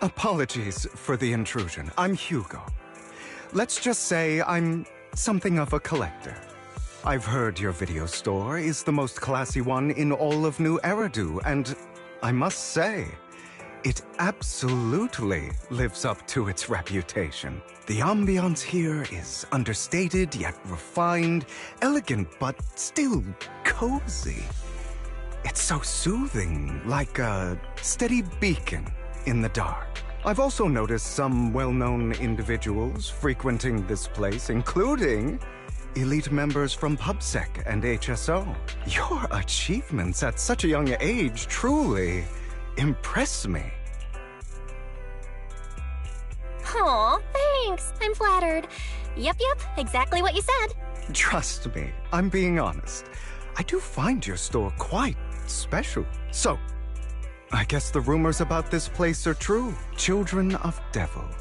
Apologies for the intrusion. I'm Hugo. Let's just say I'm something of a collector. I've heard your video store is the most classy one in all of New Eridu, and I must say, it absolutely lives up to its reputation. The ambiance here is understated yet refined, elegant but still cozy. It's so soothing, like a steady beacon in the dark. I've also noticed some well-known individuals frequenting this place, including elite members from PubSec and HSO. Your achievements at such a young age truly impress me. Aw, thanks. I'm flattered. Yep, exactly what you said. Trust me, I'm being honest. I do find your store quite special. So, I guess the rumors about this place are true. Children of devils.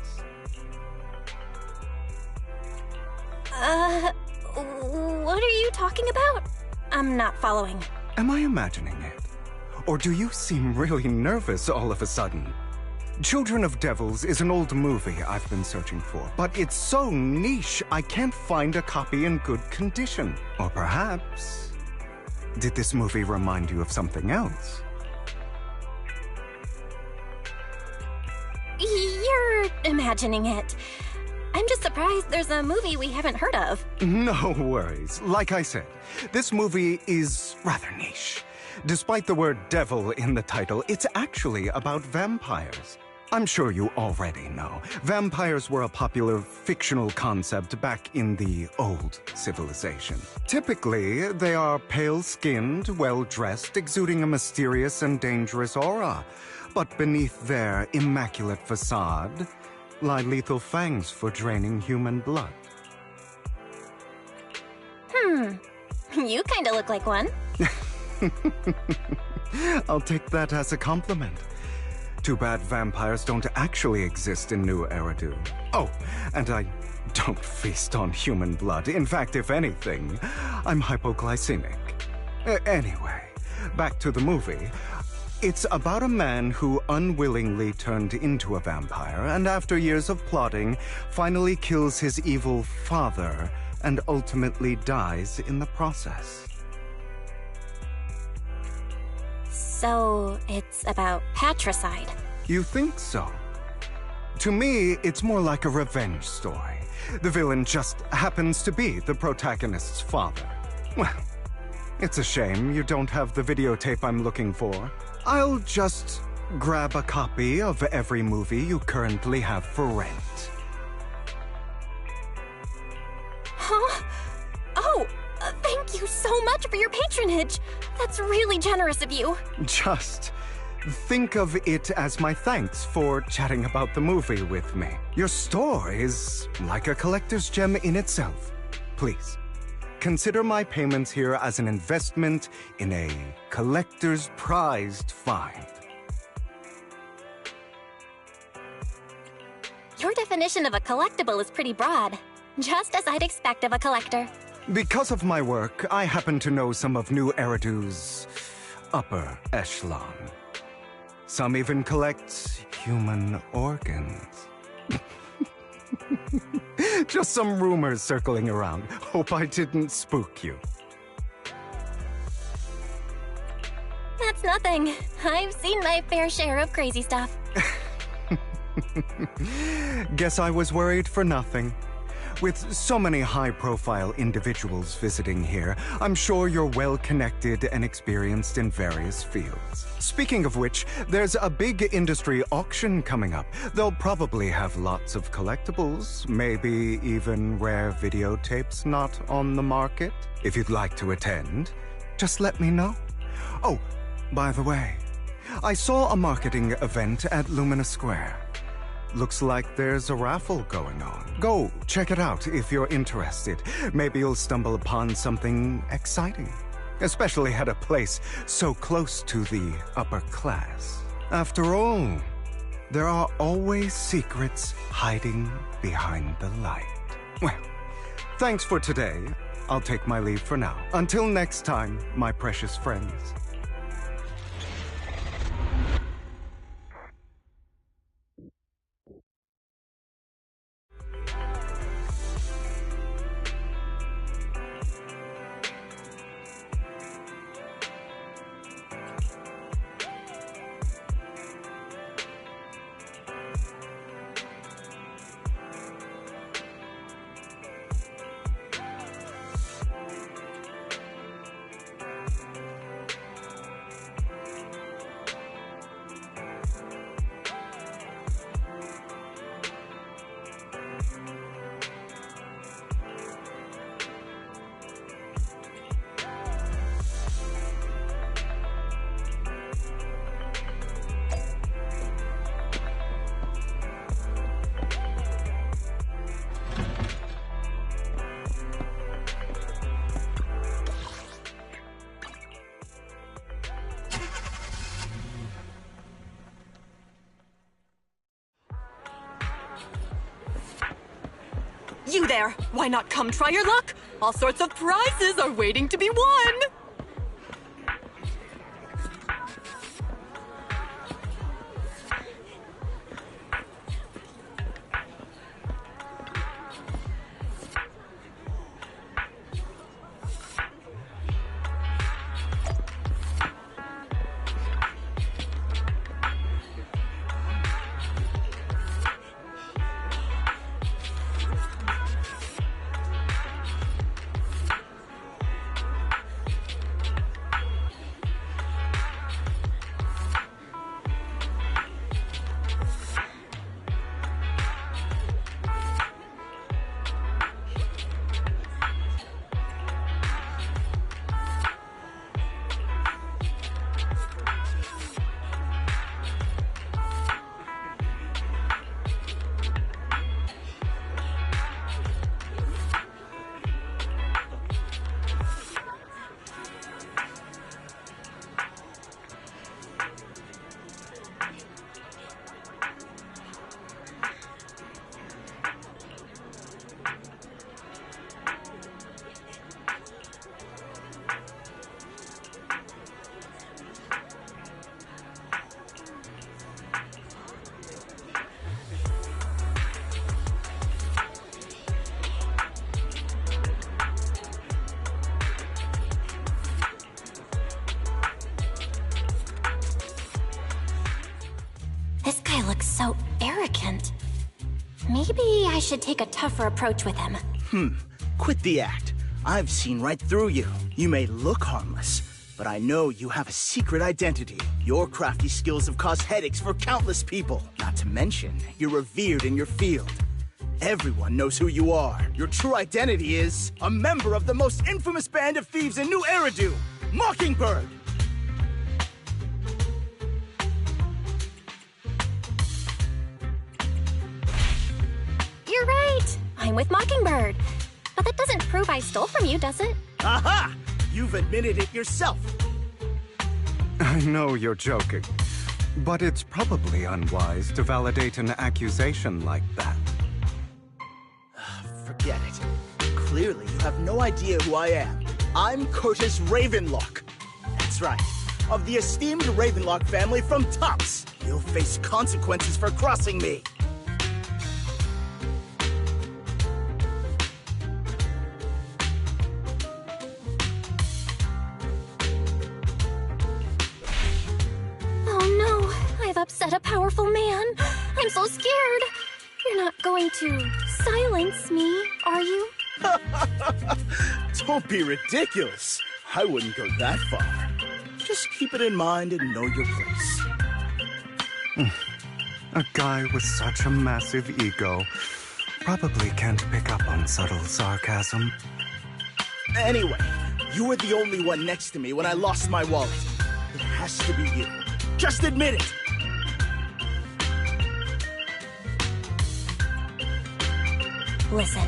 What are you talking about? I'm not following. Am I imagining it? Or do you seem really nervous all of a sudden? Children of Devils is an old movie I've been searching for, but it's so niche I can't find a copy in good condition. Or perhaps, did this movie remind you of something else? You're imagining it. I'm just surprised there's a movie we haven't heard of. No worries. Like I said, this movie is rather niche. Despite the word devil in the title, it's actually about vampires. I'm sure you already know. Vampires were a popular fictional concept back in the old civilization. Typically, they are pale-skinned, well-dressed, exuding a mysterious and dangerous aura. But beneath their immaculate facade lie lethal fangs for draining human blood. You kinda look like one. I'll take that as a compliment. Too bad vampires don't actually exist in New Eridu. Oh, and I don't feast on human blood. In fact, if anything, I'm hypoglycemic. Anyway, back to the movie. It's about a man who unwillingly turned into a vampire, and after years of plotting, finally kills his evil father and ultimately dies in the process. So, it's about patricide. You think so? To me, it's more like a revenge story. The villain just happens to be the protagonist's father. Well, it's a shame you don't have the videotape I'm looking for. I'll just grab a copy of every movie you currently have for rent. Huh? Oh, thank you so much for your patronage. That's really generous of you. Just think of it as my thanks for chatting about the movie with me. Your store is like a collector's gem in itself. Please, consider my payments here as an investment in a collector's prized find. Your definition of a collectible is pretty broad, just as I'd expect of a collector. Because of my work, I happen to know some of New Eridu's upper echelon. Some even collect human organs. Just some rumors circling around. Hope I didn't spook you. That's nothing. I've seen my fair share of crazy stuff. Guess I was worried for nothing. With so many high-profile individuals visiting here, I'm sure you're well-connected and experienced in various fields. Speaking of which, there's a big industry auction coming up. They'll probably have lots of collectibles, maybe even rare videotapes not on the market. If you'd like to attend, just let me know. Oh, by the way, I saw a marketing event at Lumina Square. Looks like there's a raffle going on. Go check it out if you're interested. Maybe you'll stumble upon something exciting. Especially at a place so close to the upper class. After all, there are always secrets hiding behind the light. Well, thanks for today. I'll take my leave for now. Until next time, my precious friends. You there! Why not come try your luck? All sorts of prizes are waiting to be won! Looks so arrogant. Maybe I should take a tougher approach with him. Quit the act. I've seen right through you. You may look harmless, but I know you have a secret identity. Your crafty skills have caused headaches for countless people. Not to mention, you're revered in your field. Everyone knows who you are. Your true identity is a member of the most infamous band of thieves in New Eridu, Mockingbird! You're right. I'm with Mockingbird. But that doesn't prove I stole from you, does it? Aha! You've admitted it yourself. I know you're joking, but it's probably unwise to validate an accusation like that. Forget it. Clearly, you have no idea who I am. I'm Curtis Ravenlock. That's right. Of the esteemed Ravenlock family from Tops. You'll face consequences for crossing me. I've upset a powerful man. I'm so scared. You're not going to silence me, are you? Don't be ridiculous. I wouldn't go that far. Just keep it in mind and know your place. A guy with such a massive ego probably can't pick up on subtle sarcasm. Anyway, you were the only one next to me when I lost my wallet. It has to be you. Just admit it. Listen,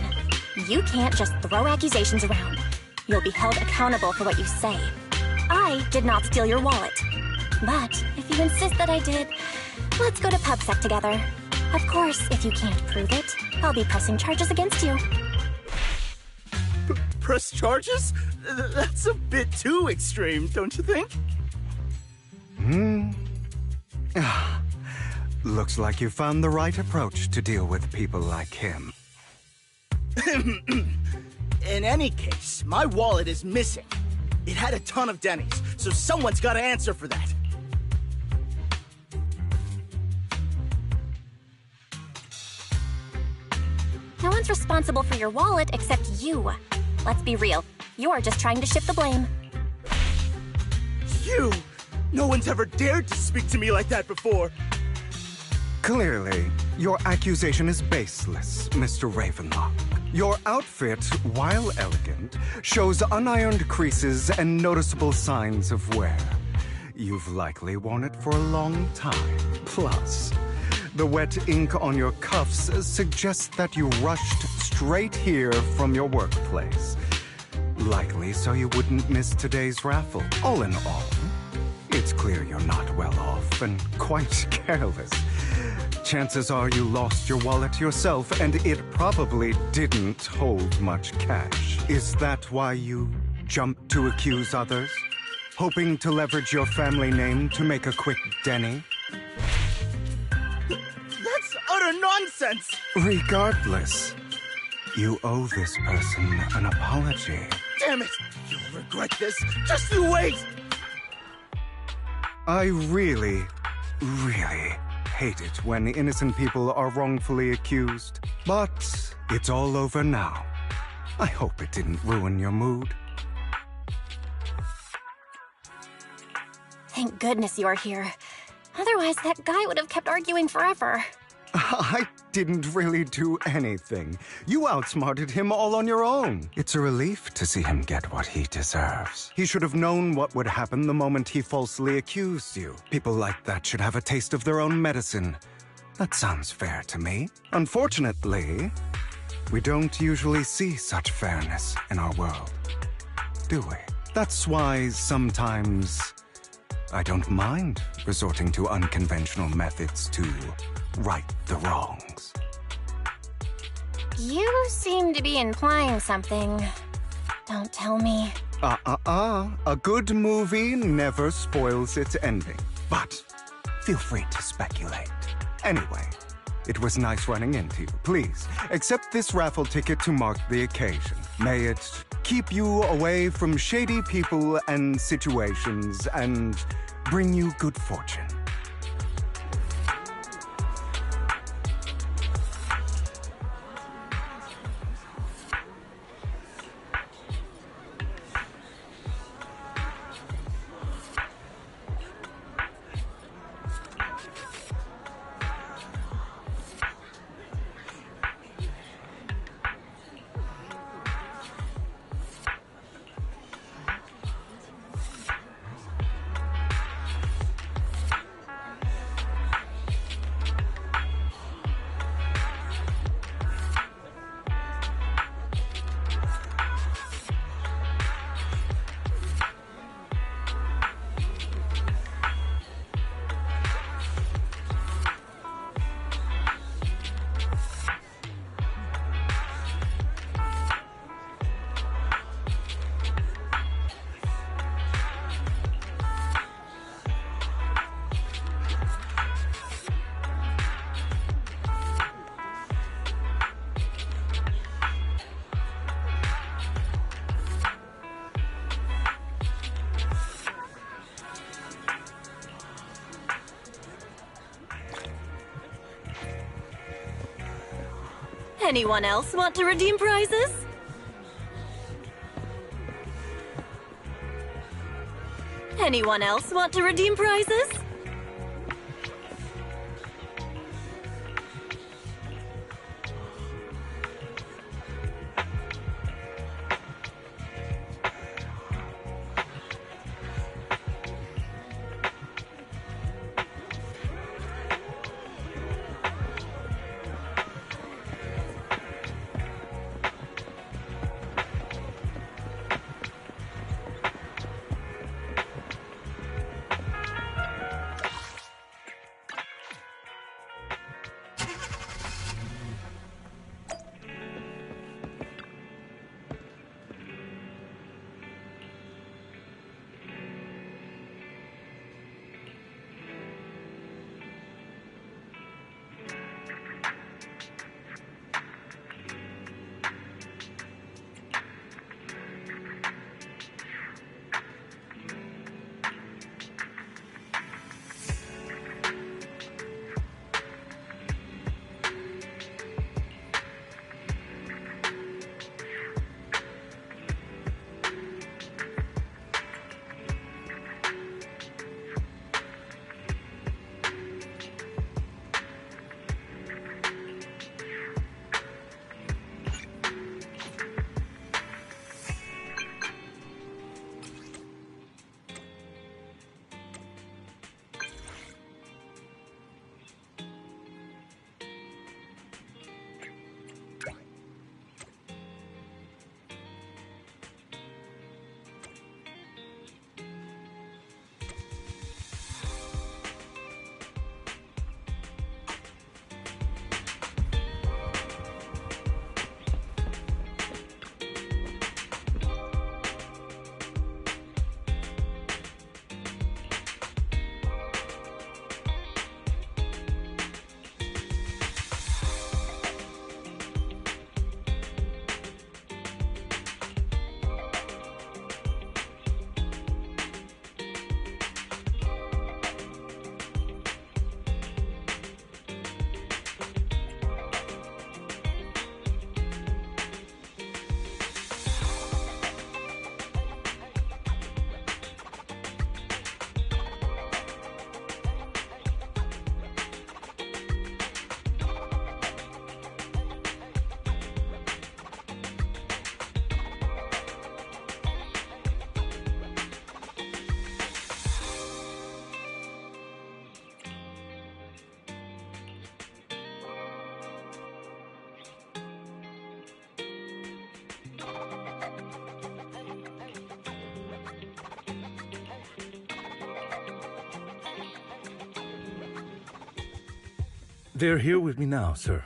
you can't just throw accusations around. You'll be held accountable for what you say. I did not steal your wallet. But if you insist that I did, let's go to PubSec together. Of course, if you can't prove it, I'll be pressing charges against you. Press charges? That's a bit too extreme, don't you think? Looks like you found the right approach to deal with people like him. In any case, my wallet is missing. It had a ton of Denny's, so someone's got to answer for that. No one's responsible for your wallet except you. Let's be real. You're just trying to shift the blame. You! No one's ever dared to speak to me like that before. Clearly, Your accusation is baseless, Mr. Ravenlock. Your outfit, while elegant, shows unironed creases and noticeable signs of wear. You've likely worn it for a long time. Plus, the wet ink on your cuffs suggests that you rushed straight here from your workplace. Likely so you wouldn't miss today's raffle. All in all, it's clear you're not well off and quite careless. Chances are you lost your wallet yourself, and it probably didn't hold much cash. Is that why you jumped to accuse others? Hoping to leverage your family name to make a quick Denny? That's utter nonsense! Regardless, you owe this person an apology. Damn it! You'll regret this! Just you wait! I really hate it when innocent people are wrongfully accused. But it's all over now. I hope it didn't ruin your mood. Thank goodness you're here. Otherwise, that guy would have kept arguing forever. I didn't really do anything. You outsmarted him all on your own. It's a relief to see him get what he deserves. He should have known what would happen the moment he falsely accused you. People like that should have a taste of their own medicine. That sounds fair to me. Unfortunately, we don't usually see such fairness in our world, do we? That's why sometimes I don't mind resorting to unconventional methods to right the wrongs. You seem to be implying something. Don't tell me. A good movie never spoils its ending. But feel free to speculate. Anyway, it was nice running into you. Please, accept this raffle ticket to mark the occasion. May it keep you away from shady people and situations and bring you good fortune. Anyone else want to redeem prizes? Anyone else want to redeem prizes? They're here with me now, sir.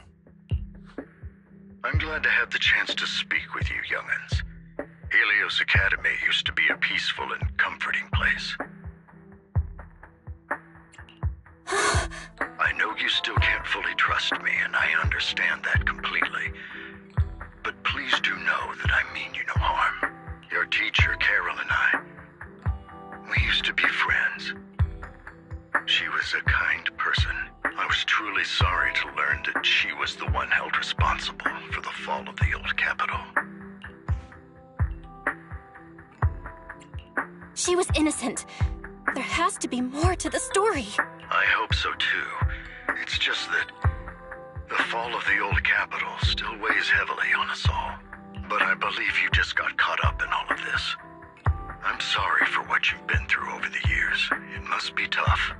I'm glad to have the chance to speak with you, young'uns. Helios Academy used to be a peaceful and comforting place. I know you still can't fully trust me, and I understand that completely. But please do know that I mean you no harm. Your teacher, Carol, and I, we used to be friends. She was a kind person. I was truly sorry to learn that she was the one held responsible for the fall of the old capital. She was innocent. There has to be more to the story. I hope so too. It's just that the fall of the old capital still weighs heavily on us all. But I believe you just got caught up in all of this. I'm sorry for what you've been through over the years. It must be tough.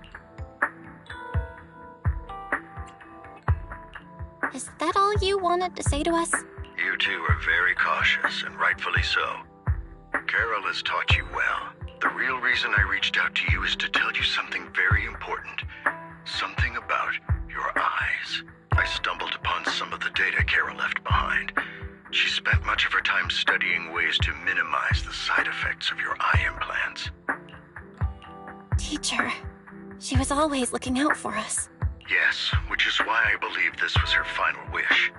Is that all you wanted to say to us? You two are very cautious, and rightfully so. Carol has taught you well. The real reason I reached out to you is to tell you something very important. Something about your eyes. I stumbled upon some of the data Carol left behind. She spent much of her time studying ways to minimize the side effects of your eye implants. Teacher, she was always looking out for us. Yes, which is why I believe this was her final wish.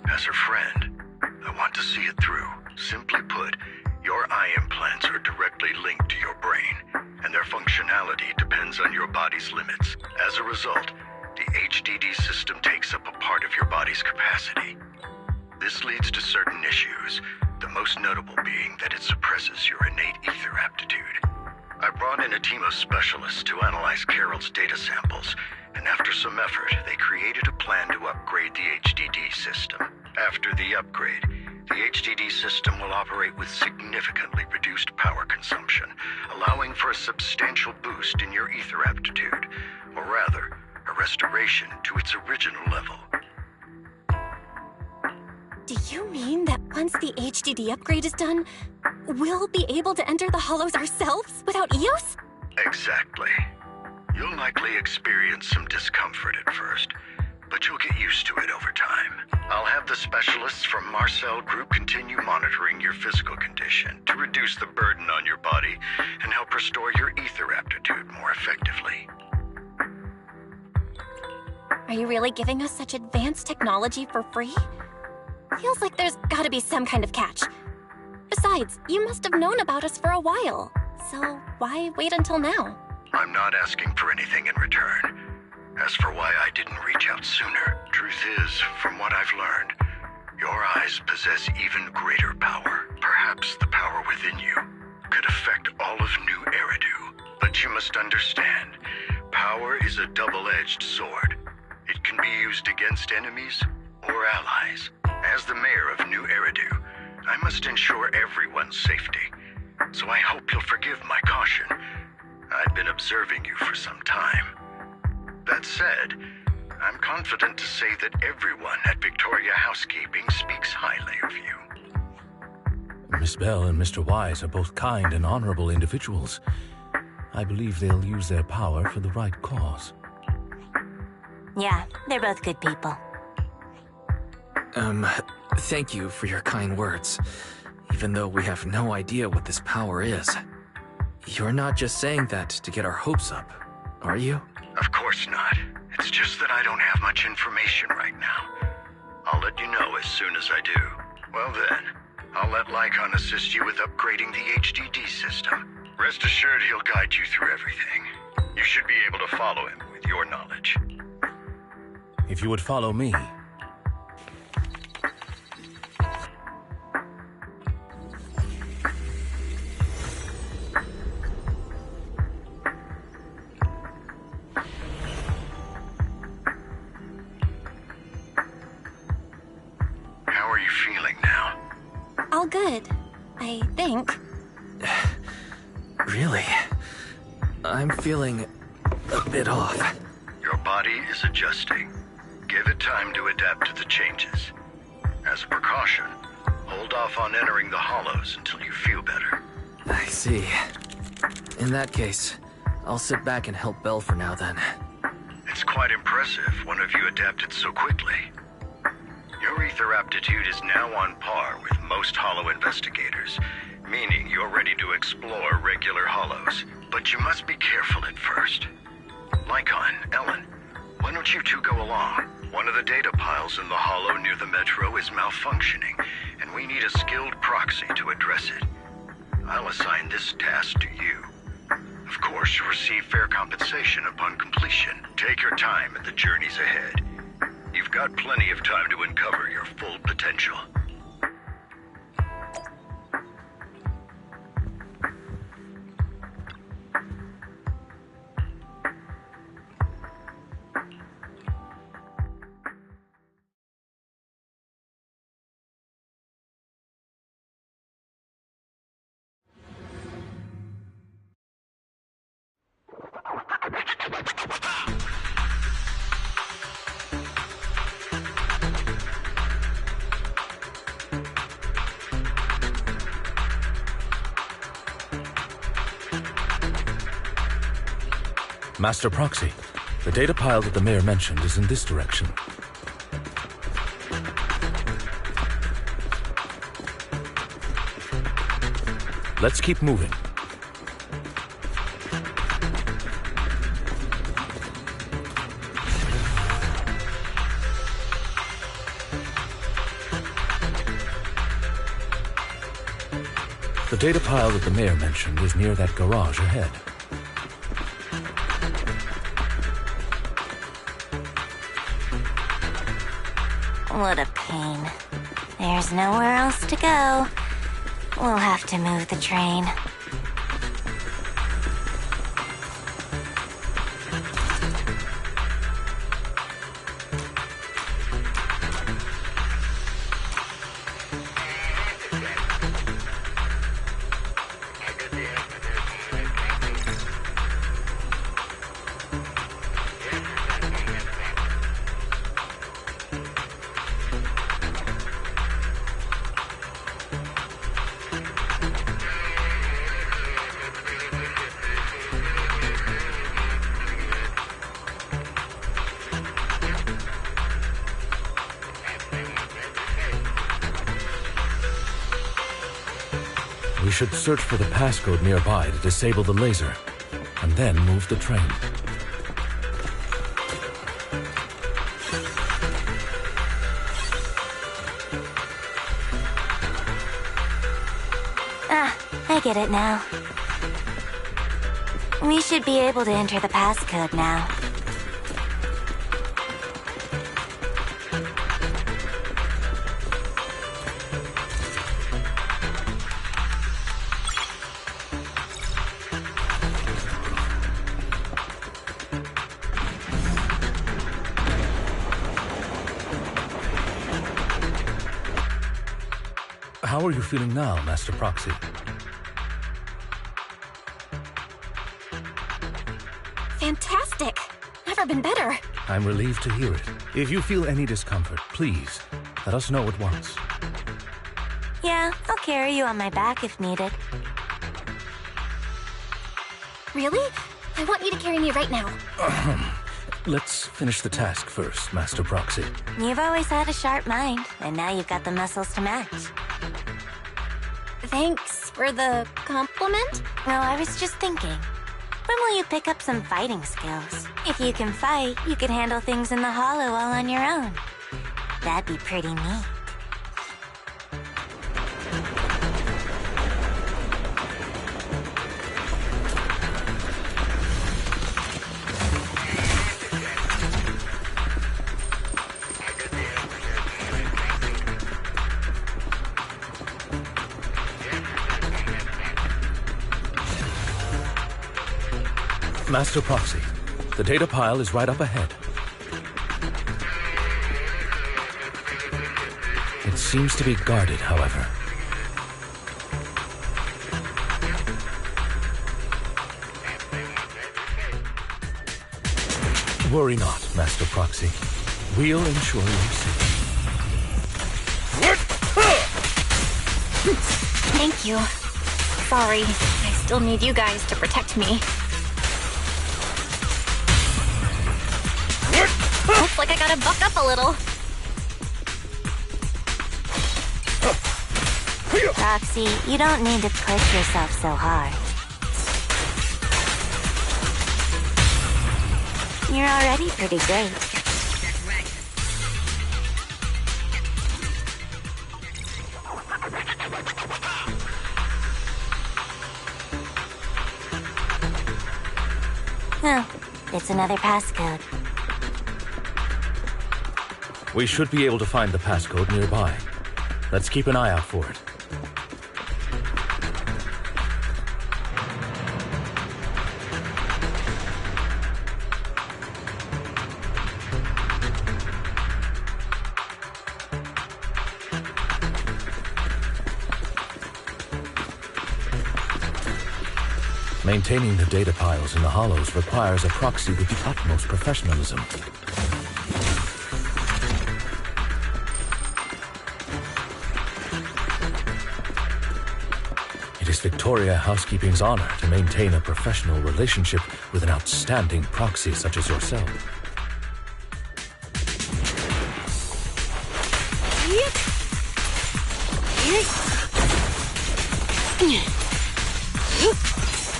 As her friend, I want to see it through. Simply put, your eye implants are directly linked to your brain, and their functionality depends on your body's limits. As a result, the HDD system takes up a part of your body's capacity. This leads to certain issues, the most notable being that it suppresses your innate ether aptitude. I brought in a team of specialists to analyze Carol's data samples, and after some effort, they created a plan to upgrade the HDD system. After the upgrade, the HDD system will operate with significantly reduced power consumption, allowing for a substantial boost in your ether aptitude, or rather, a restoration to its original level. Do you mean that once the HDD upgrade is done, we'll be able to enter the hollows ourselves without EOS? Exactly. You'll likely experience some discomfort at first, but you'll get used to it over time. I'll have the specialists from Marcel Group continue monitoring your physical condition to reduce the burden on your body and help restore your ether aptitude more effectively. Are you really giving us such advanced technology for free? Feels like there's gotta be some kind of catch. Besides, you must have known about us for a while, so why wait until now? I'm not asking for anything in return. As for why I didn't reach out sooner, truth is, from what I've learned, your eyes possess even greater power. Perhaps the power within you could affect all of New Eridu. But you must understand, power is a double-edged sword. It can be used against enemies or allies. As the mayor of New Eridu, I must ensure everyone's safety. So I hope you'll forgive my caution. I've been observing you for some time. That said, I'm confident to say that everyone at Victoria Housekeeping speaks highly of you. Miss Bell and Mr. Wise are both kind and honorable individuals. I believe they'll use their power for the right cause. Yeah, they're both good people. Thank you for your kind words, even though we have no idea what this power is. You're not just saying that to get our hopes up, are you? Of course not. It's just that I don't have much information right now. I'll let you know as soon as I do. Well then, I'll let Lycon assist you with upgrading the HDD system. Rest assured he'll guide you through everything. You should be able to follow him with your knowledge. If you would follow me. How are you feeling now? All good, I think. Really? I'm feeling a bit off. Your body is adjusting. Give it time to adapt to the changes. As a precaution, hold off on entering the hollows until you feel better. I see. In that case, I'll sit back and help Belle for now then. It's It's quite impressive one of you adapted so quickly. Your ether aptitude is now on par with most Hollow investigators, meaning you're ready to explore regular Hollows. But you must be careful at first. Lycon, Ellen, why don't you two go along? One of the data piles in the Hollow near the Metro is malfunctioning, and we need a skilled proxy to address it. I'll assign this task to you. Of course, you'll receive fair compensation upon completion. Take your time at the journeys ahead. You've got plenty of time to uncover your full potential. Master Proxy, the data pile that the mayor mentioned is in this direction. Let's keep moving. The data pile that the mayor mentioned is near that garage ahead. What a pain. There's nowhere else to go. We'll have to move the train. We should search for the passcode nearby to disable the laser, and then move the train. Ah, I get it now. We should be able to enter the passcode now. How are you feeling now, Master Proxy? Fantastic! Never been better. I'm relieved to hear it. If you feel any discomfort, please, let us know at once. Yeah, I'll carry you on my back if needed. Really? I want you to carry me right now. Let's finish the task first, Master Proxy. You've always had a sharp mind, and now you've got the muscles to match. Thanks for the compliment. No, I was just thinking. When will you pick up some fighting skills? If you can fight, you could handle things in the Hollow all on your own. That'd be pretty neat. Master Proxy, the data pile is right up ahead. It seems to be guarded, however. Worry not, Master Proxy. We'll ensure your safety. Thank you. Sorry, I still need you guys to protect me. Looks like I gotta buck up a little. Roxy, you don't need to push yourself so hard. You're already pretty great. Oh, it's another passcode. We should be able to find the passcode nearby. Let's keep an eye out for it. Maintaining the data piles in the hollows requires a proxy with the utmost professionalism. It is Victoria Housekeeping's honor to maintain a professional relationship with an outstanding proxy such as yourself.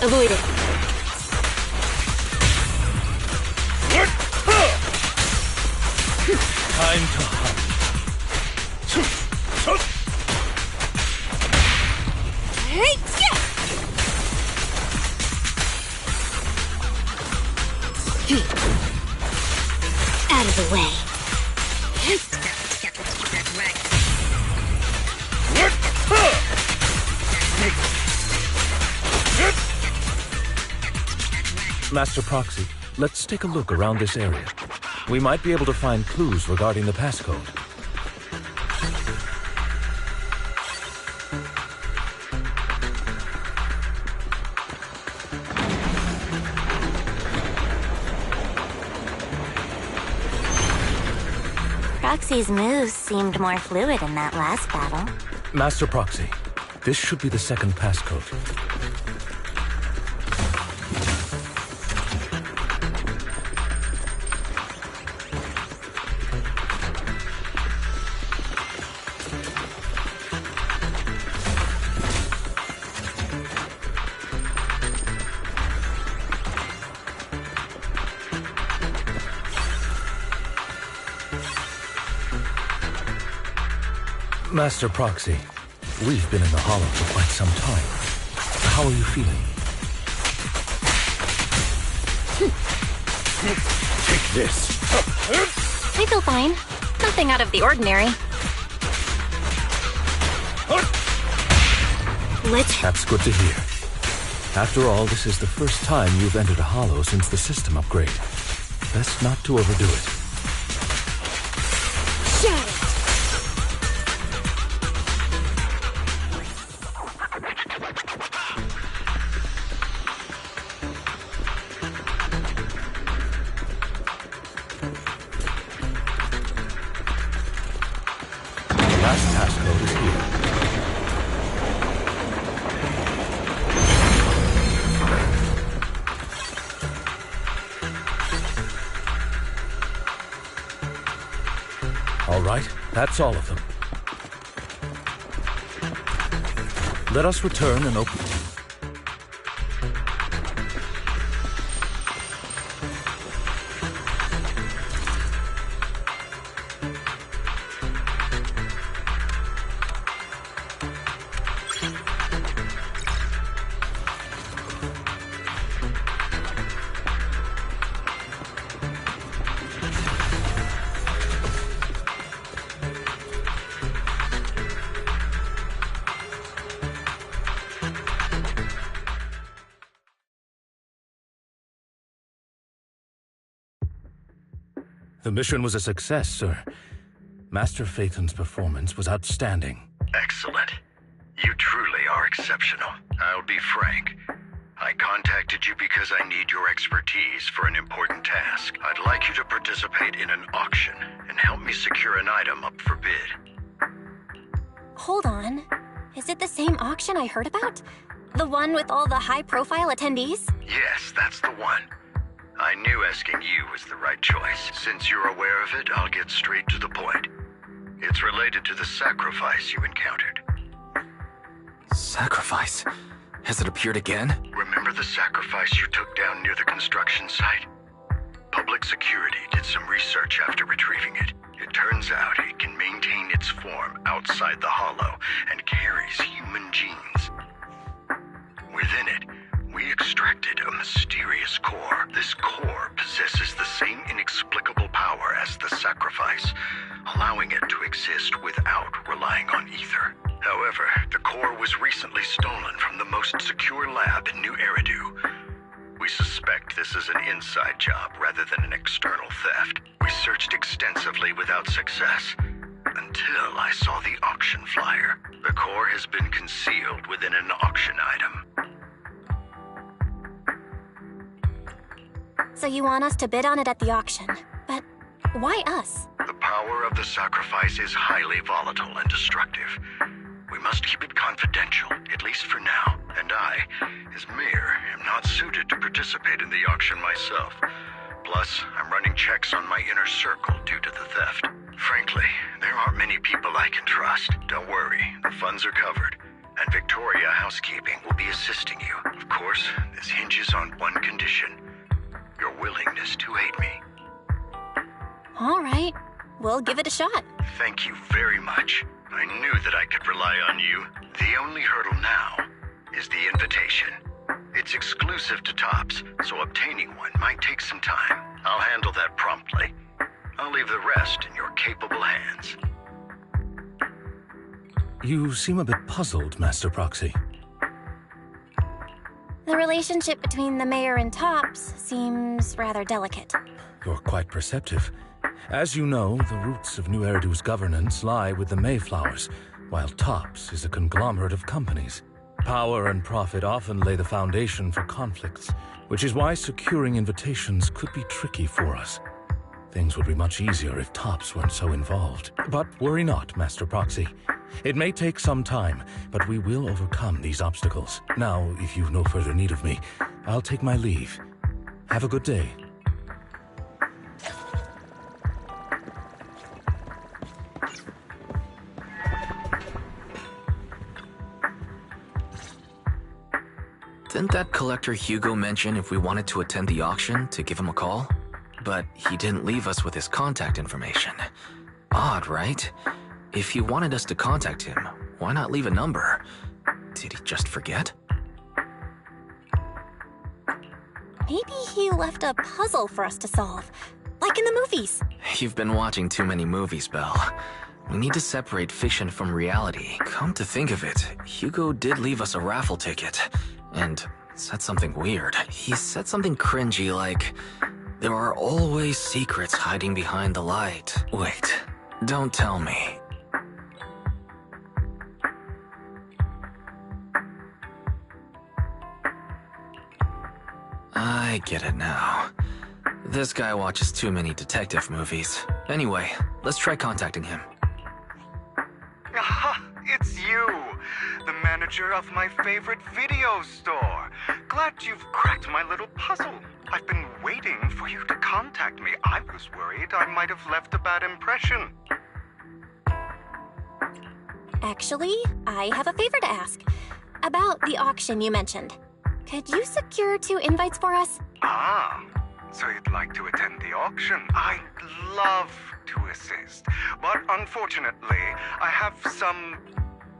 Avoid it. Time to hunt. Out of the way. Master Proxy, let's take a look around this area. We might be able to find clues regarding the passcode. Proxy's moves seemed more fluid in that last battle. Master Proxy, this should be the second passcode. Master Proxy, we've been in the Hollow for quite some time. How are you feeling? Take this. I feel fine. Nothing out of the ordinary. That's good to hear. After all, this is the first time you've entered a Hollow since the system upgrade. Best not to overdo it. Last passcode is here. All right, that's all of them. Let us return and open... The mission was a success, sir. Master Phaeton's performance was outstanding. Excellent. You truly are exceptional. I'll be frank. I contacted you because I need your expertise for an important task. I'd like you to participate in an auction and help me secure an item up for bid. Hold on. Is it the same auction I heard about? The one with all the high-profile attendees? Yes, that's the one. I knew asking you was the right choice. Since you're aware of it, I'll get straight to the point. It's related to the sacrifice you encountered. Sacrifice? Has it appeared again? Remember the sacrifice you took down near the construction site? Public security did some research after retrieving it. It turns out it can maintain its form outside the hollow and carries human genes. Within it, we extracted a mysterious core. This core possesses the same inexplicable power as the sacrifice, allowing it to exist without relying on ether. However, the core was recently stolen from the most secure lab in New Eridu. We suspect this is an inside job rather than an external theft. We searched extensively without success, until I saw the auction flyer. The core has been concealed within an auction item. So you want us to bid on it at the auction, but why us? The power of the sacrifice is highly volatile and destructive. We must keep it confidential, at least for now. And I, as mayor, am not suited to participate in the auction myself. Plus, I'm running checks on my inner circle due to the theft. Frankly, there aren't many people I can trust. Don't worry, the funds are covered, and Victoria Housekeeping will be assisting you. Of course, this hinges on one condition: your willingness to aid me. All right, we'll give it a shot. Thank you very much. I knew that I could rely on you. The only hurdle now is the invitation. It's exclusive to Tops, so obtaining one might take some time. I'll handle that promptly. I'll leave the rest in your capable hands. You seem a bit puzzled, Master Proxy. The relationship between the mayor and Tops seems rather delicate. You're quite perceptive. As you know, the roots of New Eridu's governance lie with the Mayflowers, while Tops is a conglomerate of companies. Power and profit often lay the foundation for conflicts, which is why securing invitations could be tricky for us. Things would be much easier if Tops weren't so involved. But worry not, Master Proxy. It may take some time, but we will overcome these obstacles. Now, if you've no further need of me, I'll take my leave. Have a good day. Didn't that collector Hugo mention if we wanted to attend the auction to give him a call? But he didn't leave us with his contact information. Odd, right? If he wanted us to contact him, why not leave a number? Did he just forget? Maybe he left a puzzle for us to solve, like in the movies. You've been watching too many movies, Belle. We need to separate fiction from reality. Come to think of it, Hugo did leave us a raffle ticket, and said something weird. He said something cringy like, "There are always secrets hiding behind the light." Wait, don't tell me. I get it now. This guy watches too many detective movies. Anyway, let's try contacting him. Aha, it's you, the manager of my favorite video store. Glad you've cracked my little puzzle. I've been waiting for you to contact me. I was worried I might have left a bad impression. Actually, I have a favor to ask. About the auction you mentioned. Could you secure 2 invites for us? Ah, so you'd like to attend the auction? I'd love to assist, but unfortunately, I have some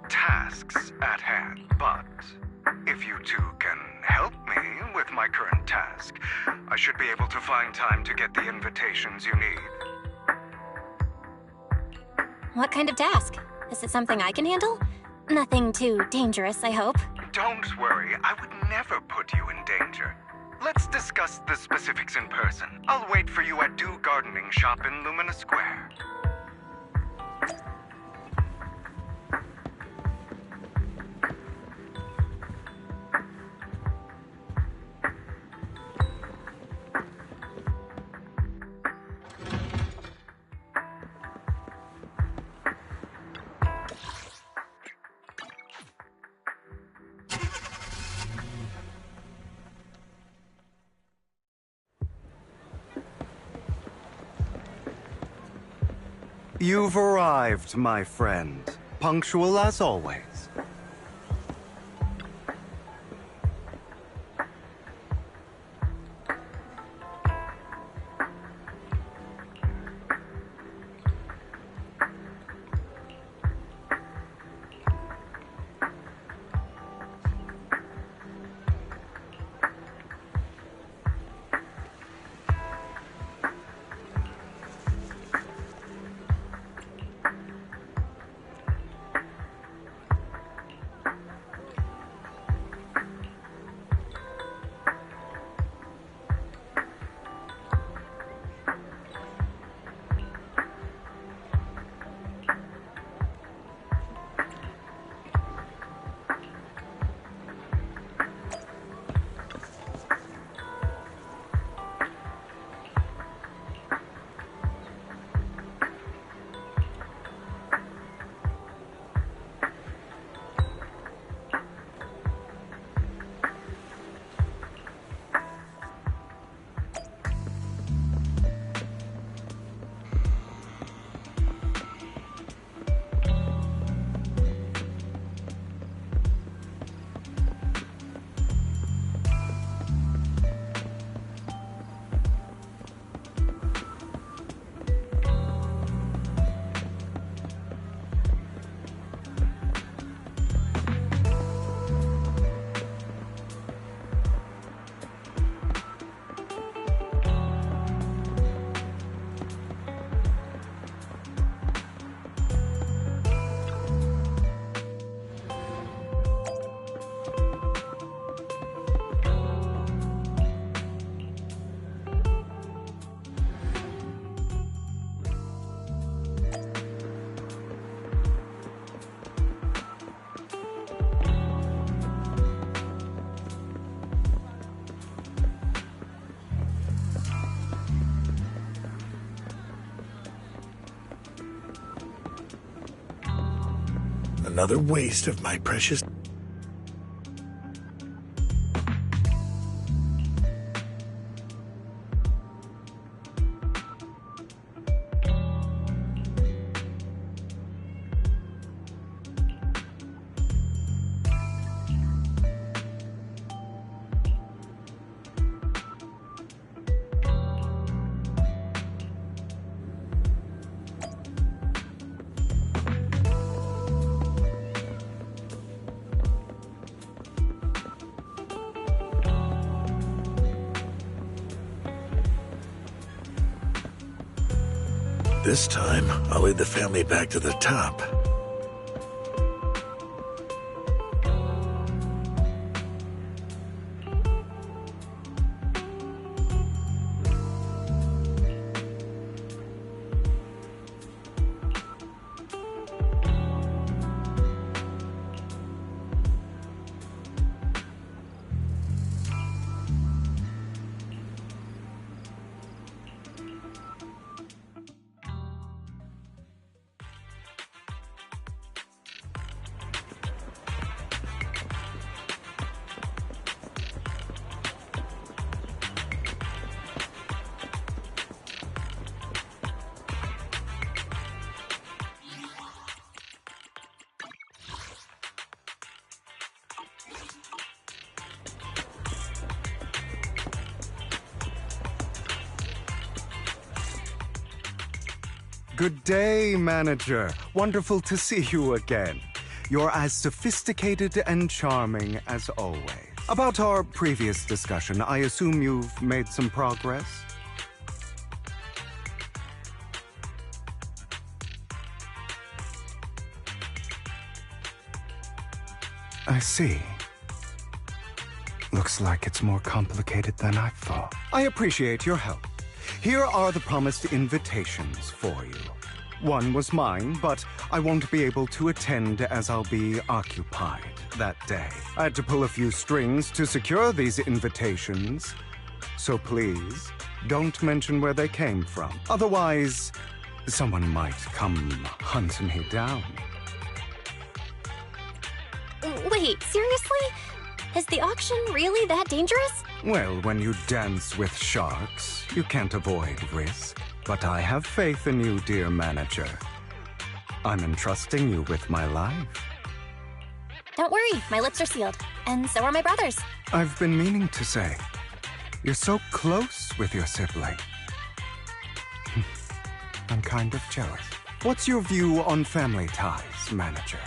tasks at hand. But if you two can help me with my current task, I should be able to find time to get the invitations you need. What kind of task? Is it something I can handle? Nothing too dangerous, I hope. Don't worry, I would never put you in danger. Let's discuss the specifics in person. I'll wait for you at Do Gardening Shop in Lumina Square. You've arrived, my friend. Punctual as always. Another waste of my precious... This time, I'll lead the family back to the top. Good day, manager. Wonderful to see you again. You're as sophisticated and charming as always. About our previous discussion, I assume you've made some progress? I see. Looks like it's more complicated than I thought. I appreciate your help. Here are the promised invitations for you. One was mine, but I won't be able to attend as I'll be occupied that day. I had to pull a few strings to secure these invitations. So please, don't mention where they came from. Otherwise, someone might come hunt me down. Wait, seriously? Is the auction really that dangerous? Well, when you dance with sharks, you can't avoid risk. But I have faith in you, dear manager. I'm entrusting you with my life. Don't worry, my lips are sealed. And so are my brothers. I've been meaning to say, you're so close with your sibling. I'm kind of jealous. What's your view on family ties, manager?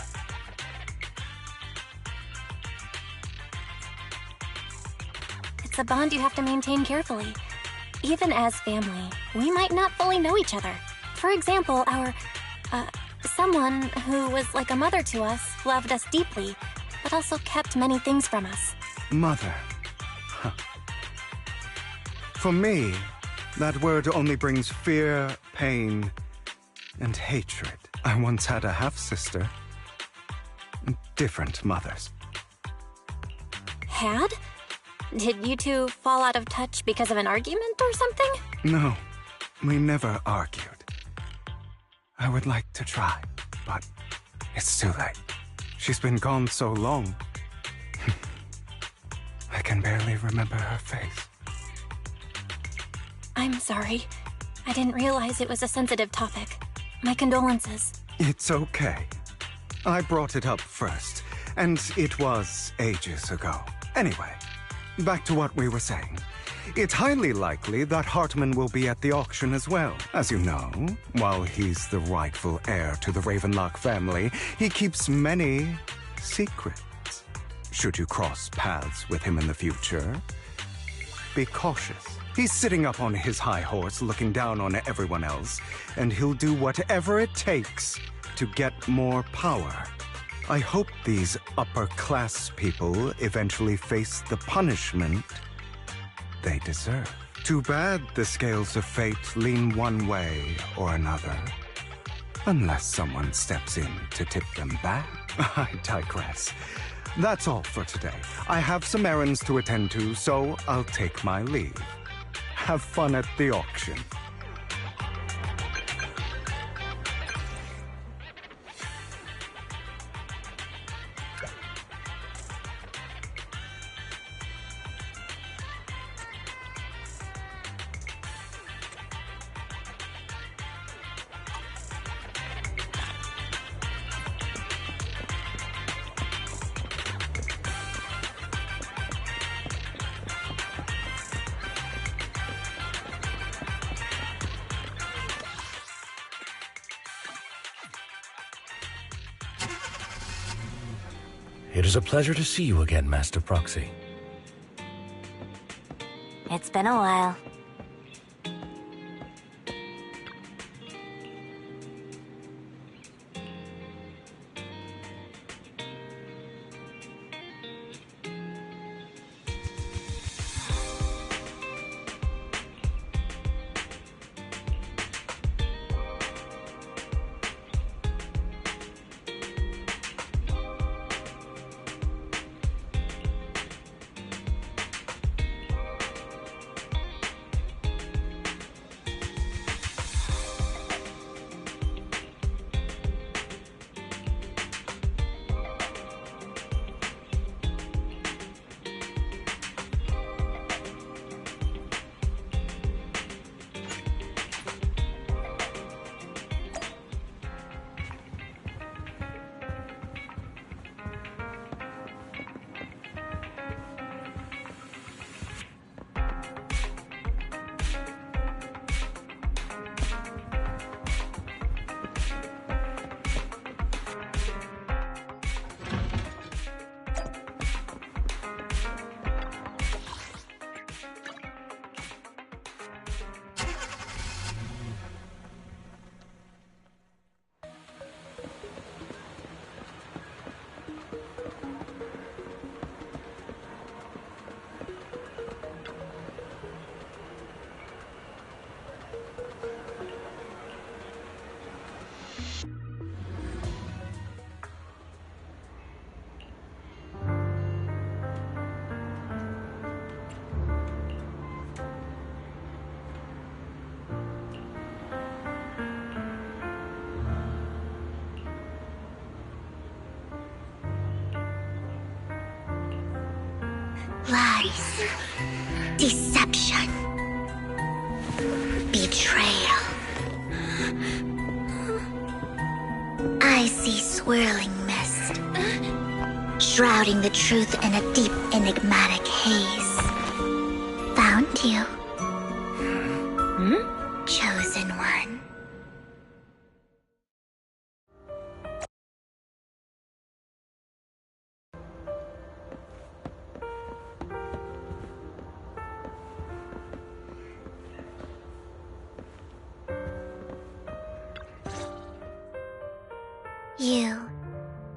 It's a bond you have to maintain carefully. Even as family, we might not fully know each other. For example, someone who was like a mother to us loved us deeply, but also kept many things from us. Mother. Huh. For me, that word only brings fear, pain, and hatred. I once had a half-sister. Different mothers. Had? Did you two fall out of touch because of an argument or something? No, we never argued. I would like to try, but it's too late. She's been gone so long. I can barely remember her face. I'm sorry. I didn't realize it was a sensitive topic. My condolences. It's okay. I brought it up first, and it was ages ago. Anyway, back to what we were saying. It's highly likely that Hartman will be at the auction as well. As you know, while he's the rightful heir to the Ravenlock family, he keeps many secrets. Should you cross paths with him in the future, be cautious. He's sitting up on his high horse looking down on everyone else, and he'll do whatever it takes to get more power. I hope these upper-class people eventually face the punishment they deserve. Too bad the scales of fate lean one way or another. Unless someone steps in to tip them back. I digress. That's all for today. I have some errands to attend to, so I'll take my leave. Have fun at the auction. It is a pleasure to see you again, Master Proxy. It's been a while. Lies, deception, betrayal. swirling mist, shrouding the truth in a deep, enigmatic haze. Found you. Chosen one. You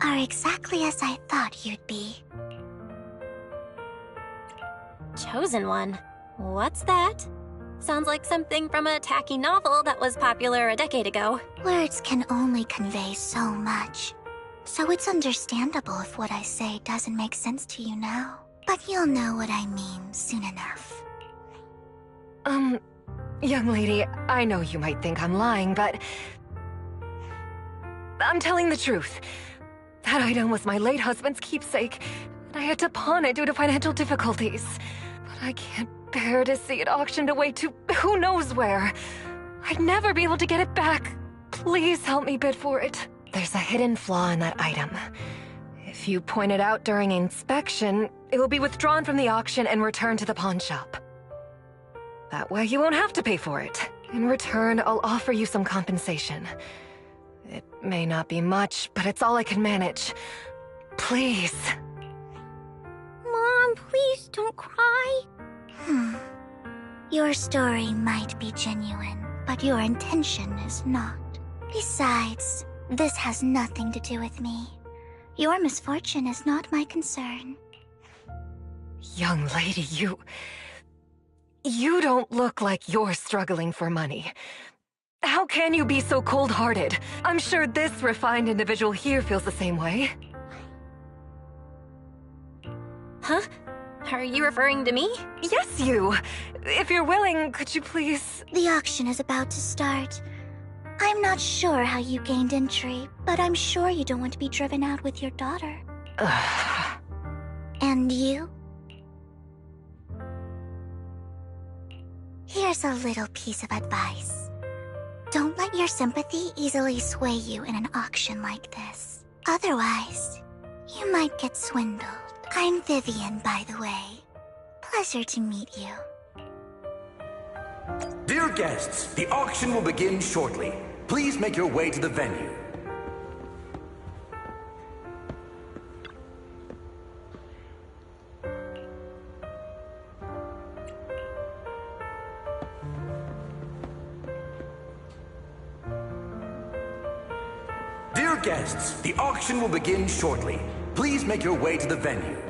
are exactly as I thought you'd be. Chosen one? What's that? Sounds like something from a tacky novel that was popular a decade ago. Words can only convey so much, so it's understandable if what I say doesn't make sense to you now. But you'll know what I mean soon enough. Young lady, I know you might think I'm lying, but I'm telling the truth. That item was my late husband's keepsake, and I had to pawn it due to financial difficulties. But I can't bear to see it auctioned away to who knows where. I'd never be able to get it back. Please help me bid for it. There's a hidden flaw in that item. If you point it out during inspection, it will be withdrawn from the auction and returned to the pawn shop. That way you won't have to pay for it. In return, I'll offer you some compensation. It may not be much, but it's all I can manage. Please. Mom, please don't cry. Your story might be genuine, but your intention is not. Besides, this has nothing to do with me. Your misfortune is not my concern. Young lady, you don't look like you're struggling for money. How can you be so cold-hearted? I'm sure this refined individual here feels the same way. Huh? Are you referring to me? Yes, you! If you're willing, could you please... The auction is about to start. I'm not sure how you gained entry, but I'm sure you don't want to be driven out with your daughter. And you? Here's a little piece of advice. Don't let your sympathy easily sway you in an auction like this. Otherwise, you might get swindled. I'm Vivian, by the way. Pleasure to meet you. Dear guests, the auction will begin shortly. Please make your way to the venue. Dear guests, the auction will begin shortly. Please make your way to the venue.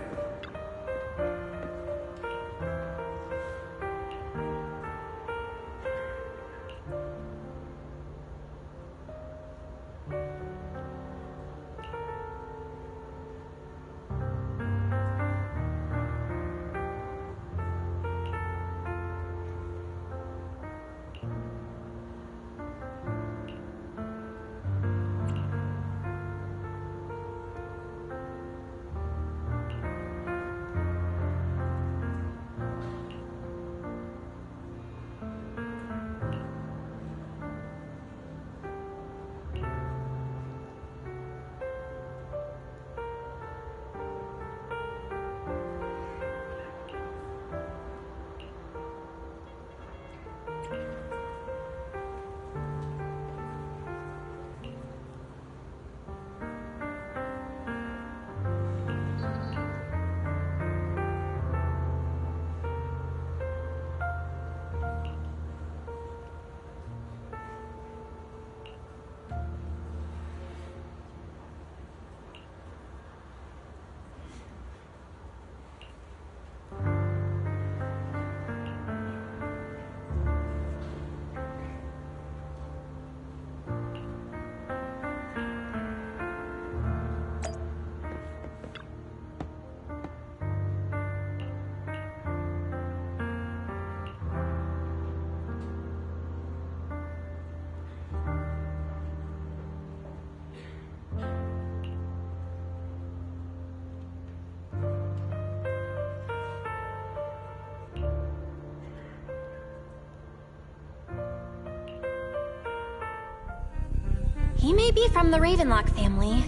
He may be from the Ravenlock family,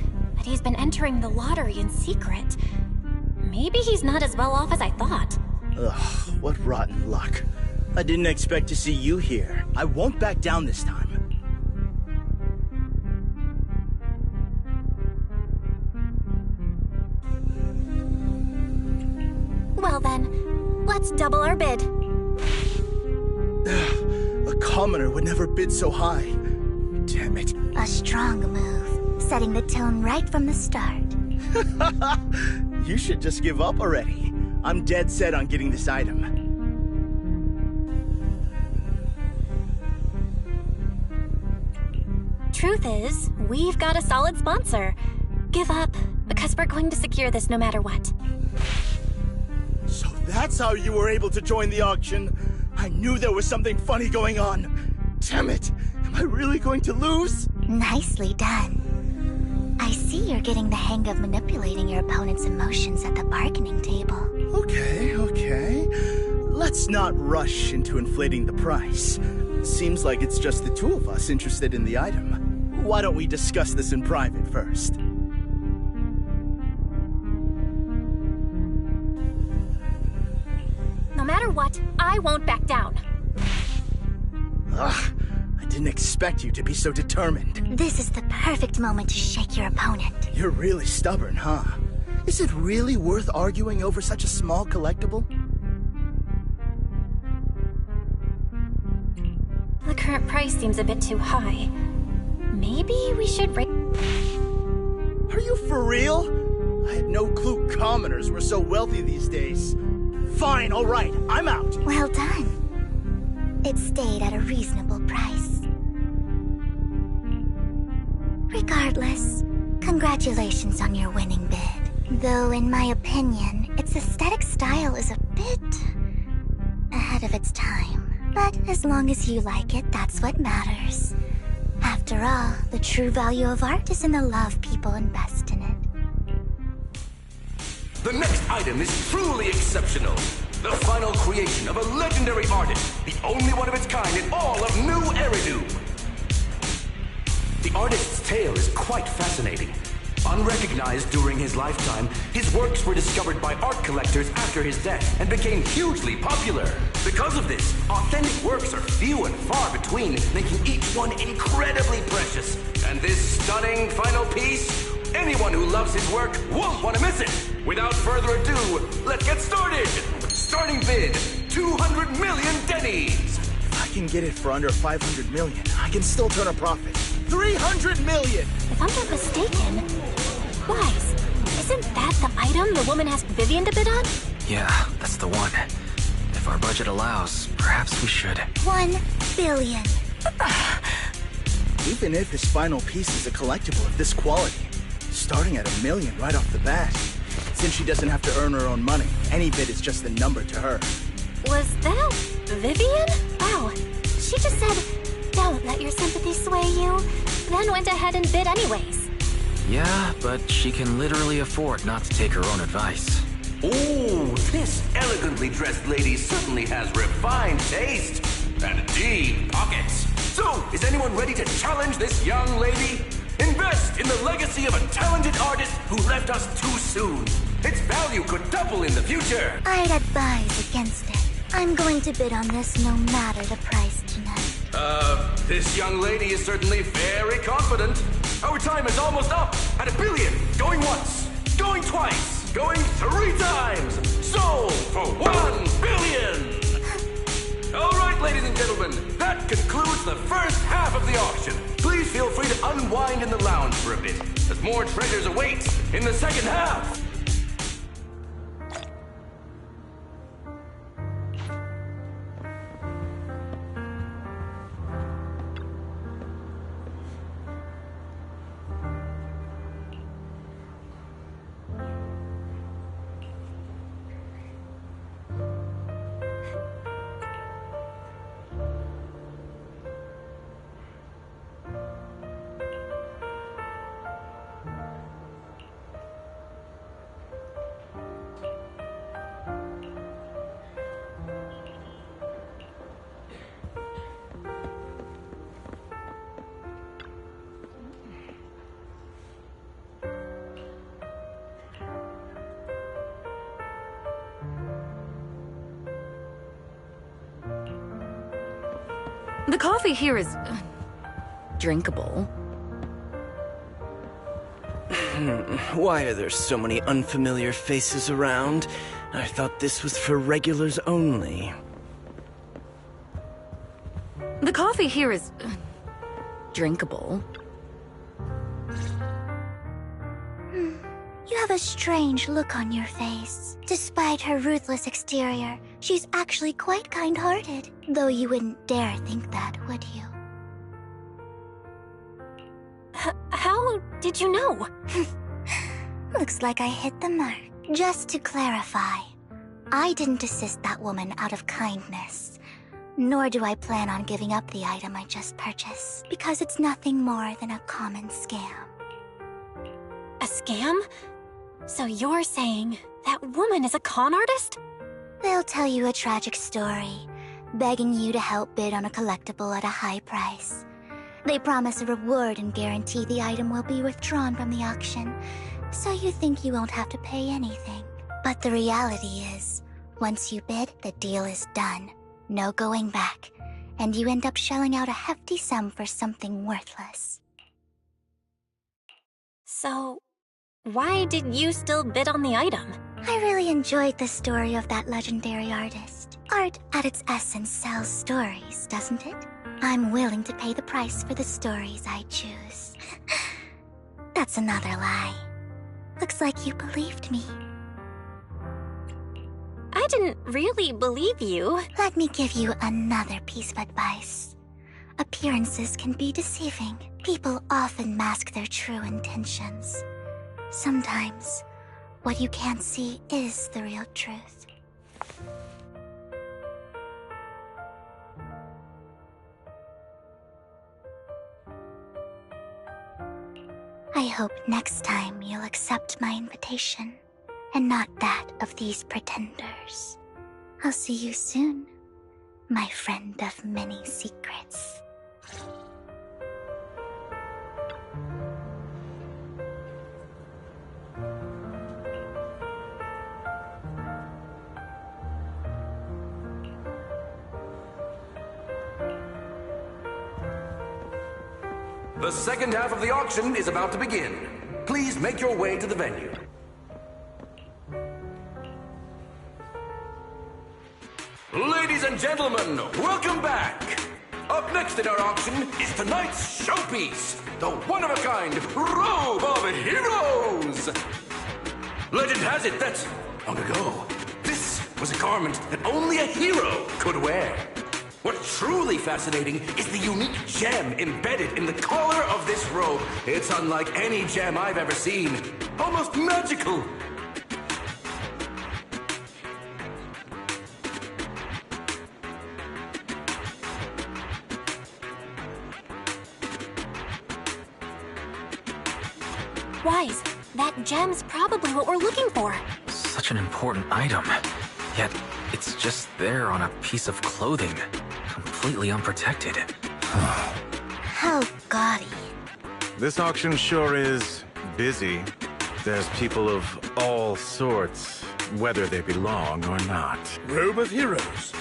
he's been entering the lottery in secret. Maybe he's not as well off as I thought. Ugh, what rotten luck. I didn't expect to see you here. I won't back down this time. Well then, let's double our bid. A commoner would never bid so high. Damn it. A strong move, setting the tone right from the start. You should just give up already. I'm dead set on getting this item. Truth is, we've got a solid sponsor. Give up, because we're going to secure this no matter what. So that's how you were able to join the auction? I knew there was something funny going on. Damn it! Am I really going to lose? Nicely done. I see you're getting the hang of manipulating your opponent's emotions at the bargaining table. Okay. Let's not rush into inflating the price. Seems like it's just the two of us interested in the item. Why don't we discuss this in private first? No matter what, I won't back down. Ugh, I didn't expect you to be so determined. This is the perfect moment to shake your opponent. You're really stubborn, huh? Is it really worth arguing over such a small collectible? The current price seems a bit too high. Maybe we should Are you for real? I had no clue commoners were so wealthy these days. Fine, all right, I'm out. Well done. It stayed at a reasonable price. Regardless, congratulations on your winning bid. Though, in my opinion, its aesthetic style is a bit ahead of its time. But as long as you like it, that's what matters. After all, the true value of art is in the love people invest in it. The next item is truly exceptional. The final creation of a legendary artist, the only one of its kind in all of New Eridu. The artist's tale is quite fascinating. Unrecognized during his lifetime, his works were discovered by art collectors after his death and became hugely popular. Because of this, authentic works are few and far between, making each one incredibly precious. And this stunning final piece, anyone who loves his work won't want to miss it. Without further ado, let's get started. Starting bid, 200 million dennies. If I can get it for under 500 million, I can still turn a profit. 300 million! If I'm not mistaken, Wise, isn't that the item the woman asked Vivian to bid on? Yeah, that's the one. If our budget allows, perhaps we should. 1 billion. Even if his final piece is a collectible of this quality, starting at $1 million right off the bat. Since she doesn't have to earn her own money, any bid is just a number to her. Was that Vivian? Wow, she just said, don't let your sympathy sway you, then went ahead and bid anyways. Yeah, but she can literally afford not to take her own advice. Ooh, this elegantly dressed lady certainly has refined taste and deep pockets. So, is anyone ready to challenge this young lady? Invest in the legacy of a talented artist who left us too soon. Its value could double in the future. I'd advise against it. I'm going to bid on this no matter the price tonight. This young lady is certainly very confident. Our time is almost up at $1 billion. Going once, going twice, going 3 times. Sold for $1 billion. All right, ladies and gentlemen, that concludes the first half of the auction. Please feel free to unwind in the lounge for a bit, as more treasures await in the second half. The coffee here is... drinkable. Why are there so many unfamiliar faces around? I thought this was for regulars only. The coffee here is... drinkable. You have a strange look on your face. Despite her ruthless exterior, she's actually quite kind-hearted. Though you wouldn't dare think that, would you? How did you know? Looks like I hit the mark. Just to clarify, I didn't assist that woman out of kindness. Nor do I plan on giving up the item I just purchased, because it's nothing more than a common scam. A scam? So you're saying that woman is a con artist? They'll tell you a tragic story, begging you to help bid on a collectible at a high price. They promise a reward and guarantee the item will be withdrawn from the auction, so you think you won't have to pay anything. But the reality is, once you bid, the deal is done. No going back, and you end up shelling out a hefty sum for something worthless. So, why did you still bid on the item? I really enjoyed the story of that legendary artist. Art, at its essence, sells stories, doesn't it? I'm willing to pay the price for the stories I choose. That's another lie. Looks like you believed me. I didn't really believe you. Let me give you another piece of advice. Appearances can be deceiving. People often mask their true intentions. Sometimes, what you can't see is the real truth. I hope next time you'll accept my invitation, and not that of these pretenders. I'll see you soon, my friend of many secrets. The second half of the auction is about to begin. Please make your way to the venue. Ladies and gentlemen, welcome back! Up next in our auction is tonight's showpiece, the one-of-a-kind Robe of Heroes! Legend has it that, long ago, this was a garment that only a hero could wear. What's truly fascinating is the unique gem embedded in the collar of this robe. It's unlike any gem I've ever seen. Almost magical. Wise, that gem's probably what we're looking for. Such an important item. Yet, it's just there on a piece of clothing. Completely unprotected. How gaudy. This auction sure is busy. There's people of all sorts, whether they belong or not. Robe of Heroes.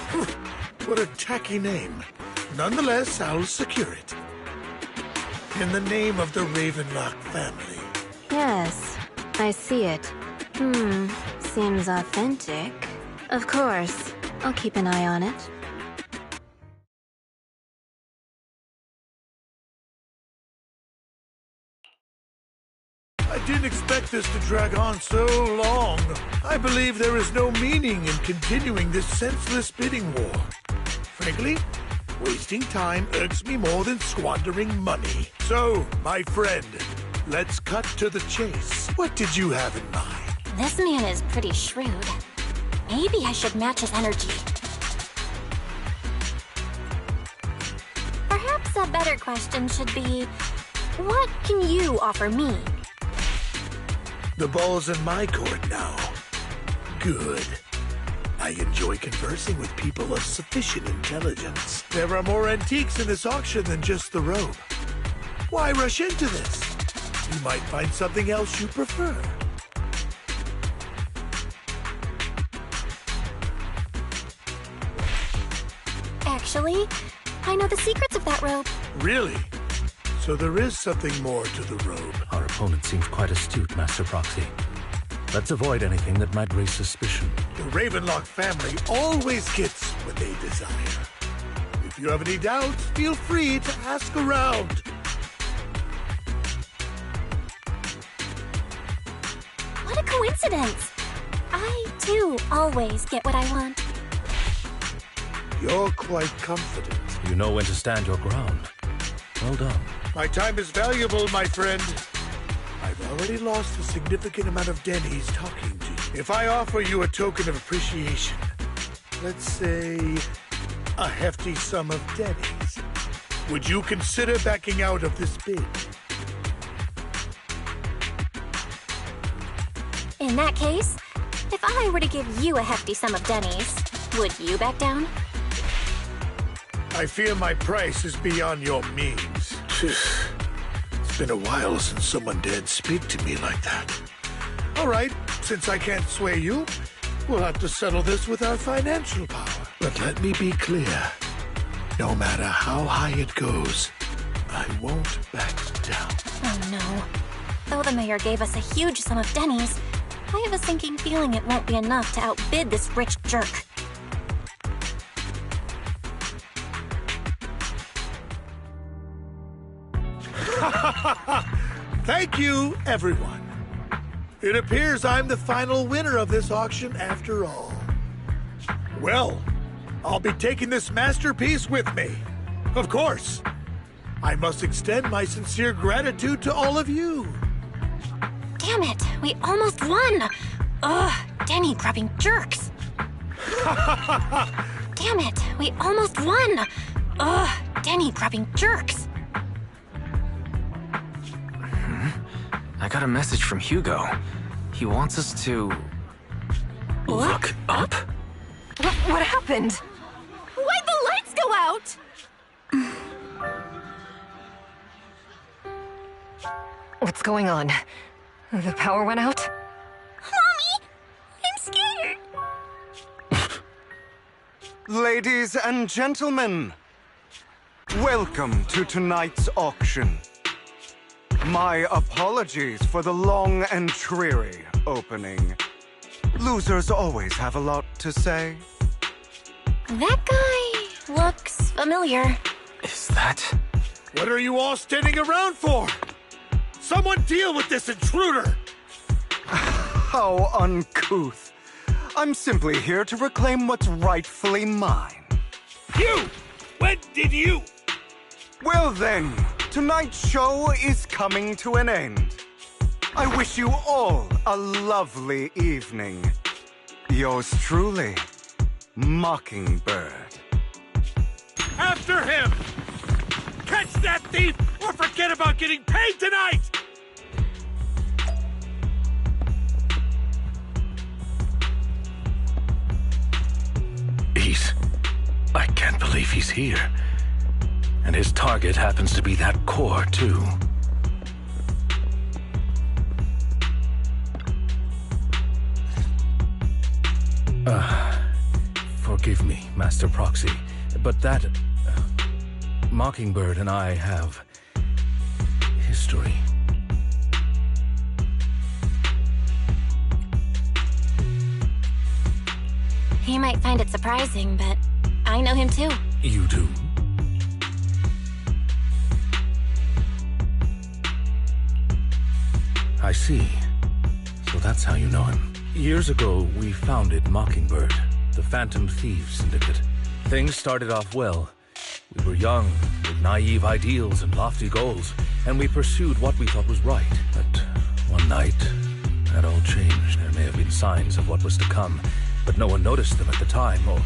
What a tacky name. Nonetheless, I'll secure it. In the name of the Ravenlock family. Yes, I see it. Seems authentic. Of course, I'll keep an eye on it. I didn't expect this to drag on so long. I believe there is no meaning in continuing this senseless bidding war. Frankly, wasting time irks me more than squandering money. So, my friend, let's cut to the chase. What did you have in mind? This man is pretty shrewd. Maybe I should match his energy. Perhaps a better question should be, what can you offer me? The ball's in my court now. Good. I enjoy conversing with people of sufficient intelligence. There are more antiques in this auction than just the robe. Why rush into this? You might find something else you prefer. Actually, I know the secrets of that robe. Really? So there is something more to the robe. Our opponent seems quite astute, Master Proxy. Let's avoid anything that might raise suspicion. The Ravenlock family always gets what they desire. If you have any doubts, feel free to ask around. What a coincidence! I, too, always get what I want. You're quite confident. You know when to stand your ground. Well done. My time is valuable, my friend. I've already lost a significant amount of Denny's talking to you. If I offer you a token of appreciation, let's say a hefty sum of Denny's, would you consider backing out of this bid? In that case, if I were to give you a hefty sum of Denny's, would you back down? I fear my price is beyond your means. It's been a while since someone dared speak to me like that. All right, since I can't sway you, we'll have to settle this with our financial power. But let me be clear. No matter how high it goes, I won't back down. Oh no. Though the mayor gave us a huge sum of Denny's, I have a sinking feeling it won't be enough to outbid this rich jerk. Thank you, everyone. It appears I'm the final winner of this auction after all. Well, I'll be taking this masterpiece with me. Of course. I must extend my sincere gratitude to all of you. Damn it, we almost won! Ugh, Denny grabbing jerks. Damn it, we almost won! Ugh, Denny grabbing jerks. I got a message from Hugo. He wants us to... look up? What happened? Why'd the lights go out? What's going on? The power went out? Mommy! I'm scared! Ladies and gentlemen, welcome to tonight's auction. My apologies for the long and dreary opening. Losers always have a lot to say. That guy looks familiar. Is that... What are you all standing around for? Someone deal with this intruder! How uncouth. I'm simply here to reclaim what's rightfully mine. You! When did you... Well then, tonight's show is coming to an end. I wish you all a lovely evening. Yours truly, Mockingbird. After him! Catch that thief or forget about getting paid tonight! I can't believe he's here. And his target happens to be that core, too. Forgive me, Master Proxy, but that... Mockingbird and I have... history. He might find it surprising, but I know him too. You do? I see. So that's how you know him. Years ago, we founded Mockingbird, the Phantom Thieves Syndicate. Things started off well. We were young, with naive ideals and lofty goals, and we pursued what we thought was right. But one night, that all changed. There may have been signs of what was to come, but no one noticed them at the time, or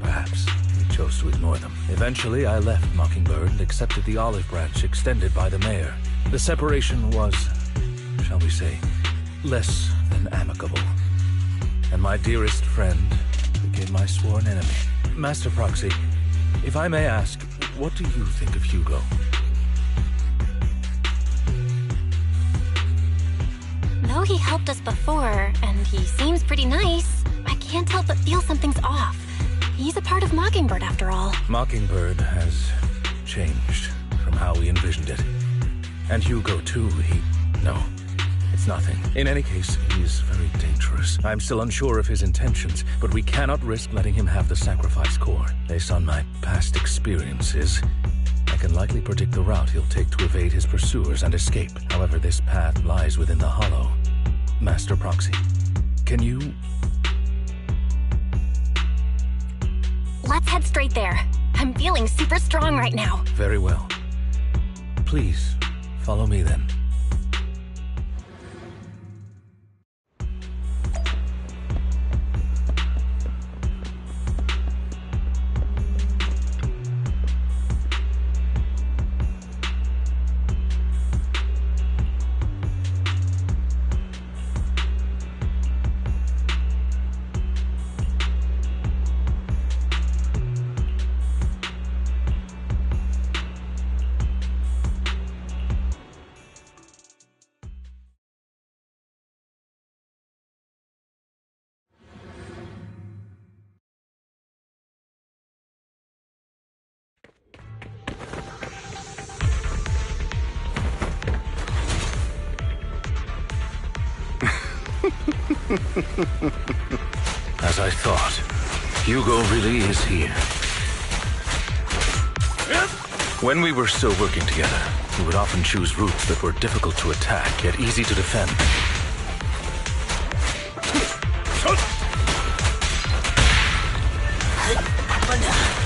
perhaps we chose to ignore them. Eventually, I left Mockingbird and accepted the olive branch extended by the mayor. The separation was, shall we say, less than amicable. And my dearest friend became my sworn enemy. Master Proxy, if I may ask, what do you think of Hugo? Though he helped us before, and he seems pretty nice, I can't help but feel something's off. He's a part of Mockingbird, after all. Mockingbird has changed from how we envisioned it. And Hugo too, No, it's nothing. In any case, he is very dangerous. I'm still unsure of his intentions, but we cannot risk letting him have the sacrifice core. Based on my past experiences, I can likely predict the route he'll take to evade his pursuers and escape. However, this path lies within the Hollow. Master Proxy, can you... Let's head straight there. I'm feeling super strong right now. Very well. Please, follow me then. As I thought, Hugo really is here. When we were still working together, we would often choose routes that were difficult to attack, yet easy to defend.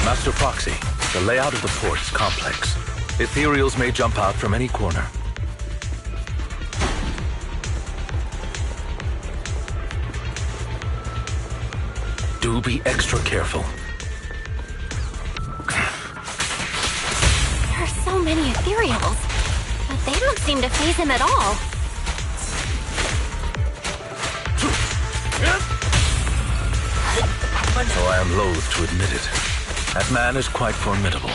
Master Proxy, the layout of the fort is complex. Ethereals may jump out from any corner. Do be extra careful. There are so many ethereals, but they don't seem to faze him at all. Though I am loath to admit it, that man is quite formidable.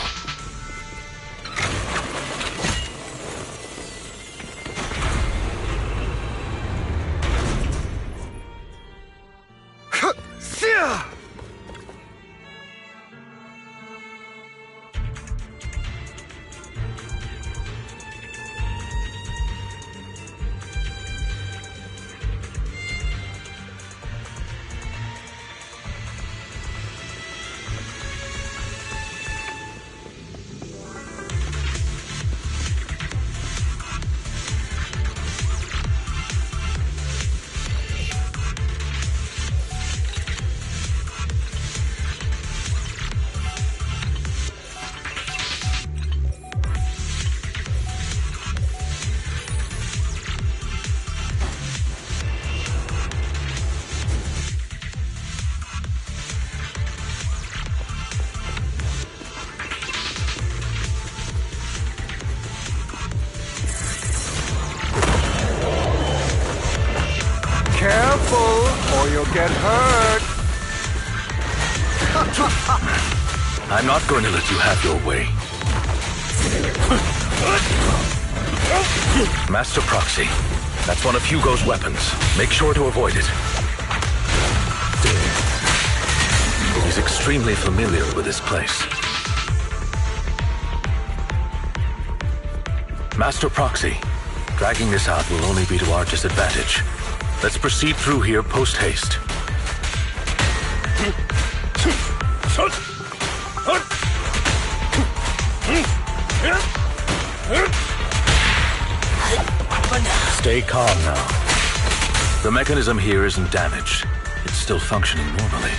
Careful, or you'll get hurt. I'm not going to let you have your way. Master Proxy, that's one of Hugo's weapons. Make sure to avoid it. He's extremely familiar with this place. Master Proxy, dragging this out will only be to our disadvantage. Let's proceed through here post-haste. Stay calm now. The mechanism here isn't damaged. It's still functioning normally.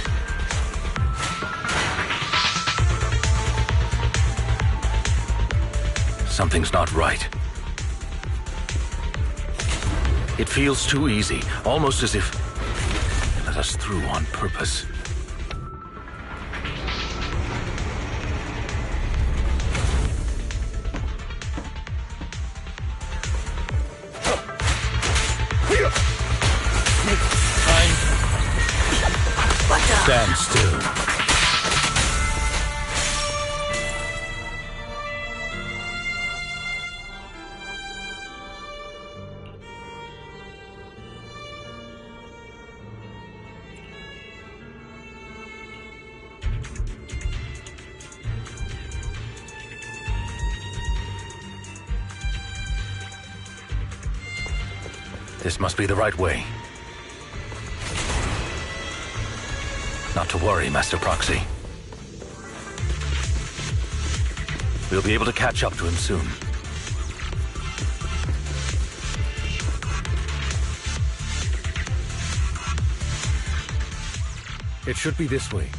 Something's not right. It feels too easy, almost as if they let us through on purpose. Stand still. This must be the right way. Not to worry, Master Proxy. We'll be able to catch up to him soon. It should be this way.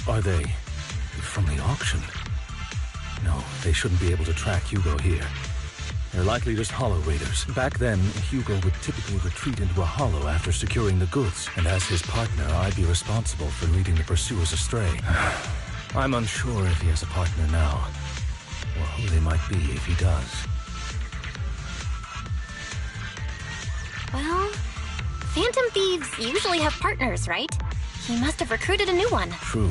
Are they from the auction? No, they shouldn't be able to track Hugo here. They're likely just hollow raiders. Back then, Hugo would typically retreat into a hollow after securing the goods, and as his partner, I'd be responsible for leading the pursuers astray. I'm unsure if he has a partner now, or who they might be if he does. Well, Phantom Thieves usually have partners, right? He must have recruited a new one. True.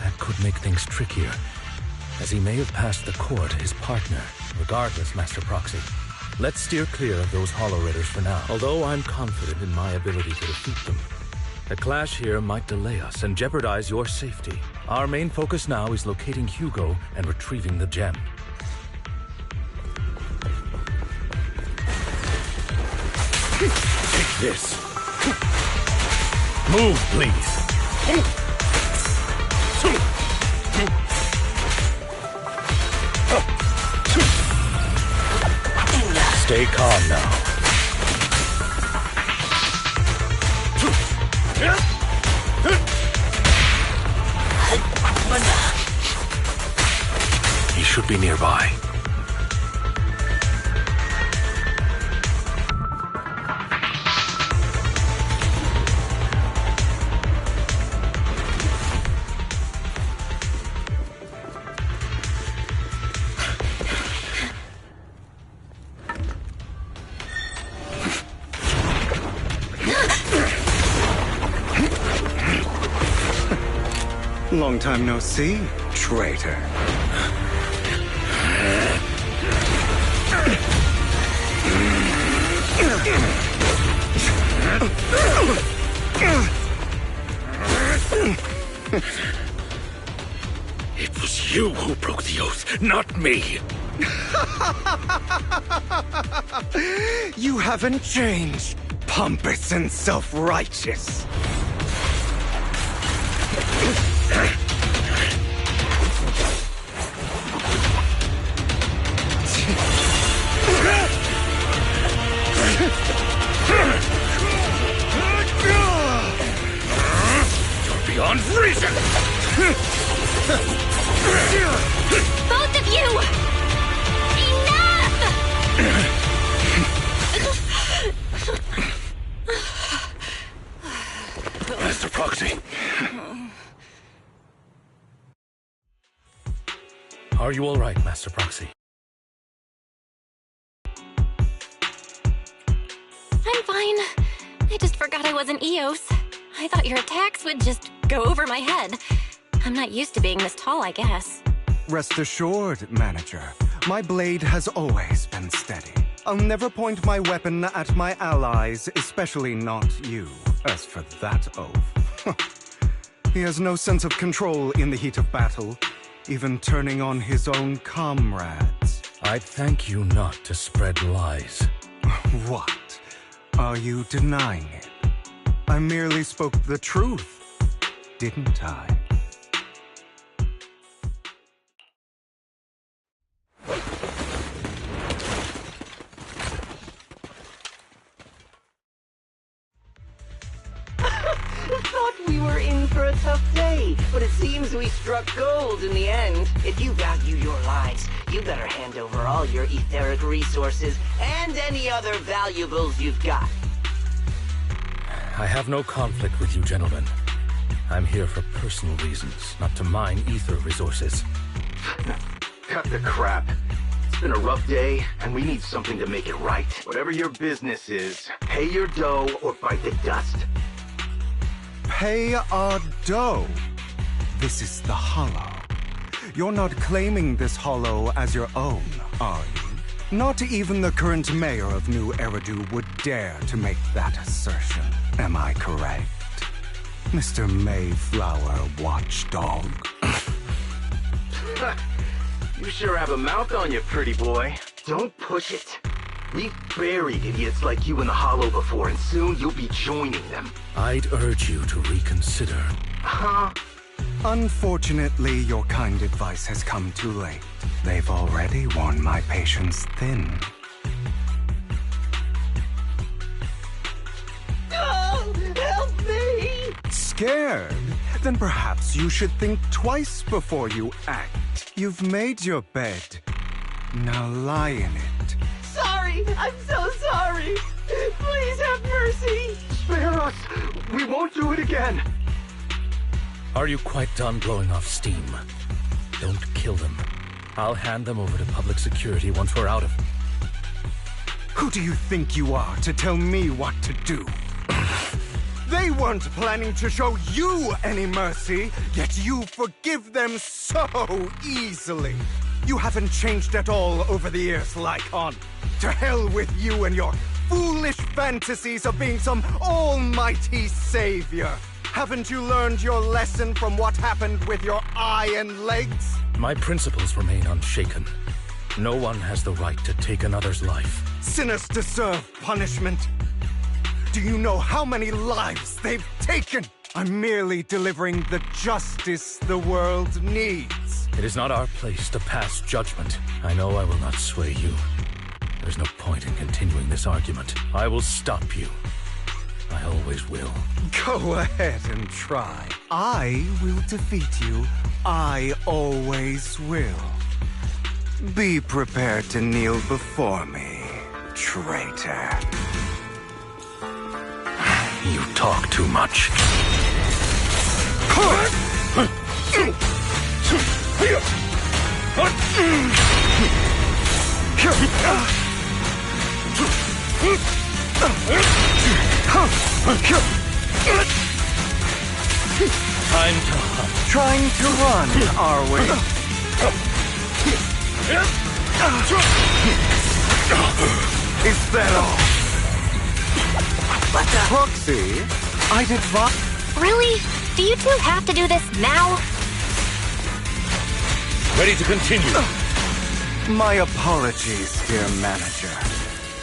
That could make things trickier, as he may have passed the court his partner. Regardless, Master Proxy, let's steer clear of those hollow raiders for now. Although I'm confident in my ability to defeat them, a clash here might delay us and jeopardize your safety. Our main focus now is locating Hugo and retrieving the gem. Take this. Move, please. Stay calm now. He should be nearby. Long time no see, traitor. It was you who broke the oath, not me. You haven't changed, pompous and self-righteous. You're beyond reason! Both of you! Enough! Master Proxy. Are you all right, Master Proxy? I'm fine. I just forgot I wasn't Eos. I thought your attacks would just go over my head. I'm not used to being this tall, I guess. Rest assured, Manager. My blade has always been steady. I'll never point my weapon at my allies, especially not you. As for that oath, he has no sense of control in the heat of battle, even turning on his own comrades. I'd thank you not to spread lies. What? Are you denying it? I merely spoke the truth, didn't I? Thought we were in for a tough day, but it seems we struck gold in the end. If you value your lives, you better hand over all your etheric resources and any other valuables you've got. I have no conflict with you, gentlemen. I'm here for personal reasons, not to mine ether resources. Cut the crap. It's been a rough day, and we need something to make it right. Whatever your business is, pay your dough or bite the dust. Pay our dough. This is the Hollow. You're not claiming this Hollow as your own, are you? Not even the current mayor of New Eridu would dare to make that assertion. Am I correct? Mr. Mayflower Watchdog. You sure have a mouth on you, pretty boy. Don't push it. We've buried idiots like you in the Hollow before, and soon you'll be joining them. I'd urge you to reconsider. Huh? Unfortunately, your kind advice has come too late. They've already worn my patience thin. Oh, help me! Scared? Then perhaps you should think twice before you act. You've made your bed. Now lie in it. Sorry! I'm so sorry! Please have mercy! Spare us! We won't do it again! Are you quite done blowing off steam? Don't kill them. I'll hand them over to public security once we're out of... Who do you think you are to tell me what to do? They weren't planning to show you any mercy, yet you forgive them so easily. You haven't changed at all over the years, Lycon. To hell with you and your foolish fantasies of being some almighty savior. Haven't you learned your lesson from what happened with your eye and legs? My principles remain unshaken. No one has the right to take another's life. Sinners deserve punishment. Do you know how many lives they've taken? I'm merely delivering the justice the world needs. It is not our place to pass judgment. I know I will not sway you. There's no point in continuing this argument. I will stop you. I always will. Go ahead and try. I will defeat you. I always will. Be prepared to kneel before me, traitor. You talk too much. Time to hunt. Trying to run, are we? Is that all? Proxy, I'd advise... Really? Do you two have to do this now? Ready to continue. My apologies, dear manager.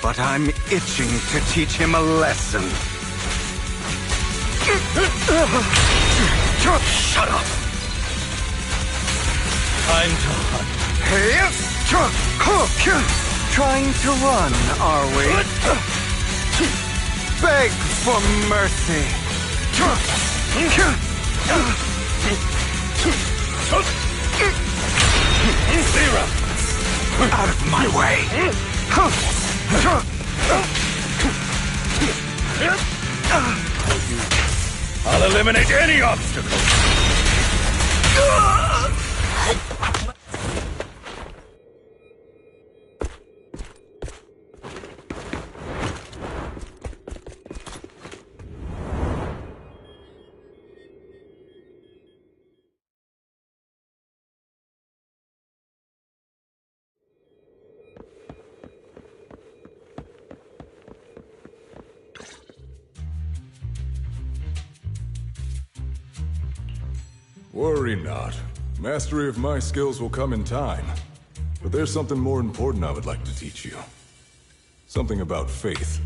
But I'm itching to teach him a lesson. Shut up! Time to hunt. Trying to run, are we? Beg for mercy. Zero! Out of my way! I'll eliminate any obstacle! Worry not. Mastery of my skills will come in time. But there's something more important I would like to teach you. Something about faith.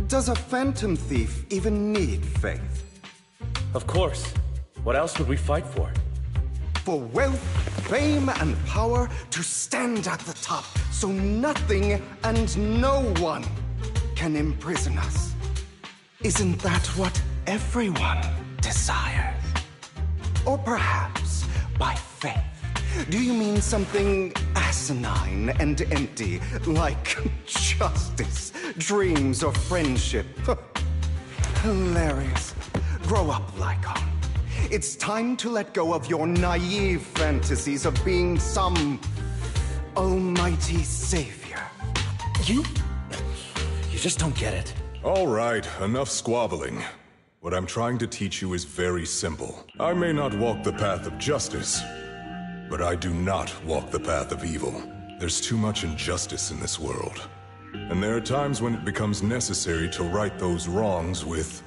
Does a phantom thief even need faith? Of course. What else would we fight for? For wealth, fame, and power to stand at the top, so nothing and no one can imprison us. Isn't that what everyone desires? Or perhaps by faith, do you mean something asinine and empty, like justice, dreams, or friendship? Hilarious. Grow up, Lycon. It's time to let go of your naive fantasies of being some almighty savior. You just don't get it. All right, enough squabbling. What I'm trying to teach you is very simple. I may not walk the path of justice, but I do not walk the path of evil. There's too much injustice in this world. And there are times when it becomes necessary to right those wrongs with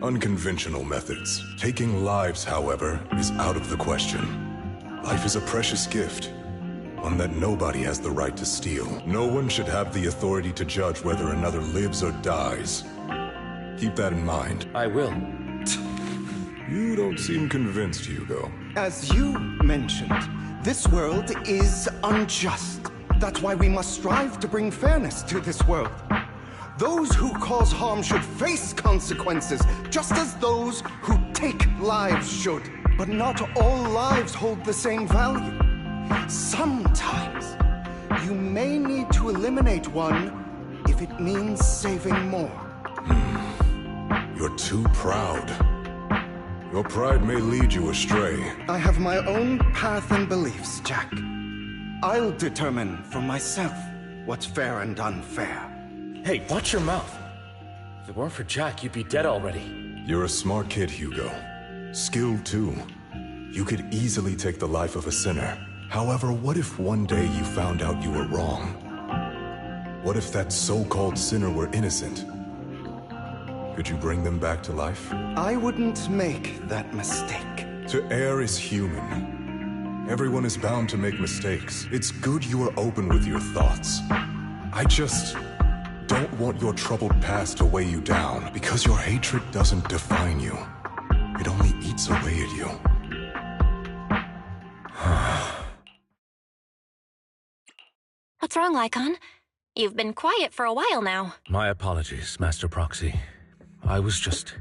unconventional methods. Taking lives, however, is out of the question. Life is a precious gift, One that nobody has the right to steal. No one should have the authority to judge whether another lives or dies. Keep that in mind. I will. You don't seem convinced, Hugo. As you mentioned, this world is unjust. That's why we must strive to bring fairness to this world. Those who cause harm should face consequences, just as those who take lives should. But not all lives hold the same value. Sometimes, you may need to eliminate one if it means saving more. You're too proud. Your pride may lead you astray. I have my own path and beliefs, Jack. I'll determine for myself what's fair and unfair. Hey, watch your mouth. If it weren't for Jack, you'd be dead already. You're a smart kid, Hugo. Skilled too. You could easily take the life of a sinner. However, what if one day you found out you were wrong? What if that so-called sinner were innocent? Could you bring them back to life? I wouldn't make that mistake. To err is human. Everyone is bound to make mistakes. It's good you are open with your thoughts. I just don't want your troubled past to weigh you down, because your hatred doesn't define you. It only eats away at you. What's wrong, Lycon? You've been quiet for a while now. My apologies, Master Proxy. I was just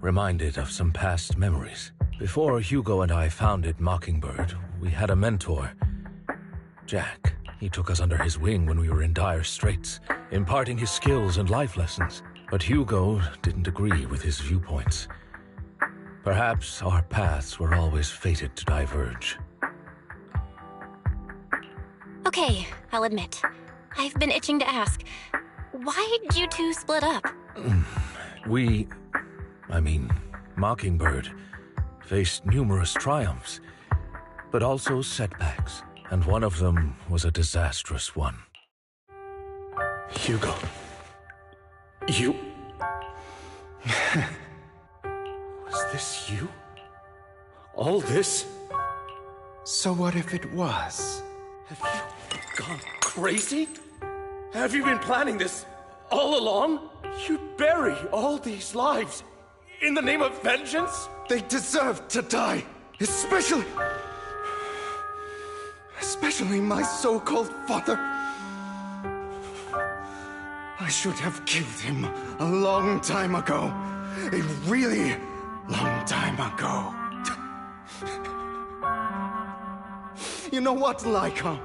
reminded of some past memories. Before Hugo and I founded Mockingbird, we had a mentor, Jack. He took us under his wing when we were in dire straits, imparting his skills and life lessons. But Hugo didn't agree with his viewpoints. Perhaps our paths were always fated to diverge. Okay, I'll admit. I've been itching to ask. Why did you two split up? Mockingbird faced numerous triumphs, but also setbacks, and one of them was a disastrous one. Hugo. You... Was this you? All this? So what if it was? Have you gone crazy? Have you been planning this all along? You'd bury all these lives in the name of vengeance? They deserve to die, especially my so-called father. I should have killed him a long time ago. A really long time ago. You know what, Lycon?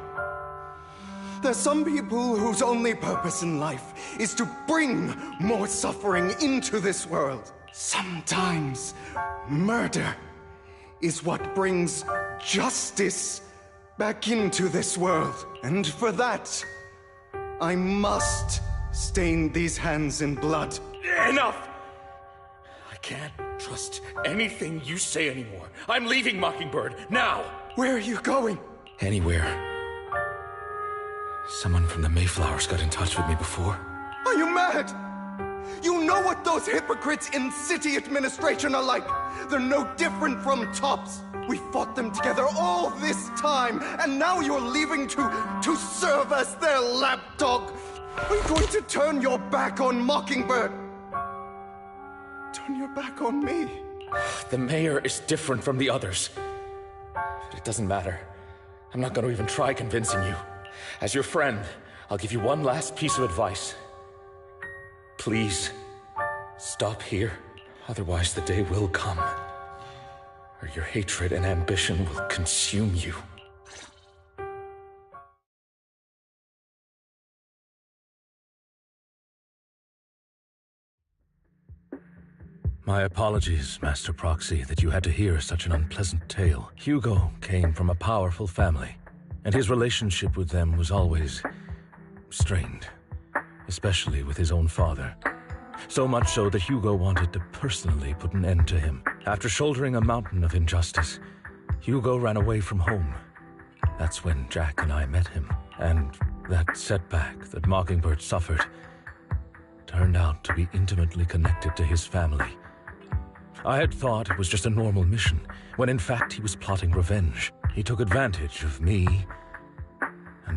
There's some people whose only purpose in life is to bring more suffering into this world. Sometimes murder is what brings justice back into this world. And for that, I must stain these hands in blood. Enough! I can't trust anything you say anymore. I'm leaving Mockingbird, now! Where are you going? Anywhere. Someone from the Mayflowers got in touch with me before. Are you mad? You know what those hypocrites in city administration are like. They're no different from tops. We fought them together all this time, and now you're leaving to serve as their lapdog. Are you going to turn your back on Mockingbird? Turn your back on me? The mayor is different from the others. But it doesn't matter. I'm not going to even try convincing you. As your friend, I'll give you one last piece of advice. Please, stop here. Otherwise, the day will come where your hatred and ambition will consume you. My apologies, Master Proxy, that you had to hear such an unpleasant tale. Hugo came from a powerful family, and his relationship with them was always strained, especially with his own father. So much so that Hugo wanted to personally put an end to him. After shouldering a mountain of injustice, Hugo ran away from home. That's when Jack and I met him, and that setback that Mockingbird suffered turned out to be intimately connected to his family. I had thought it was just a normal mission, when in fact he was plotting revenge. He took advantage of me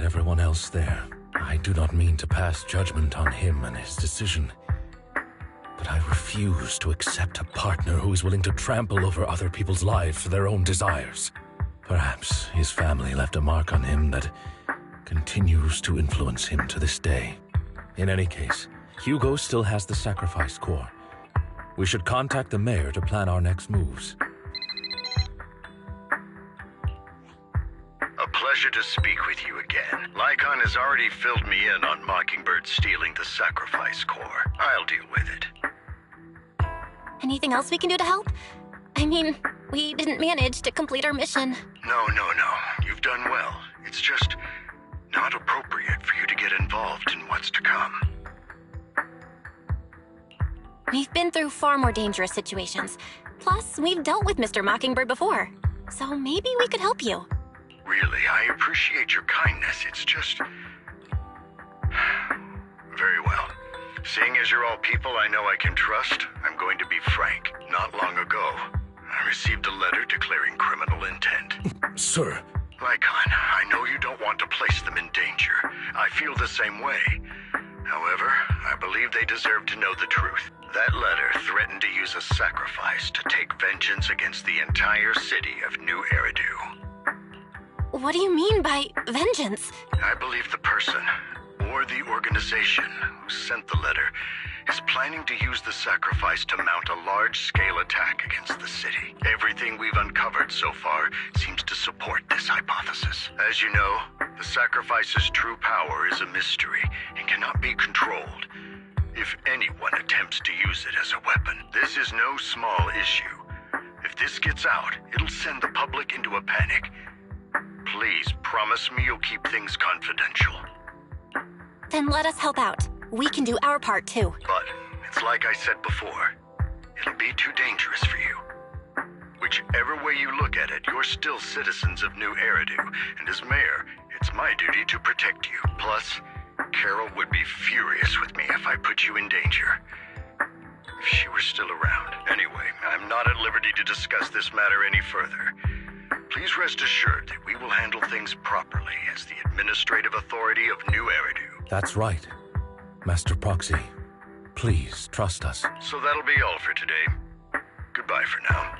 and everyone else there. I do not mean to pass judgment on him and his decision, but I refuse to accept a partner who is willing to trample over other people's lives for their own desires. Perhaps his family left a mark on him that continues to influence him to this day. In any case, Hugo still has the sacrifice core. We should contact the mayor to plan our next moves. A pleasure to speak with you again. Lycon has already filled me in on Mockingbird stealing the sacrifice core. I'll deal with it. Anything else we can do to help? I mean, we didn't manage to complete our mission. No. You've done well. It's just not appropriate for you to get involved in what's to come. We've been through far more dangerous situations. Plus, we've dealt with Mr. Mockingbird before. So maybe we could help you. Really, I appreciate your kindness. It's just... Very well. Seeing as you're all people I know I can trust, I'm going to be frank. Not long ago, I received a letter declaring criminal intent. Sir. Lycon, I know you don't want to place them in danger. I feel the same way. However, I believe they deserve to know the truth. That letter threatened to use a sacrifice to take vengeance against the entire city of New Eridu. What do you mean by vengeance? I believe the person, or the organization, who sent the letter is planning to use the sacrifice to mount a large-scale attack against the city. Everything we've uncovered so far seems to support this hypothesis. As you know, the sacrifice's true power is a mystery and cannot be controlled. If anyone attempts to use it as a weapon, this is no small issue. If this gets out, it'll send the public into a panic. Please promise me you'll keep things confidential. Then let us help out. We can do our part too. But it's like I said before, it'll be too dangerous for you. Whichever way you look at it, you're still citizens of New Eridu, and as mayor, it's my duty to protect you. Plus, Carol would be furious with me if I put you in danger. If she were still around. Anyway, I'm not at liberty to discuss this matter any further. Please rest assured that we will handle things properly as the administrative authority of New Eridu. That's right. Master Proxy, please trust us. So that'll be all for today. Goodbye for now.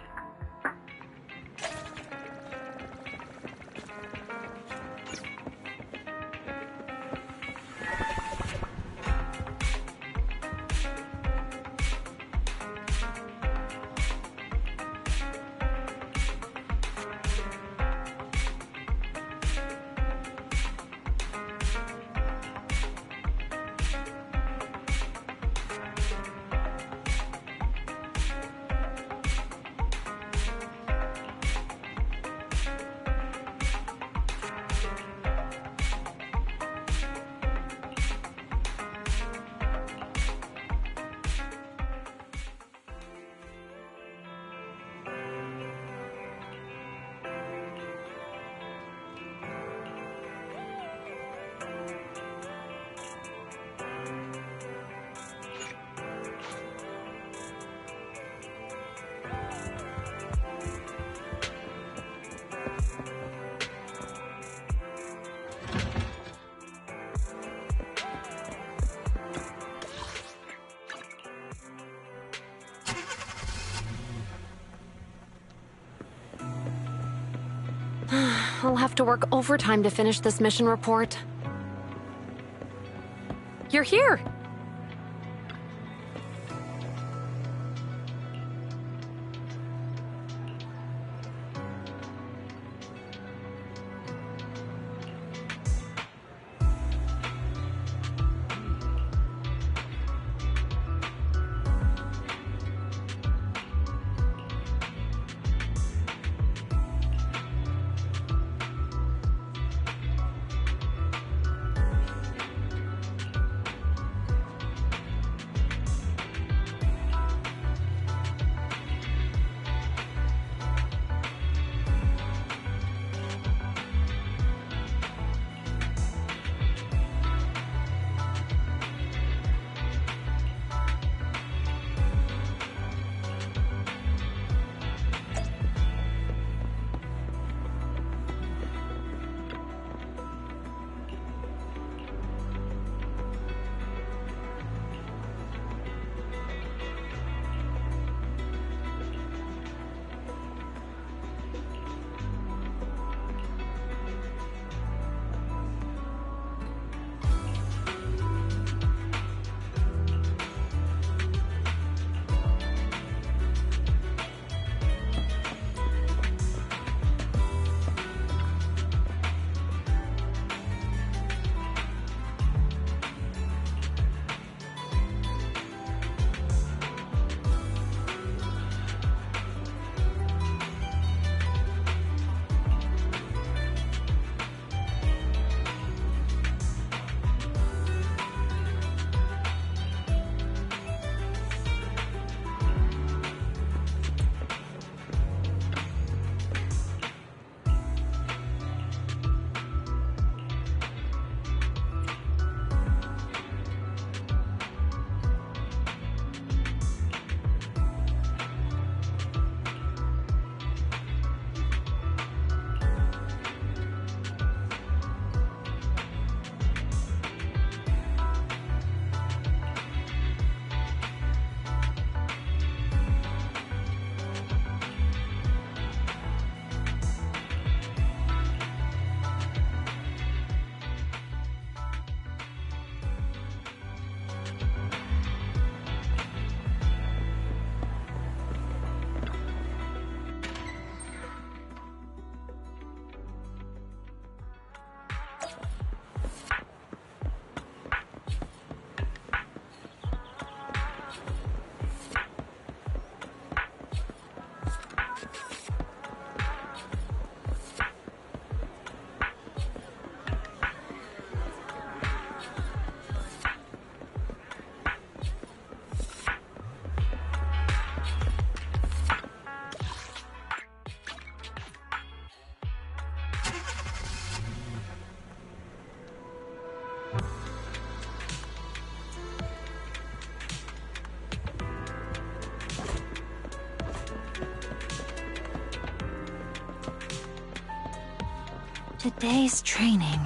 I'll have to work overtime to finish this mission report. You're here! Today's training.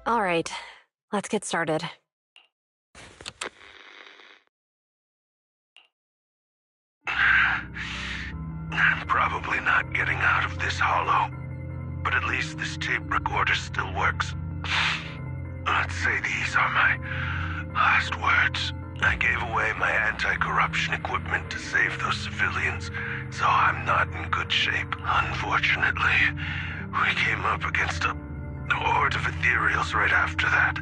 All right, let's get started. I'm probably not getting out of this hollow, but at least this tape recorder still works. Let's say these are my last words. I gave away my anti-corruption equipment to save those civilians, so I'm not in good shape. Unfortunately, we came up against a horde of ethereals right after that.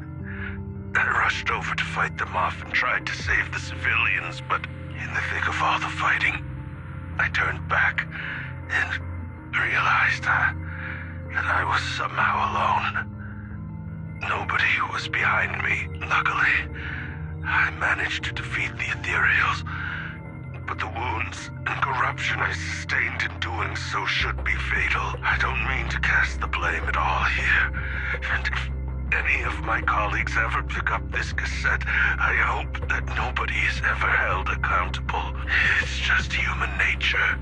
I rushed over to fight them off and tried to save the civilians, but in the thick of all the fighting, I turned back and realized that I was somehow alone. Nobody was behind me. Luckily, I managed to defeat the ethereals, but the wounds and corruption I sustained in doing so should be fatal. I don't mean to cast the blame at all here, and if any of my colleagues ever pick up this cassette, I hope that nobody is ever held accountable. It's just human nature.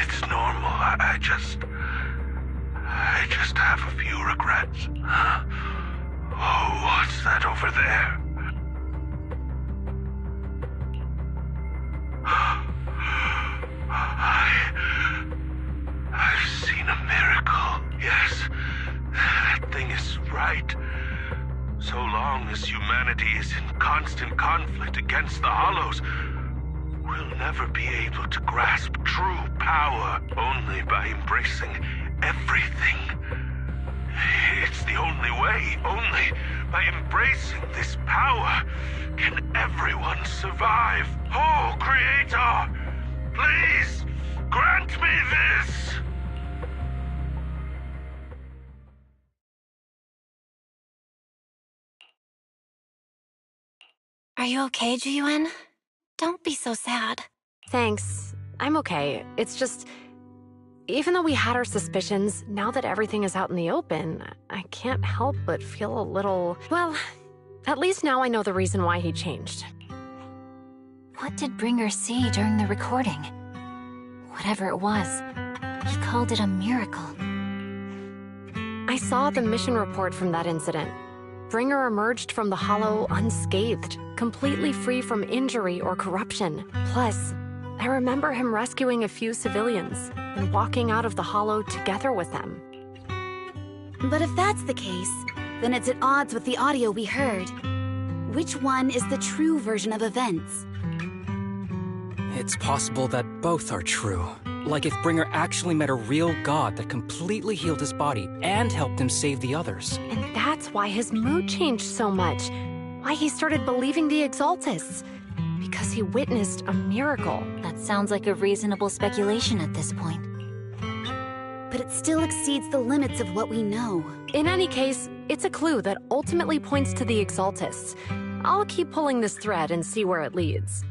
It's normal. I just have a few regrets. Oh, what's that over there? I've seen a miracle. Yes, that thing is right. So long as humanity is in constant conflict against the Hollows, we'll never be able to grasp true power. Only by embracing everything. It's the only way. Only by embracing this power can everyone survive. Oh, Creator, please grant me this. Are you okay, Jiyuan? Don't be so sad. Thanks. I'm okay. It's just, even though we had our suspicions, now that everything is out in the open, I can't help but feel a little... Well, at least now I know the reason why he changed. What did Bringer see during the recording? Whatever it was, he called it a miracle. I saw the mission report from that incident. Bringer emerged from the Hollow unscathed, completely free from injury or corruption. Plus, I remember him rescuing a few civilians and walking out of the Hollow together with them. But if that's the case, then it's at odds with the audio we heard. Which one is the true version of events? It's possible that both are true. Like if Bringer actually met a real god that completely healed his body and helped him save the others. And that's why his mood changed so much. Why he started believing the Exaltists. Because he witnessed a miracle. That sounds like a reasonable speculation at this point. But it still exceeds the limits of what we know. In any case, it's a clue that ultimately points to the Exaltists. I'll keep pulling this thread and see where it leads.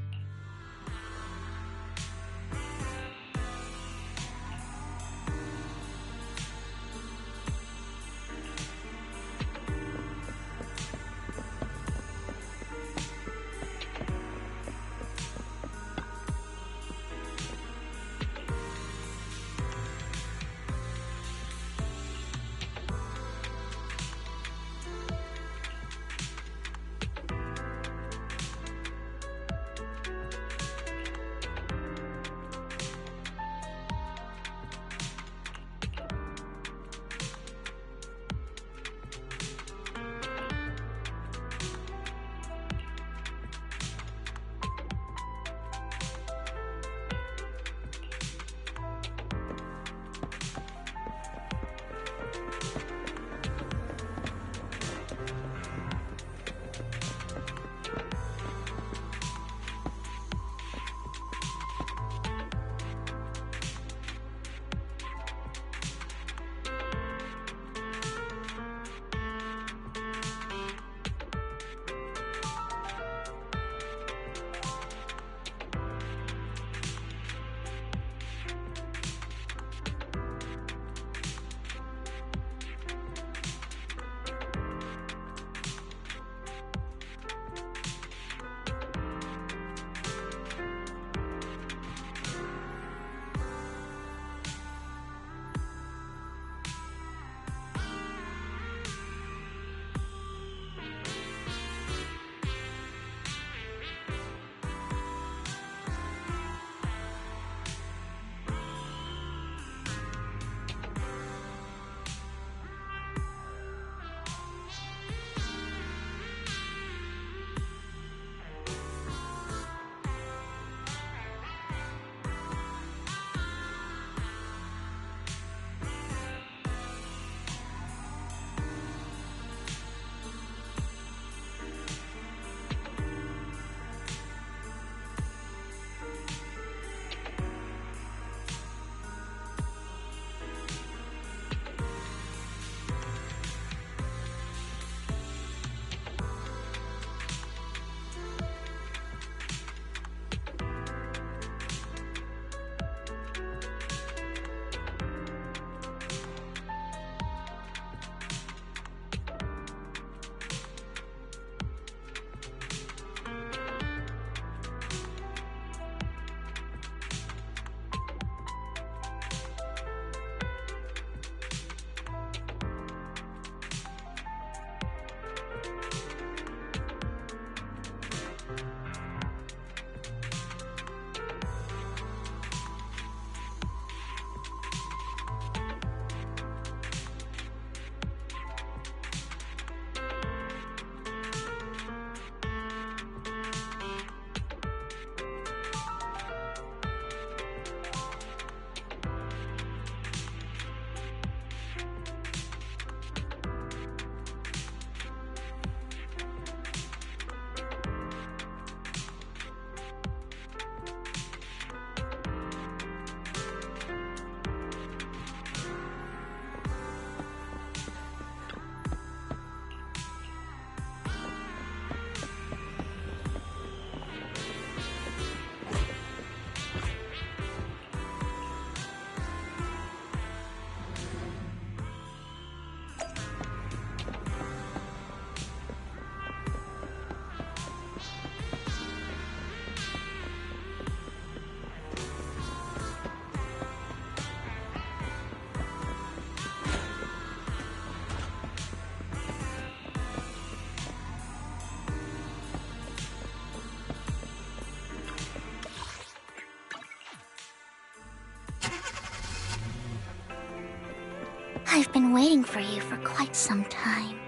I've been waiting for you for quite some time.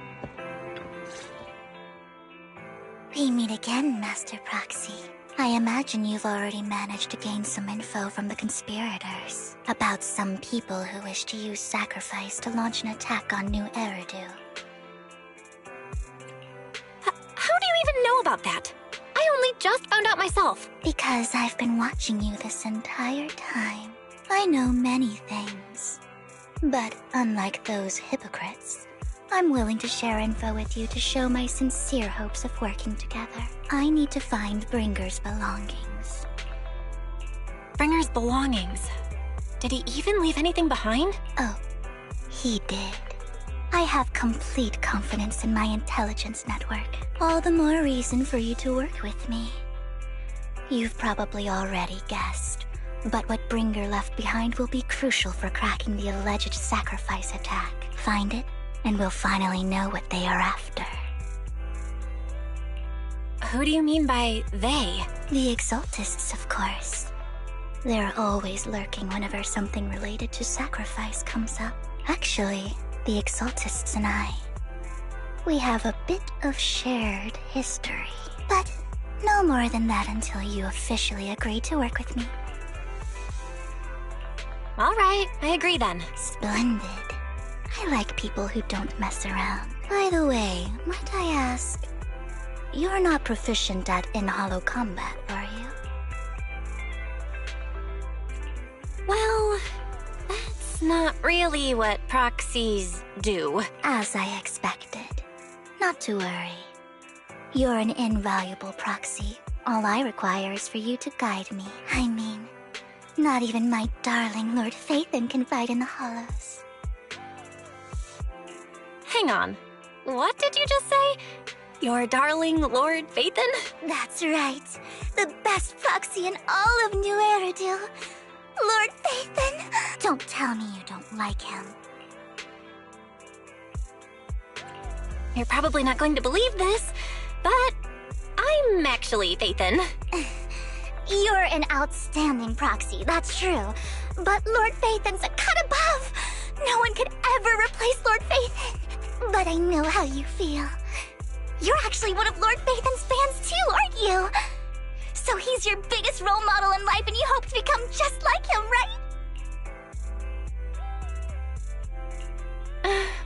We meet again, Master Proxy. I imagine you've already managed to gain some info from the conspirators about some people who wish to use sacrifice to launch an attack on New Eridu. How do you even know about that? I only just found out myself. Because I've been watching you this entire time. I know many things. But unlike those hypocrites, I'm willing to share info with you to show my sincere hopes of working together. I need to find Bringer's belongings. Bringer's belongings? Did he even leave anything behind? Oh, he did. I have complete confidence in my intelligence network. All the more reason for you to work with me. You've probably already guessed, but what Bringer left behind will be crucial for cracking the alleged sacrifice attack. Find it, and we'll finally know what they are after. Who do you mean by they? The Exaltists, of course. They're always lurking whenever something related to sacrifice comes up. Actually, the Exaltists and I, we have a bit of shared history. But no more than that until you officially agree to work with me. All right, I agree then. Splendid. I like people who don't mess around. By the way, might I ask, you're not proficient at in-hollow combat, are you? Well, that's not really what proxies do. As I expected. Not to worry. You're an invaluable proxy. All I require is for you to guide me. I mean, not even my darling Lord Phaethon can fight in the hollows. Hang on. What did you just say? Your darling Lord Phaethon? That's right. The best proxy in all of New Eridu. Lord Phaethon! Don't tell me you don't like him. You're probably not going to believe this, but I'm actually Phaethon. You're an outstanding proxy, that's true. But Lord Phaethon's a cut above. No one could ever replace Lord Phaethon. But I know how you feel. You're actually one of Lord Phaethon's fans too, aren't you? So he's your biggest role model in life and you hope to become just like him, right?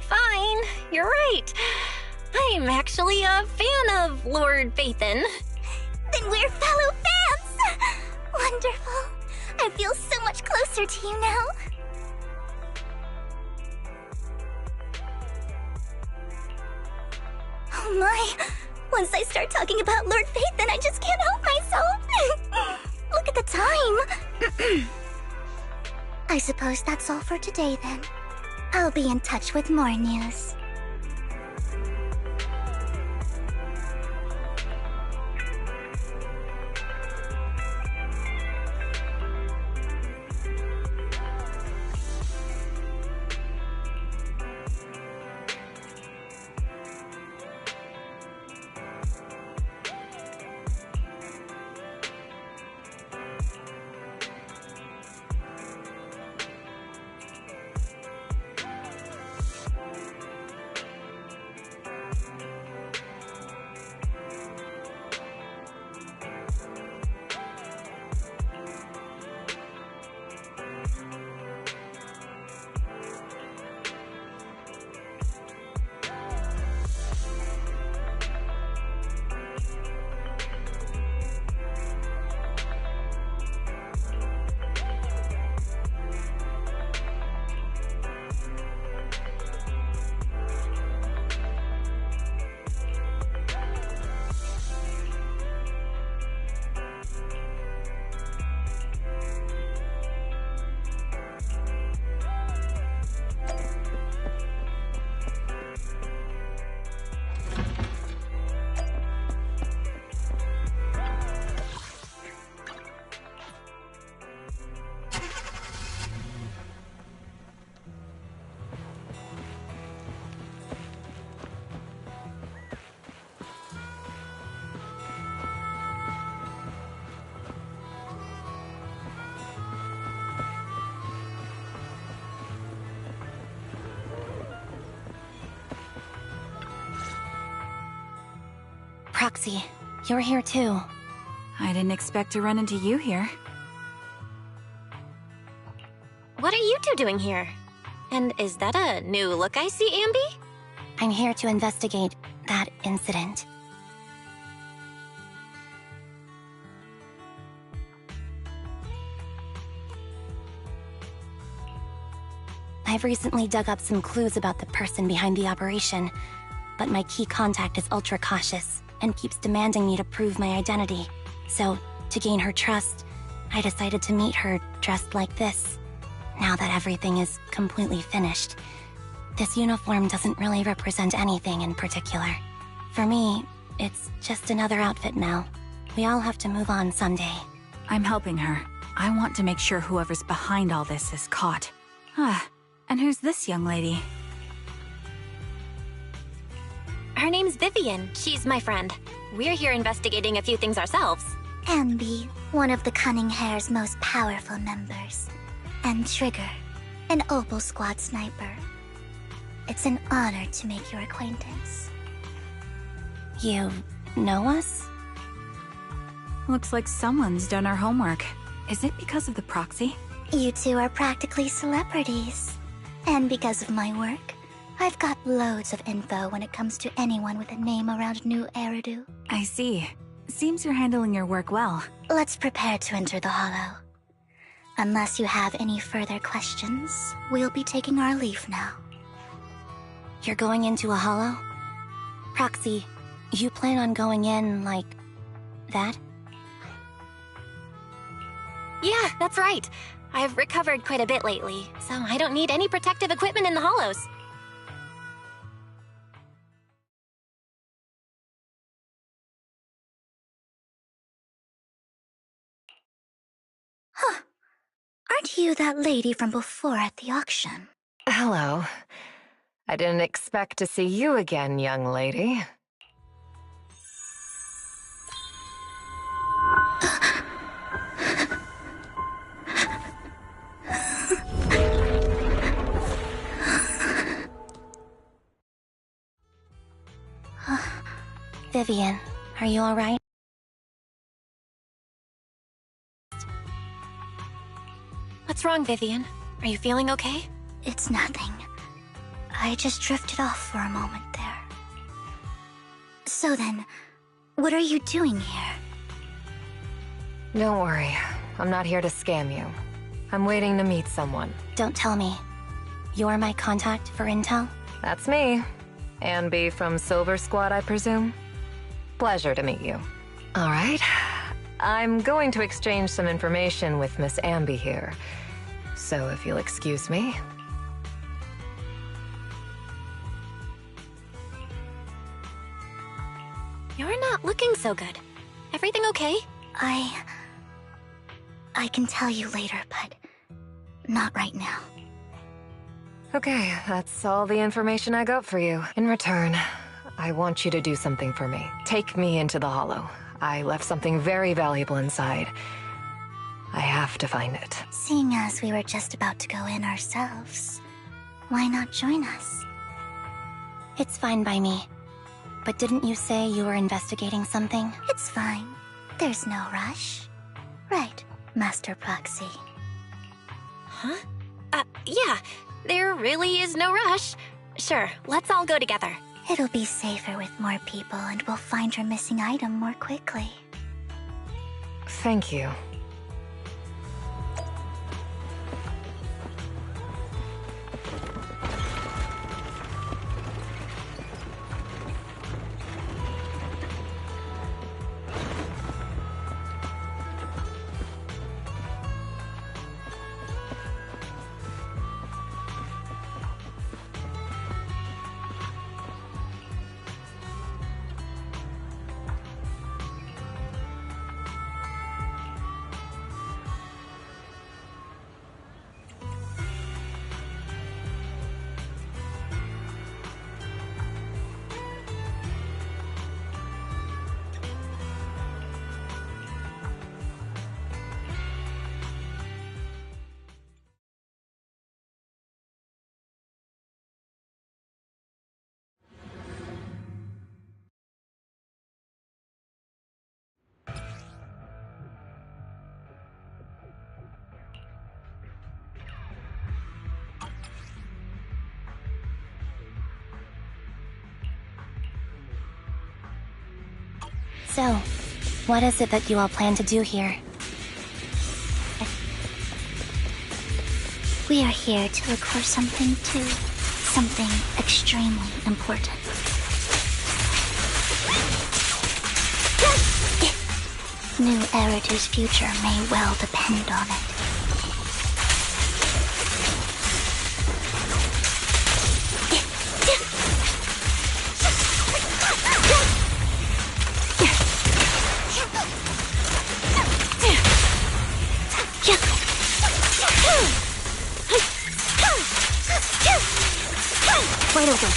Fine, you're right. I'm actually a fan of Lord Phaethon. Then we're fellow fans! Wonderful. I feel so much closer to you now. Oh my! Once I start talking about Lord Phaethon, I just can't help myself! Look at the time! I suppose that's all for today then. I'll be in touch with more news. Proxy, you're here too. I didn't expect to run into you here. What are you two doing here? And is that a new look I see, Ambi? I'm here to investigate that incident. I've recently dug up some clues about the person behind the operation, but my key contact is ultra cautious and keeps demanding me to prove my identity. So, to gain her trust, I decided to meet her dressed like this. Now that everything is completely finished, this uniform doesn't really represent anything in particular. For me, it's just another outfit now. We all have to move on someday. I'm helping her. I want to make sure whoever's behind all this is caught. And who's this young lady? Her name's Vivian. She's my friend. We're here investigating a few things ourselves. Ambi, one of the Cunning Hair's most powerful members. And Trigger, an Opal Squad sniper. It's an honor to make your acquaintance. You know us? Looks like someone's done our homework. Is it because of the proxy? You two are practically celebrities. And because of my work, I've got loads of info when it comes to anyone with a name around New Eridu. I see. Seems you're handling your work well. Let's prepare to enter the Hollow. Unless you have any further questions, we'll be taking our leave now. You're going into a Hollow? Proxy, you plan on going in like that? Yeah, that's right. I've recovered quite a bit lately, so I don't need any protective equipment in the Hollows. Huh. Aren't you that lady from before at the auction? Hello. I didn't expect to see you again, young lady. Vivian, are you alright? What's wrong, Vivian? Are you feeling okay? It's nothing. I just drifted off for a moment there. So then, what are you doing here? Don't worry. I'm not here to scam you. I'm waiting to meet someone. Don't tell me. You're my contact for intel? That's me. Ambi from Silver Squad, I presume? Pleasure to meet you. All right. I'm going to exchange some information with Miss Ambi here. So if you'll excuse me. You're not looking so good. Everything okay? I can tell you later, but not right now. Okay, that's all the information I got for you. In return, I want you to do something for me. Take me into the Hollow. I left something very valuable inside. I have to find it. Seeing as we were just about to go in ourselves, why not join us? It's fine by me. But didn't you say you were investigating something? It's fine. There's no rush. Right, Master Proxy. Huh? Yeah. There really is no rush. Sure, let's all go together. It'll be safer with more people, and we'll find her missing item more quickly. Thank you. So, what is it that you all plan to do here? We are here to look for something too. Something extremely important. New Eridu's future may well depend on it. Wide open.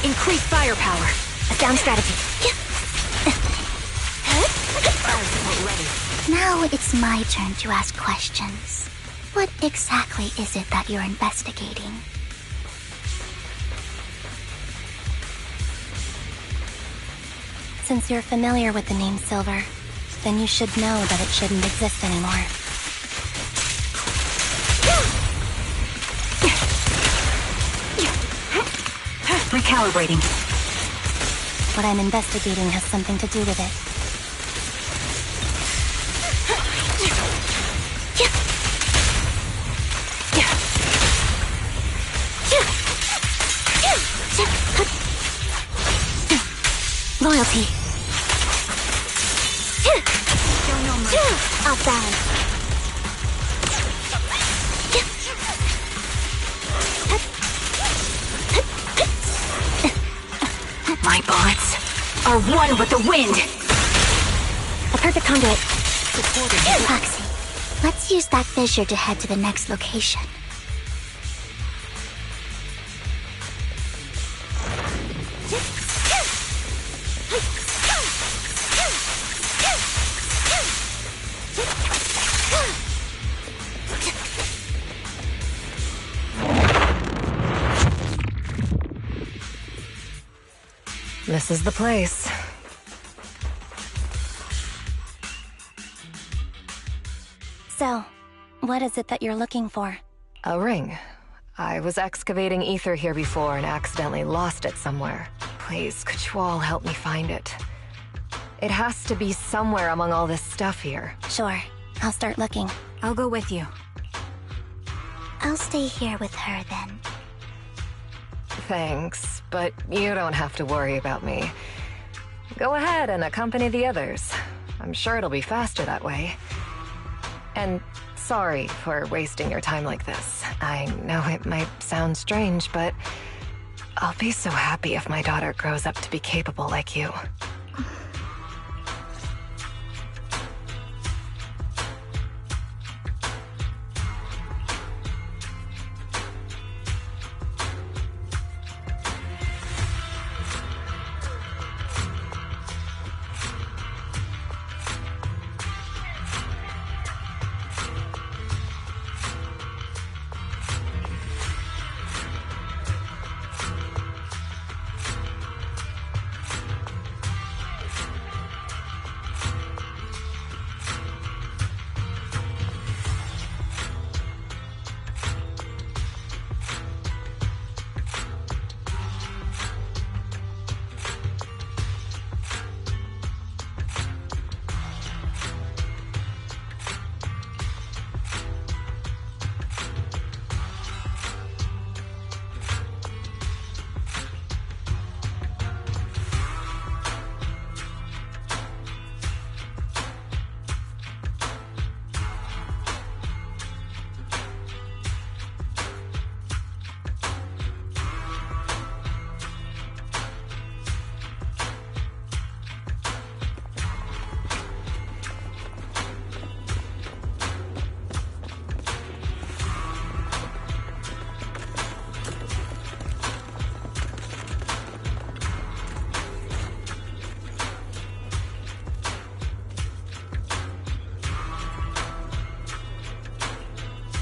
Increase firepower. A sound strategy. Now it's my turn to ask questions. What exactly is it that you're investigating? Since you're familiar with the name Silver, then you should know that it shouldn't exist anymore. Recalibrating. What I'm investigating has something to do with it. Loyalty. Show no mercy. Off balance. My bullets are one with the wind. A perfect conduit. Foxy, let's use that fissure to head to the next location. This is the place. So, what is it that you're looking for? A ring. I was excavating ether here before and accidentally lost it somewhere. Please, could you all help me find it? It has to be somewhere among all this stuff here. Sure. I'll start looking. I'll go with you. I'll stay here with her then. Thanks, but you don't have to worry about me. Go ahead and accompany the others. I'm sure it'll be faster that way. And sorry for wasting your time like this. I know it might sound strange, but I'll be so happy if my daughter grows up to be capable like you.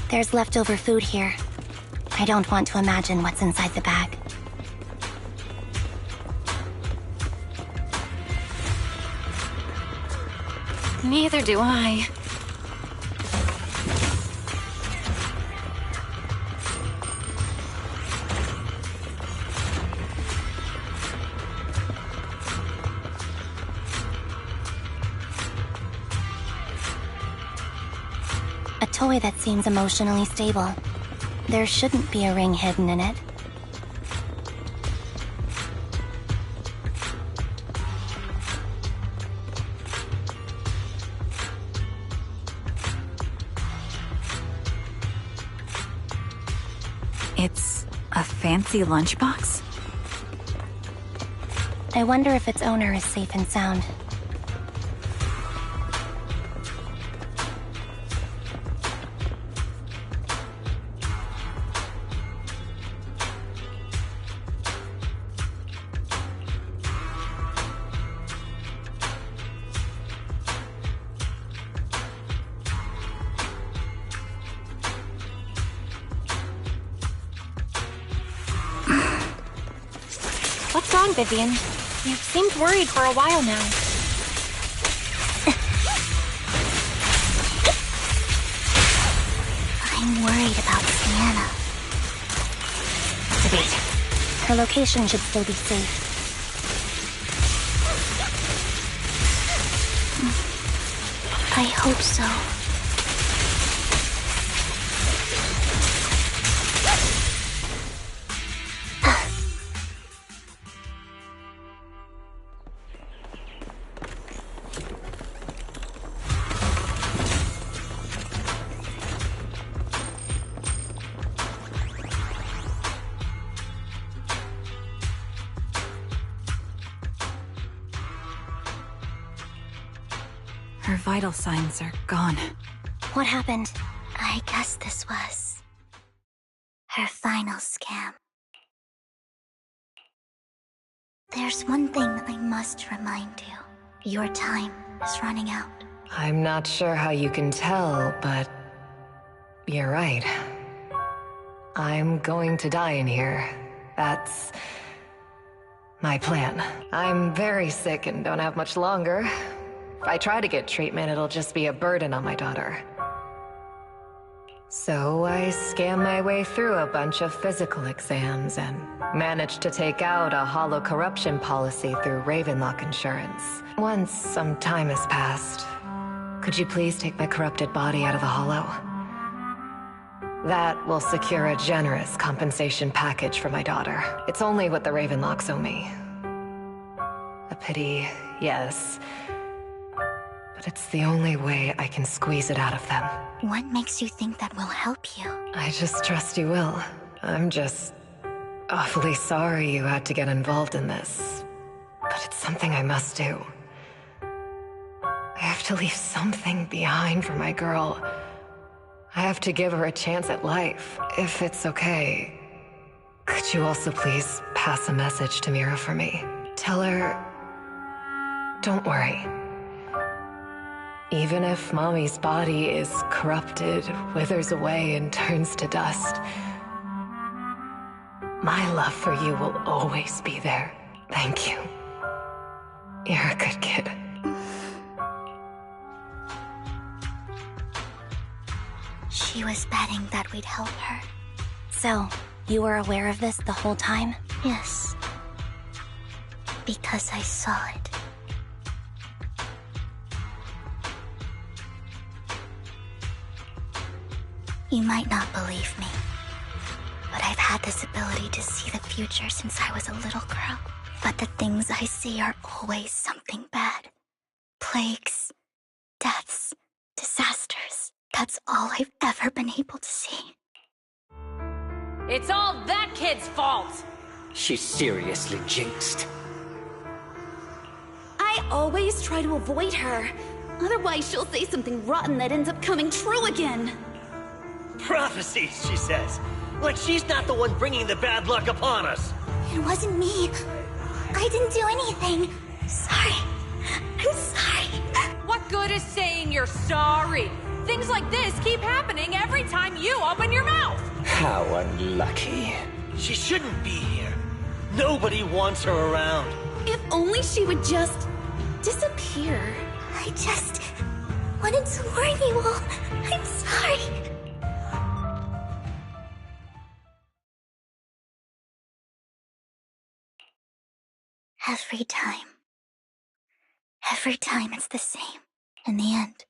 There's leftover food here. I don't want to imagine what's inside the bag. Neither do I. toy that seems emotionally stable. There shouldn't be a ring hidden in it. It's a fancy lunchbox? I wonder if its owner is safe and sound. What's wrong, Vivian? You've seemed worried for a while now. I'm worried about Sienna. Debate. Her location should still be safe. I hope so. Her vital signs are gone. What happened? I guess this was her final scam. There's one thing I must remind you. Your time is running out. I'm not sure how you can tell, but you're right. I'm going to die in here. That's my plan. I'm very sick and don't have much longer. If I try to get treatment, it'll just be a burden on my daughter. So I scam my way through a bunch of physical exams and managed to take out a hollow corruption policy through Ravenlock Insurance. Once some time has passed, could you please take my corrupted body out of the hollow? That will secure a generous compensation package for my daughter. It's only what the Ravenlocks owe me. A pity, yes. But it's the only way I can squeeze it out of them. What makes you think that will help you? I just trust you will. I'm just awfully sorry you had to get involved in this. But it's something I must do. I have to leave something behind for my girl. I have to give her a chance at life, if it's okay. Could you also please pass a message to Mira for me? Tell her, don't worry. Even if Mommy's body is corrupted, withers away, and turns to dust, my love for you will always be there. Thank you. You're a good kid. She was betting that we'd help her. So, you were aware of this the whole time? Yes. Because I saw it. You might not believe me, but I've had this ability to see the future since I was a little girl. But the things I see are always something bad. Plagues, deaths, disasters. That's all I've ever been able to see. It's all that kid's fault! She's seriously jinxed. I always try to avoid her. Otherwise, she'll say something rotten that ends up coming true again. Prophecies, she says. Like she's not the one bringing the bad luck upon us. It wasn't me. I didn't do anything. Sorry. I'm sorry. What good is saying you're sorry? Things like this keep happening every time you open your mouth. How unlucky. She shouldn't be here. Nobody wants her around. If only she would just disappear. I just wanted to warn you all. I'm sorry. Every time it's the same. In the end,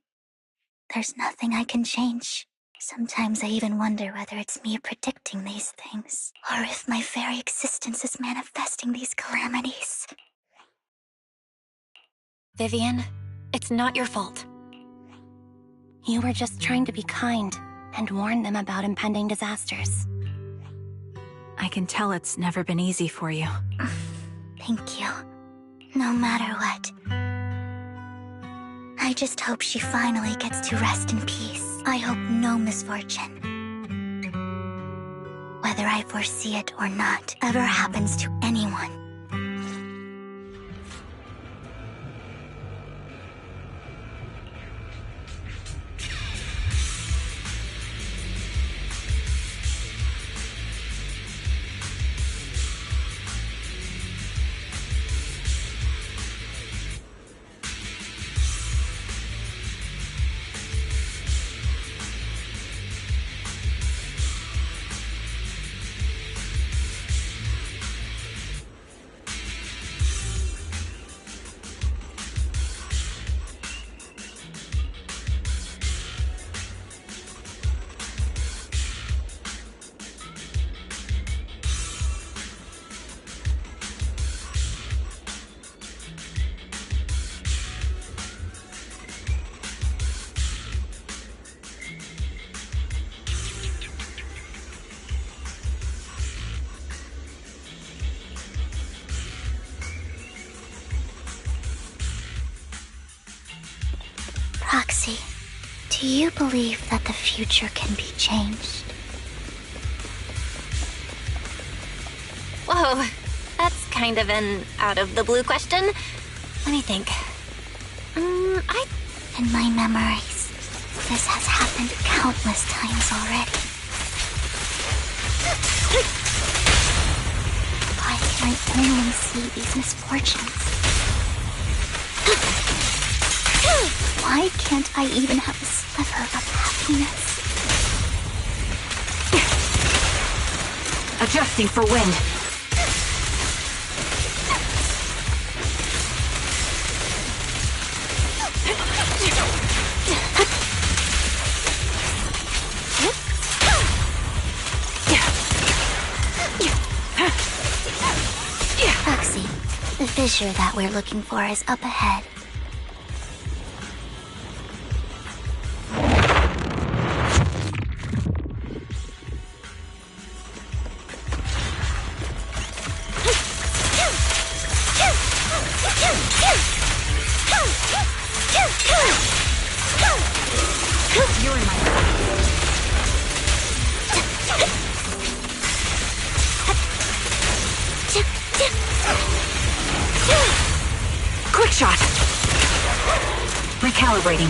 there's nothing I can change. Sometimes I even wonder whether it's me predicting these things, or if my very existence is manifesting these calamities. Vivian, it's not your fault. You were just trying to be kind and warn them about impending disasters. I can tell it's never been easy for you. Thank you. No matter what. I just hope she finally gets to rest in peace. I hope no misfortune, whether I foresee it or not, ever happens to anyone. Proxy, do you believe that the future can be changed? Whoa, that's kind of an out-of-the-blue question. Let me think. In my memories, this has happened countless times already. Why can I only see these misfortunes? Why can't I even have a sliver of happiness? Adjusting for wind. Proxy, the fissure that we're looking for is up ahead. You're in my quick shot. Recalibrating.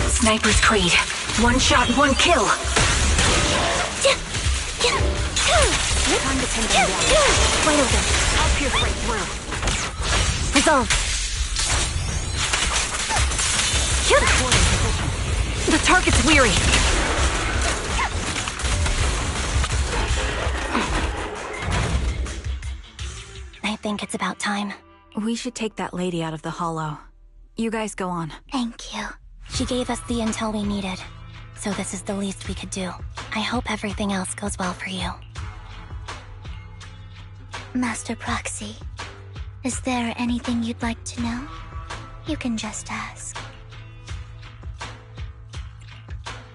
Sniper's Creed. One shot, one kill. Time to pin them down. Wide open. I'll pierce right through. Resolve. The target's weary. I think it's about time. We should take that lady out of the hollow. You guys go on. Thank you. She gave us the intel we needed, so this is the least we could do. I hope everything else goes well for you. Master Proxy, is there anything you'd like to know? You can just ask.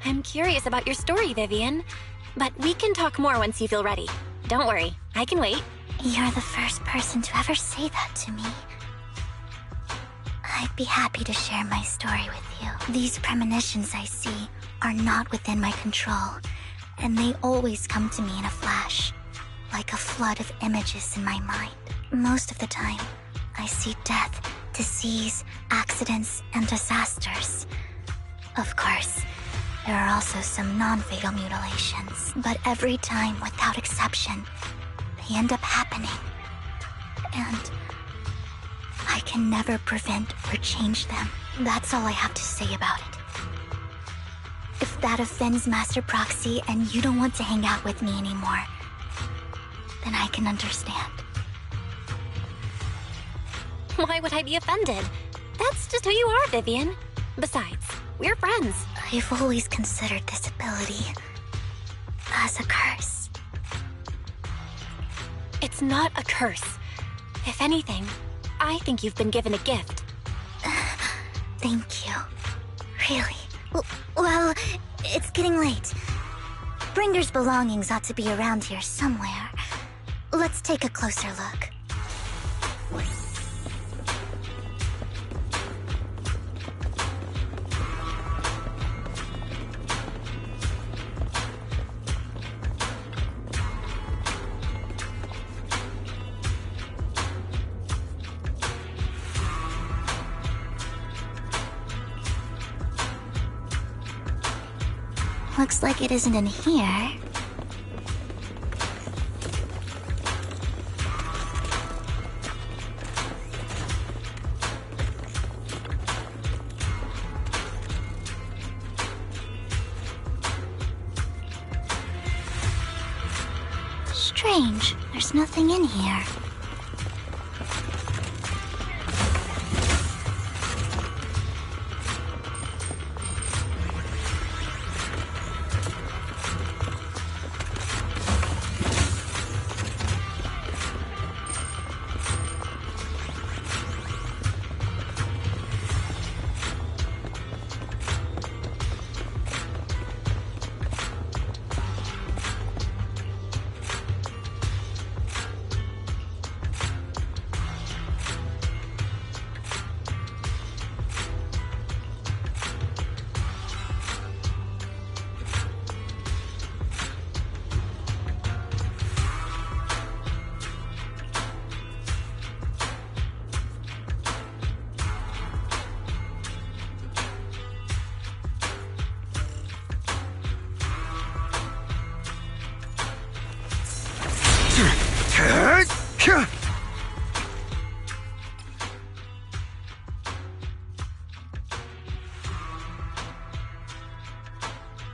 I'm curious about your story, Vivian. But we can talk more once you feel ready. Don't worry, I can wait. You're the first person to ever say that to me. I'd be happy to share my story with you. These premonitions I see are not within my control, and they always come to me in a flash, like a flood of images in my mind. Most of the time, I see death, disease, accidents, and disasters. Of course, there are also some non-fatal mutilations, but every time, without exception, they end up happening. And I can never prevent or change them. That's all I have to say about it. If that offends Master Proxy and you don't want to hang out with me anymore, then I can understand. Why would I be offended? That's just who you are, Vivian. Besides, we're friends. I've always considered this ability as a curse. It's not a curse. If anything, I think you've been given a gift. Thank you. Really? Well, it's getting late. Bringer's belongings ought to be around here somewhere. Let's take a closer look. Looks like it isn't in here. Strange, there's nothing in here.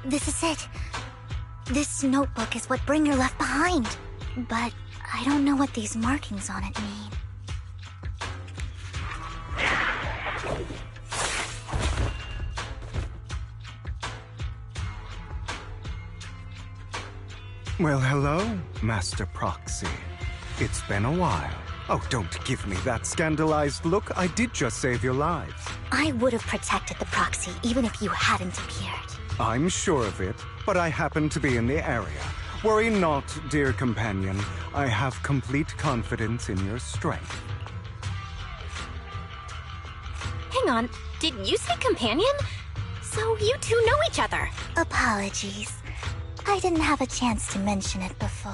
This is it. This notebook is what Bringer left behind. But I don't know what these markings on it mean. Well, hello, Master Proxy. It's been a while. Oh, don't give me that scandalized look. I did just save your lives. I would have protected the Proxy even if you hadn't appeared. I'm sure of it, but I happen to be in the area. Worry not, dear companion. I have complete confidence in your strength. Hang on, did you say companion? So you two know each other. Apologies. I didn't have a chance to mention it before.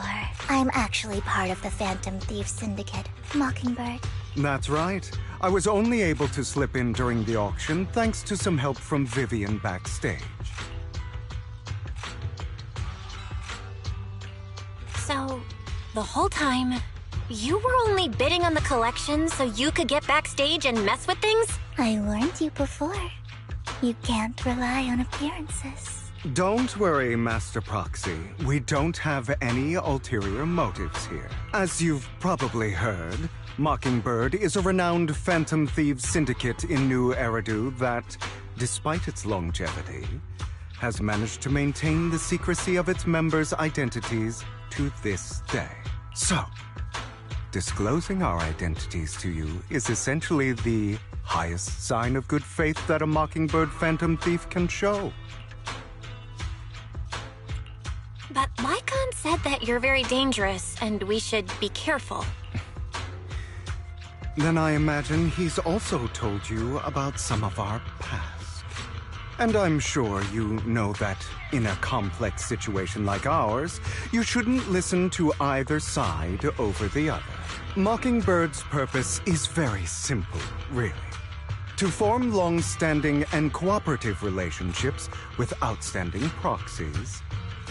I'm actually part of the Phantom Thief Syndicate, Mockingbird. That's right. I was only able to slip in during the auction thanks to some help from Vivian backstage. So, the whole time, you were only bidding on the collection so you could get backstage and mess with things? I warned you before. You can't rely on appearances. Don't worry, Master Proxy. We don't have any ulterior motives here. As you've probably heard, Mockingbird is a renowned Phantom Thieves syndicate in New Eridu that, despite its longevity, has managed to maintain the secrecy of its members' identities to this day. So, disclosing our identities to you is essentially the highest sign of good faith that a Mockingbird Phantom Thief can show. But Lycon said that you're very dangerous and we should be careful. Then I imagine he's also told you about some of our past. And I'm sure you know that in a complex situation like ours, you shouldn't listen to either side over the other. Mockingbird's purpose is very simple, really. To form long-standing and cooperative relationships with outstanding proxies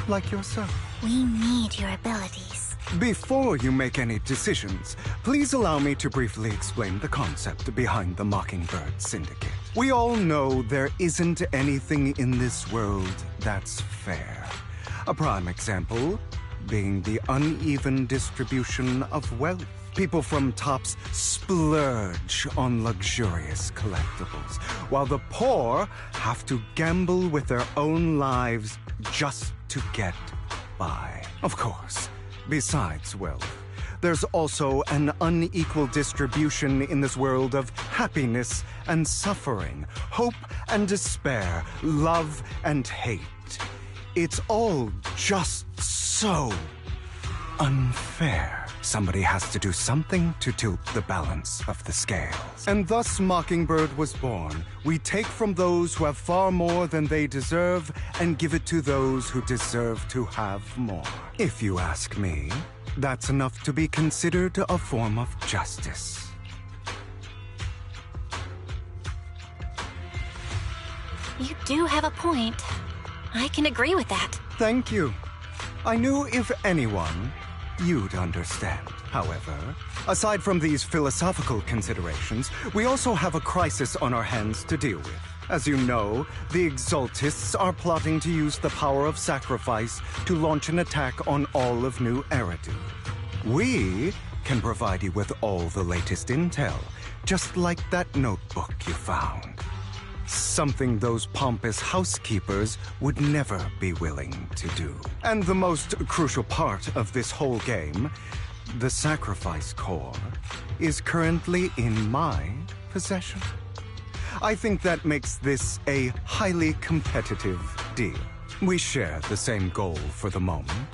like yourself. We need your abilities. Before you make any decisions, please allow me to briefly explain the concept behind the Mockingbird Syndicate. We all know there isn't anything in this world that's fair. A prime example being the uneven distribution of wealth. People from tops splurge on luxurious collectibles, while the poor have to gamble with their own lives just to get by. Of course, besides wealth, there's also an unequal distribution in this world of happiness and suffering, hope and despair, love and hate. It's all just so unfair. Somebody has to do something to tilt the balance of the scales. And thus Mockingbird was born. We take from those who have far more than they deserve and give it to those who deserve to have more. If you ask me, that's enough to be considered a form of justice. You do have a point. I can agree with that. Thank you. I knew if anyone, you'd understand. However, aside from these philosophical considerations, we also have a crisis on our hands to deal with. As you know, the Exaltists are plotting to use the power of sacrifice to launch an attack on all of New Eridu. We can provide you with all the latest intel, just like that notebook you found. Something those pompous housekeepers would never be willing to do. And the most crucial part of this whole game, the sacrifice core, is currently in my possession. I think that makes this a highly competitive deal. We share the same goal for the moment,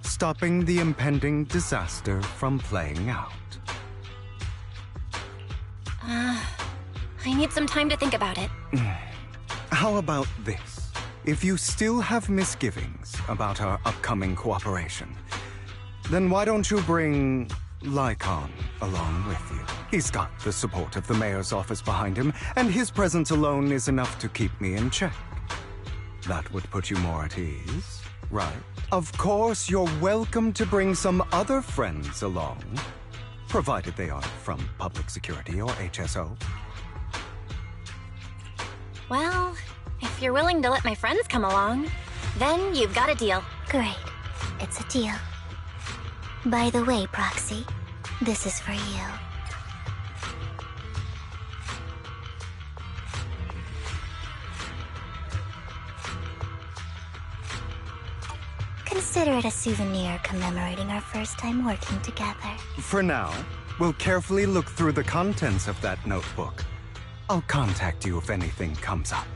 stopping the impending disaster from playing out. I need some time to think about it. How about this? If you still have misgivings about our upcoming cooperation, then why don't you bring Lycon along with you? He's got the support of the mayor's office behind him, and his presence alone is enough to keep me in check. That would put you more at ease, right? Of course, you're welcome to bring some other friends along, provided they aren't from public security or HSO. Well, if you're willing to let my friends come along, then you've got a deal. Great. It's a deal. By the way, Proxy, this is for you. Consider it a souvenir commemorating our first time working together. For now, we'll carefully look through the contents of that notebook. I'll contact you if anything comes up.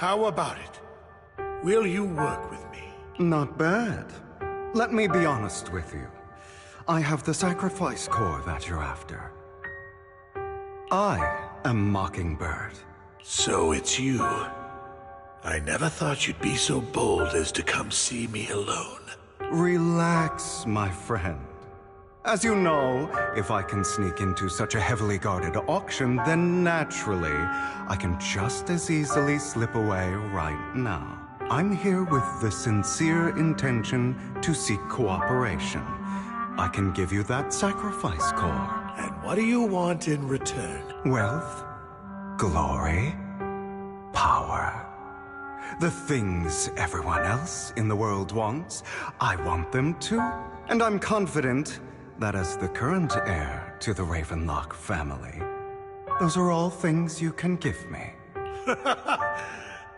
How about it? Will you work with me? Not bad. Let me be honest with you. I have the sacrifice core that you're after. I am Mockingbird. So it's you. I never thought you'd be so bold as to come see me alone. Relax, my friend. As you know, if I can sneak into such a heavily guarded auction, then naturally, I can just as easily slip away right now. I'm here with the sincere intention to seek cooperation. I can give you that sacrifice core. And what do you want in return? Wealth, glory, power. The things everyone else in the world wants, I want them too. And I'm confident that as the current heir to the Ravenlock family, those are all things you can give me.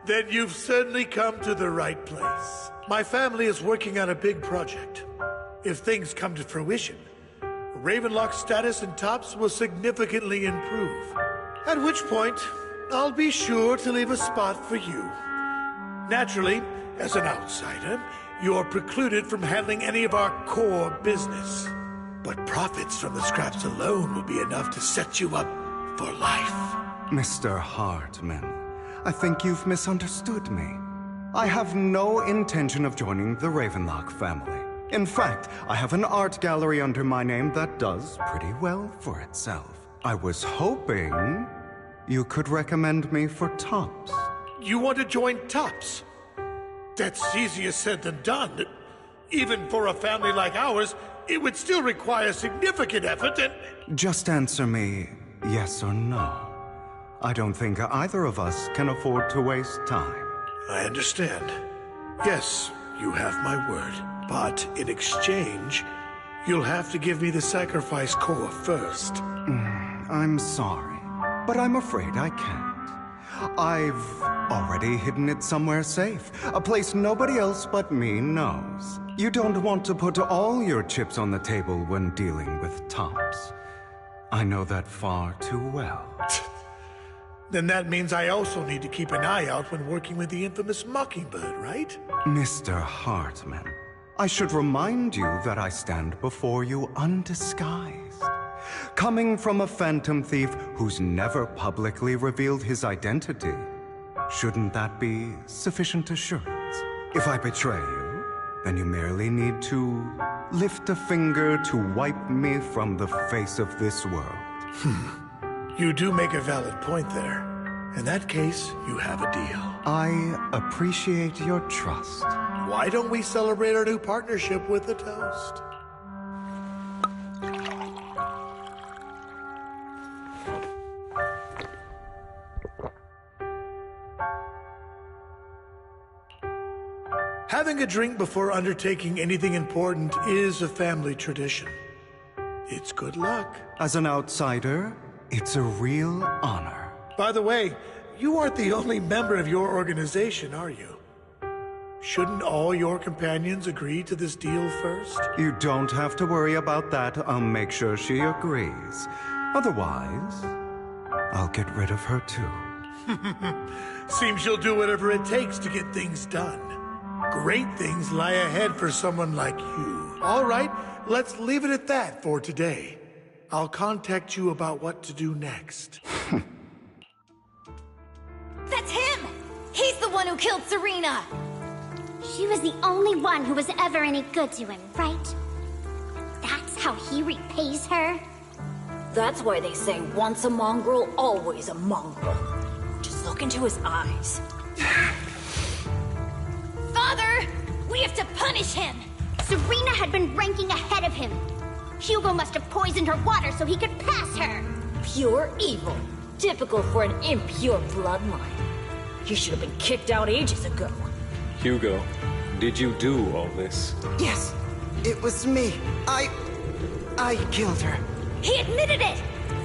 Then you've certainly come to the right place. My family is working on a big project. If things come to fruition, Ravenlock's status in Tops will significantly improve. At which point, I'll be sure to leave a spot for you. Naturally, as an outsider, you're precluded from handling any of our core business. But profits from the scraps alone will be enough to set you up for life. Mr. Hartman, I think you've misunderstood me. I have no intention of joining the Ravenlock family. In fact, I have an art gallery under my name that does pretty well for itself. I was hoping you could recommend me for Tops. You want to join Tops? That's easier said than done. Even for a family like ours, it would still require significant effort and... Just answer me yes or no. I don't think either of us can afford to waste time. I understand. Yes, you have my word. But in exchange, you'll have to give me the sacrifice core first. I'm sorry, but I'm afraid I can't. I've already hidden it somewhere safe, a place nobody else but me knows. You don't want to put all your chips on the table when dealing with Tops. I know that far too well. Then that means I also need to keep an eye out when working with the infamous Mockingbird, right? Mr. Hartman, I should remind you that I stand before you undisguised. Coming from a phantom thief who's never publicly revealed his identity, shouldn't that be sufficient assurance? If I betray you, then you merely need to lift a finger to wipe me from the face of this world. You do make a valid point there. In that case, you have a deal. I appreciate your trust. Why don't we celebrate our new partnership with a toast? Having a drink before undertaking anything important is a family tradition. It's good luck. As an outsider, it's a real honor. By the way, you aren't the only member of your organization, are you? Shouldn't all your companions agree to this deal first? You don't have to worry about that. I'll make sure she agrees. Otherwise, I'll get rid of her too. Seems you'll do whatever it takes to get things done. Great things lie ahead for someone like you. All right, let's leave it at that for today. I'll contact you about what to do next. That's him! He's the one who killed Serena! She was the only one who was ever any good to him, right? That's how he repays her? That's why they say once a mongrel, always a mongrel. Just look into his eyes. Father! We have to punish him! Serena had been ranking ahead of him. Hugo must have poisoned her water so he could pass her. Pure evil. Typical for an impure bloodline. He should have been kicked out ages ago. Hugo, did you do all this? Yes, it was me. I killed her. He admitted it!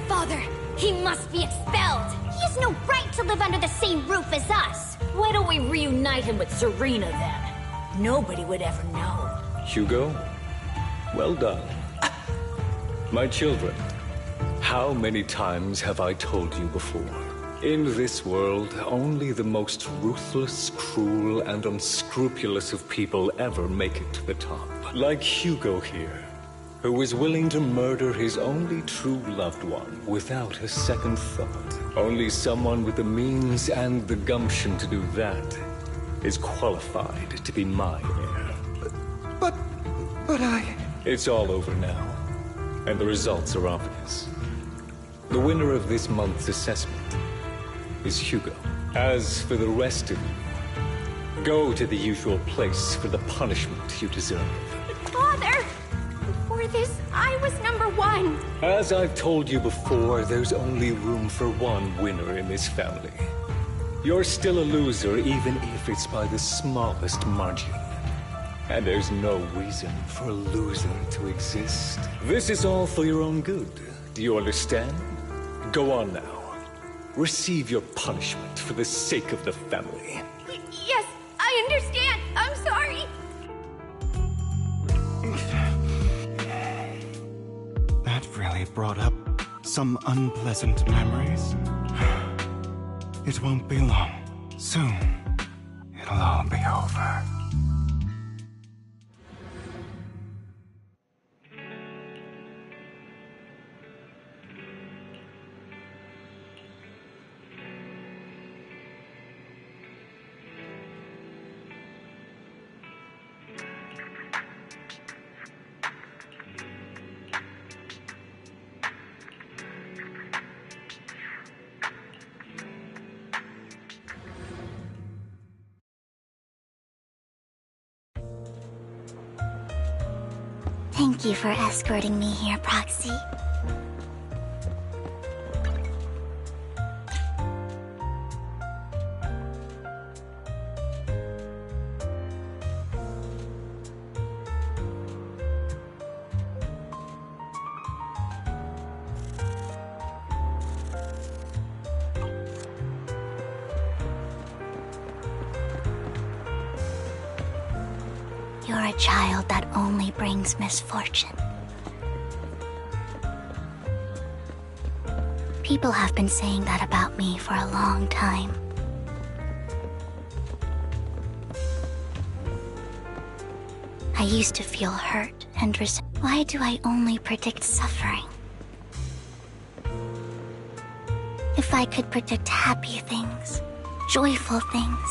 Father, he must be expelled. He has no right to live under the same roof as us. Why don't we reunite him with Serena then? Nobody would ever know. Hugo, well done. My children, how many times have I told you before? In this world, only the most ruthless, cruel, and unscrupulous of people ever make it to the top. Like Hugo here, who was willing to murder his only true loved one without a second thought. Only someone with the means and the gumption to do that is qualified to be my heir. But I... It's all over now, and the results are obvious. The winner of this month's assessment is Hugo. As for the rest of you, go to the usual place for the punishment you deserve. Father! For this, I was #1. As I've told you before, there's only room for one winner in this family. You're still a loser, even if it's by the smallest margin. And there's no reason for a loser to exist. This is all for your own good. Do you understand? Go on now. Receive your punishment for the sake of the family. Yes, I understand. I'm sorry. That really brought up some unpleasant memories. It won't be long. Soon, it'll all be over. Thank you for escorting me here, Proxy. You're a child that only brings misfortune. People have been saying that about me for a long time. I used to feel hurt and why do I only predict suffering? If I could predict happy things, joyful things,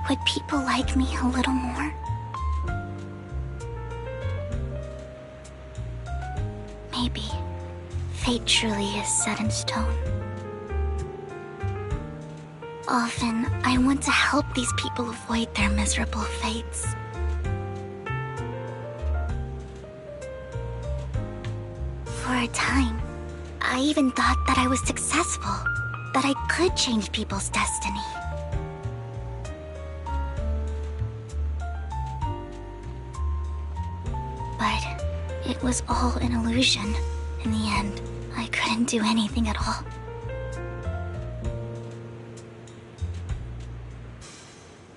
would people like me a little more? Maybe fate truly is set in stone. Often, I want to help these people avoid their miserable fates. For a time, I even thought that I was successful, that I could change people's destiny. But it was all an illusion. In the end, I couldn't do anything at all.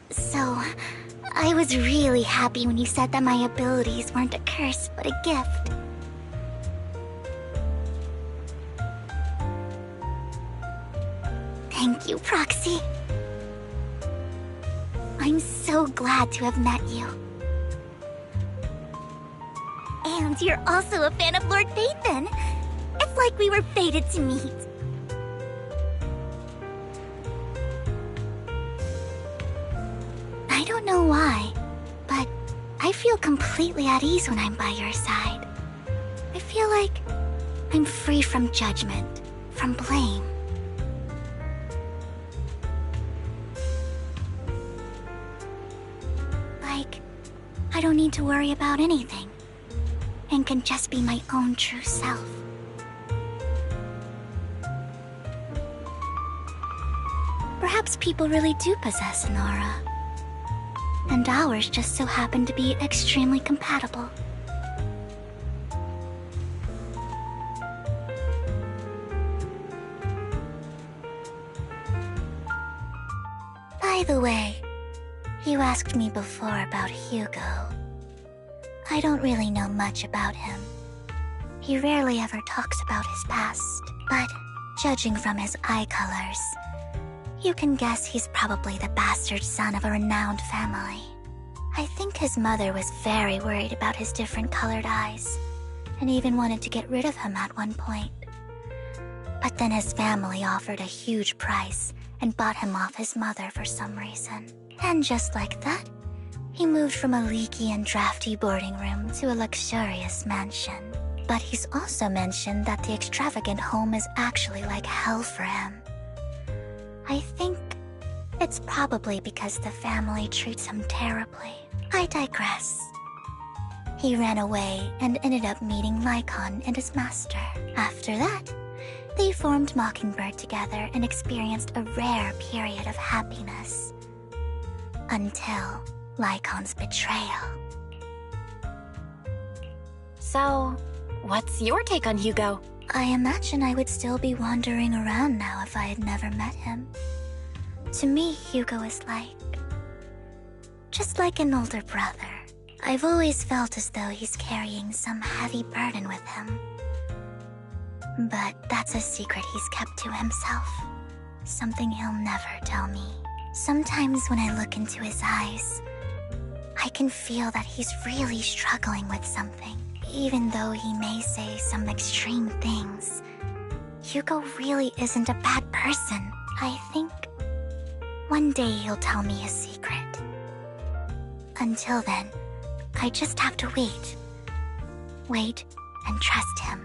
So, I was really happy when you said that my abilities weren't a curse, but a gift. Thank you, Proxy. I'm so glad to have met you. And you're also a fan of Lord Phaethon. It's like we were fated to meet. I don't know why, but I feel completely at ease when I'm by your side. I feel like I'm free from judgment, from blame. Like, I don't need to worry about anything, and can just be my own true self. Perhaps people really do possess an aura, and ours just so happen to be extremely compatible. By the way, you asked me before about Hugo. I don't really know much about him. He rarely ever talks about his past, but Judging from his eye colors, you can guess he's probably the bastard son of a renowned family. I think his mother was very worried about his different colored eyes, and even wanted to get rid of him at one point. But then his family offered a huge price and bought him off his mother for some reason. And just like that, he moved from a leaky and drafty boarding room to a luxurious mansion. But he's also mentioned that the extravagant home is actually like hell for him. I think it's probably because the family treats him terribly. I digress. He ran away and ended up meeting Lycon and his master. After that, they formed Mockingbird together and experienced a rare period of happiness. Until Lycon's betrayal. So, what's your take on Hugo? I imagine I would still be wandering around now if I had never met him. To me, Hugo is just like an older brother. I've always felt as though he's carrying some heavy burden with him. But that's a secret he's kept to himself. Something he'll never tell me. Sometimes when I look into his eyes, I can feel that he's really struggling with something. Even though he may say some extreme things, Hugo really isn't a bad person. I think one day he'll tell me his secret. Until then, I just have to wait. Wait and trust him.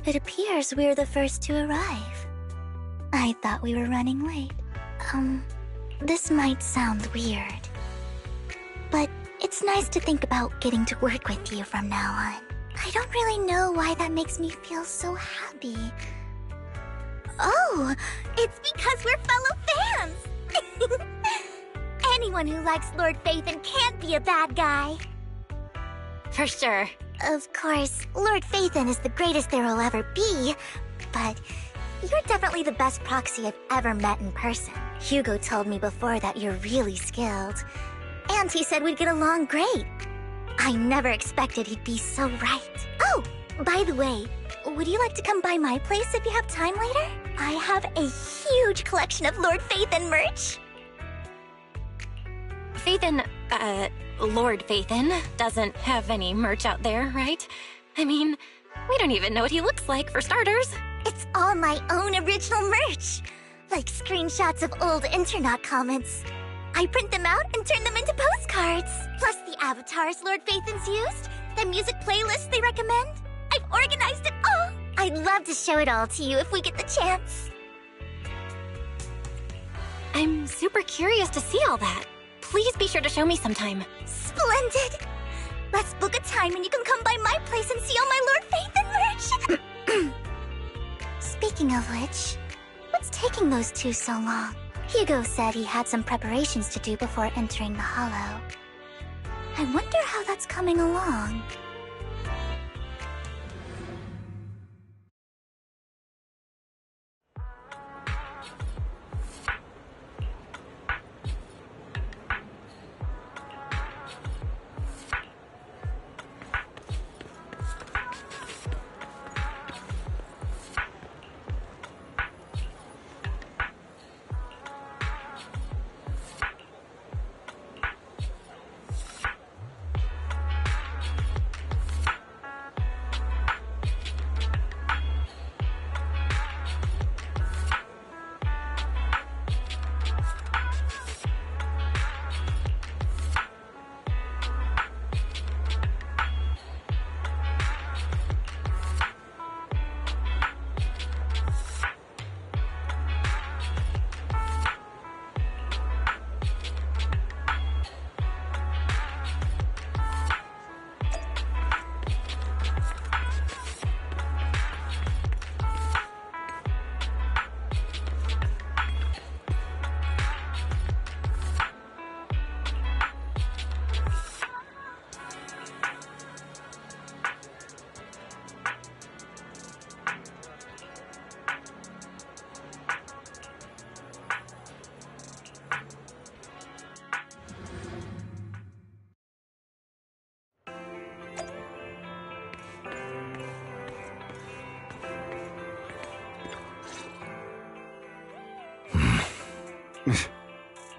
It appears we're the first to arrive. I thought we were running late. This might sound weird, but it's nice to think about getting to work with you from now on. I don't really know why that makes me feel so happy. Oh, it's because we're fellow fans! Anyone who likes Lord Phaethon can't be a bad guy. For sure. Of course, Lord Phaethon is the greatest there will ever be, but you're definitely the best proxy I've ever met in person. Hugo told me before that you're really skilled, and he said we'd get along great. I never expected he'd be so right. Oh, by the way, would you like to come by my place if you have time later? I have a huge collection of Lord Phaethon merch. Phaethon, Lord Phaethon doesn't have any merch out there, right? I mean, we don't even know what he looks like, for starters. It's all my own original merch, like screenshots of old internet comments. I print them out and turn them into postcards. Plus the avatars Lord Phaethon's used, the music playlists they recommend. I've organized it all. I'd love to show it all to you if we get the chance. I'm super curious to see all that. Please be sure to show me sometime. Splendid! Let's book a time and you can come by my place and see all my Lord Phaethon merch! Speaking of which, what's taking those two so long? Hugo said he had some preparations to do before entering the Hollow. I wonder how that's coming along.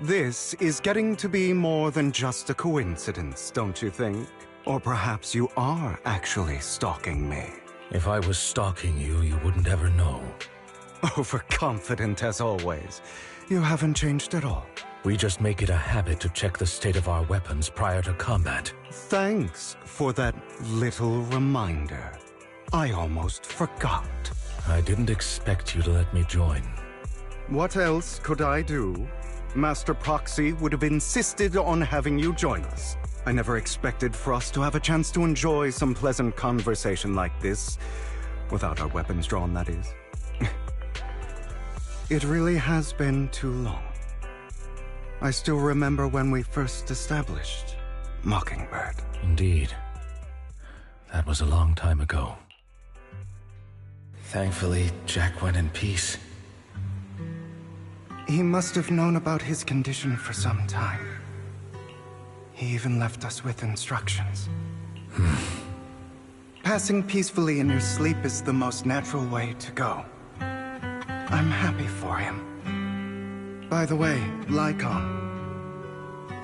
This is getting to be more than just a coincidence, don't you think? Or perhaps you are actually stalking me. If I was stalking you, you wouldn't ever know. Overconfident as always. You haven't changed at all. We just make it a habit to check the state of our weapons prior to combat. Thanks for that little reminder. I almost forgot. I didn't expect you to let me join. What else could I do? Master Proxy would have insisted on having you join us. I never expected for us to have a chance to enjoy some pleasant conversation like this. Without our weapons drawn, that is. It really has been too long. I still remember when we first established Mockingbird. Indeed. That was a long time ago. Thankfully, Jack went in peace. He must have known about his condition for some time. He even left us with instructions. Passing peacefully in your sleep is the most natural way to go. I'm happy for him. By the way, Lycon,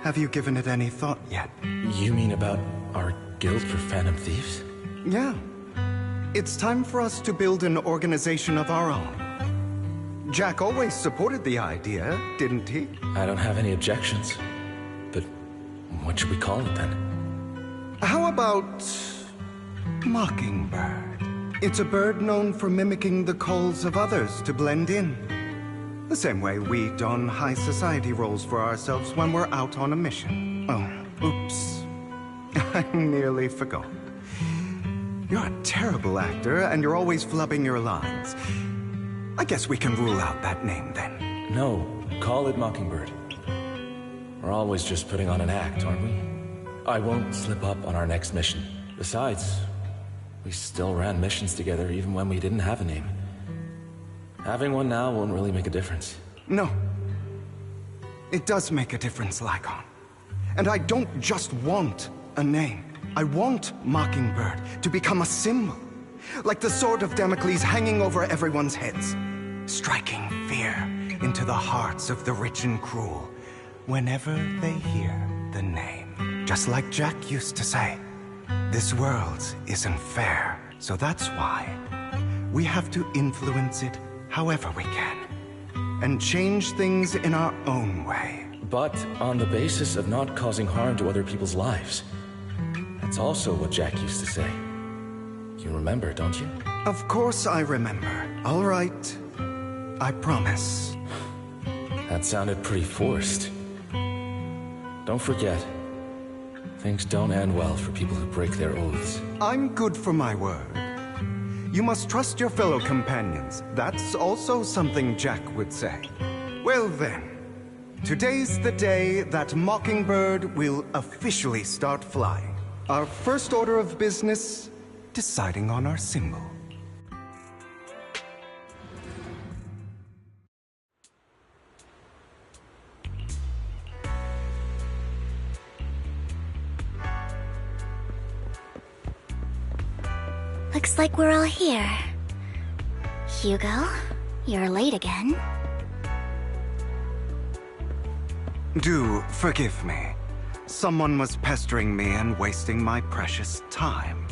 have you given it any thought yet? You mean about our guild for Phantom Thieves? Yeah. It's time for us to build an organization of our own. Jack always supported the idea, didn't he? I don't have any objections. But what should we call it then? How about Mockingbird? It's a bird known for mimicking the calls of others to blend in. The same way we don high society roles for ourselves when we're out on a mission. Oh, oops. I nearly forgot. You're a terrible actor, and you're always flubbing your lines. I guess we can rule out that name, then. No, call it Mockingbird. We're always just putting on an act, aren't we? I won't slip up on our next mission. Besides, we still ran missions together even when we didn't have a name. Having one now won't really make a difference. No. It does make a difference, Lycon. And I don't just want a name. I want Mockingbird to become a symbol. Like the sword of Damocles hanging over everyone's heads. Striking fear into the hearts of the rich and cruel whenever they hear the name. Just like Jack used to say, this world isn't fair. So that's why we have to influence it however we can. And change things in our own way. But on the basis of not causing harm to other people's lives. That's also what Jack used to say. You remember, don't you? Of course I remember. All right. I promise. That sounded pretty forced. Don't forget, things don't end well for people who break their oaths. I'm good for my word. You must trust your fellow companions. That's also something Jack would say. Well then, today's the day that Mockingbird will officially start flying. Our first order of business, deciding on our symbol. Looks like we're all here. Hugo, you're late again. Do forgive me. Someone was pestering me and wasting my precious time.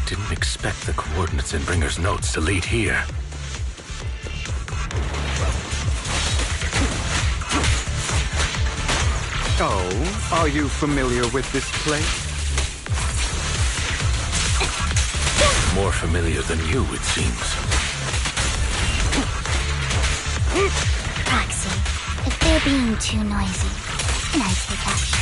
Didn't expect the coordinates in Bringer's notes to lead here. Oh, are you familiar with this place? More familiar than you, it seems. Proxy, if they're being too noisy, can I take action?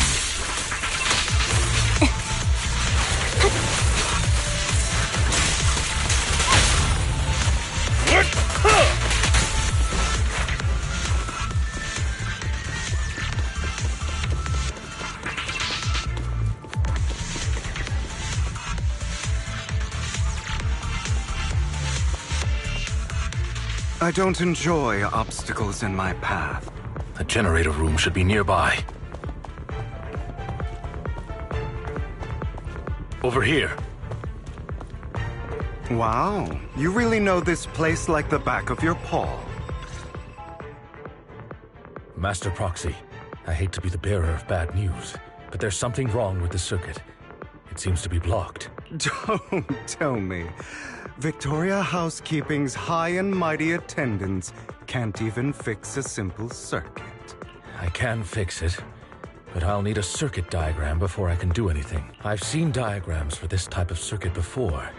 I don't enjoy obstacles in my path. The generator room should be nearby. Over here. Wow, you really know this place like the back of your paw. Master Proxy, I hate to be the bearer of bad news, but there's something wrong with the circuit. It seems to be blocked. Don't tell me. Victoria Housekeeping's high and mighty attendants can't even fix a simple circuit. I can fix it, but I'll need a circuit diagram before I can do anything. I've seen diagrams for this type of circuit before.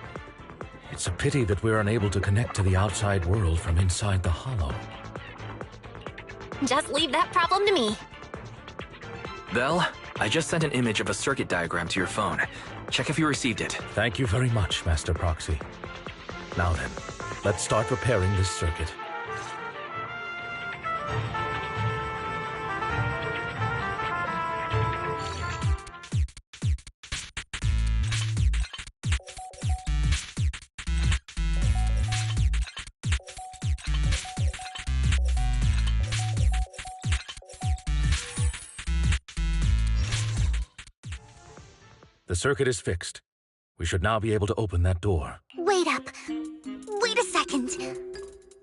It's a pity that we're unable to connect to the outside world from inside the hollow. Just leave that problem to me. Belle, I just sent an image of a circuit diagram to your phone. Check if you received it. Thank you very much, Master Proxy. Now then, let's start repairing this circuit. The circuit is fixed. We should now be able to open that door. Wait up. Wait a second.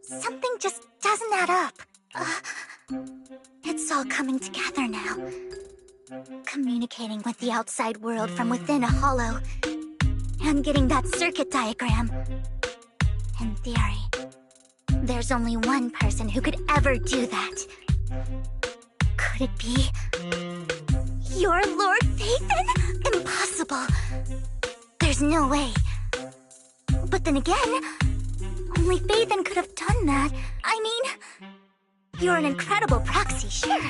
Something just doesn't add up. It's all coming together now. Communicating with the outside world from within a hollow. And getting that circuit diagram. In theory, there's only one person who could ever do that. Could it be your Lord Phaethon? Impossible. There's no way. But then again, only Phaethon could have done that. I mean, you're an incredible proxy, sure.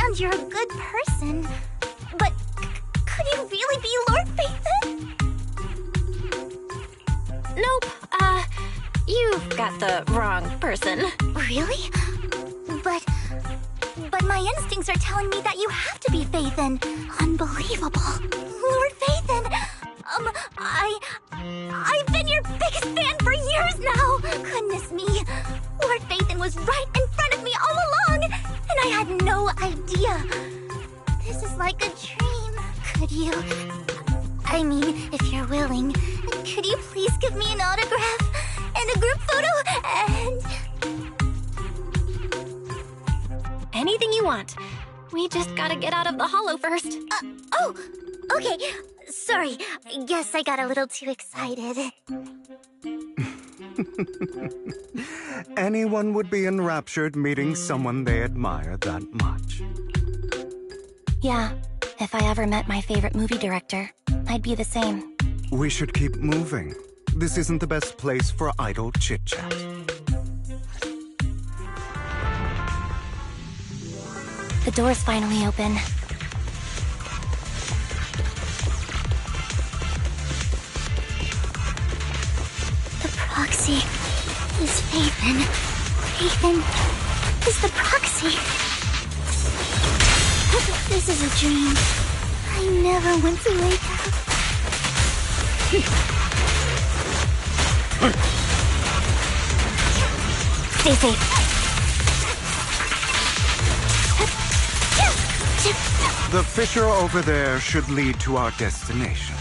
And you're a good person. But could you really be Lord Phaethon? Nope, you've got the wrong person. Really? But my instincts are telling me that you have to be Phaethon. Unbelievable. Lord Phaethon! I've been your biggest fan for years now! Goodness me! Lord Phaethon was right in front of me all along, and I had no idea. This like a dream. Could you... I mean, if you're willing, could you please give me an autograph and a group photo and... Anything you want. We just gotta get out of the hollow first. Oh, okay. Sorry, guess I got a little too excited. Anyone would be enraptured meeting someone they admire that much. Yeah, if I ever met my favorite movie director, I'd be the same. We should keep moving. This isn't the best place for idle chit-chat. The door's finally open. The proxy is Phaethon. Phaethon is the proxy. This is a dream. I never want to wake up. Stay safe. The fissure over there should lead to our destination.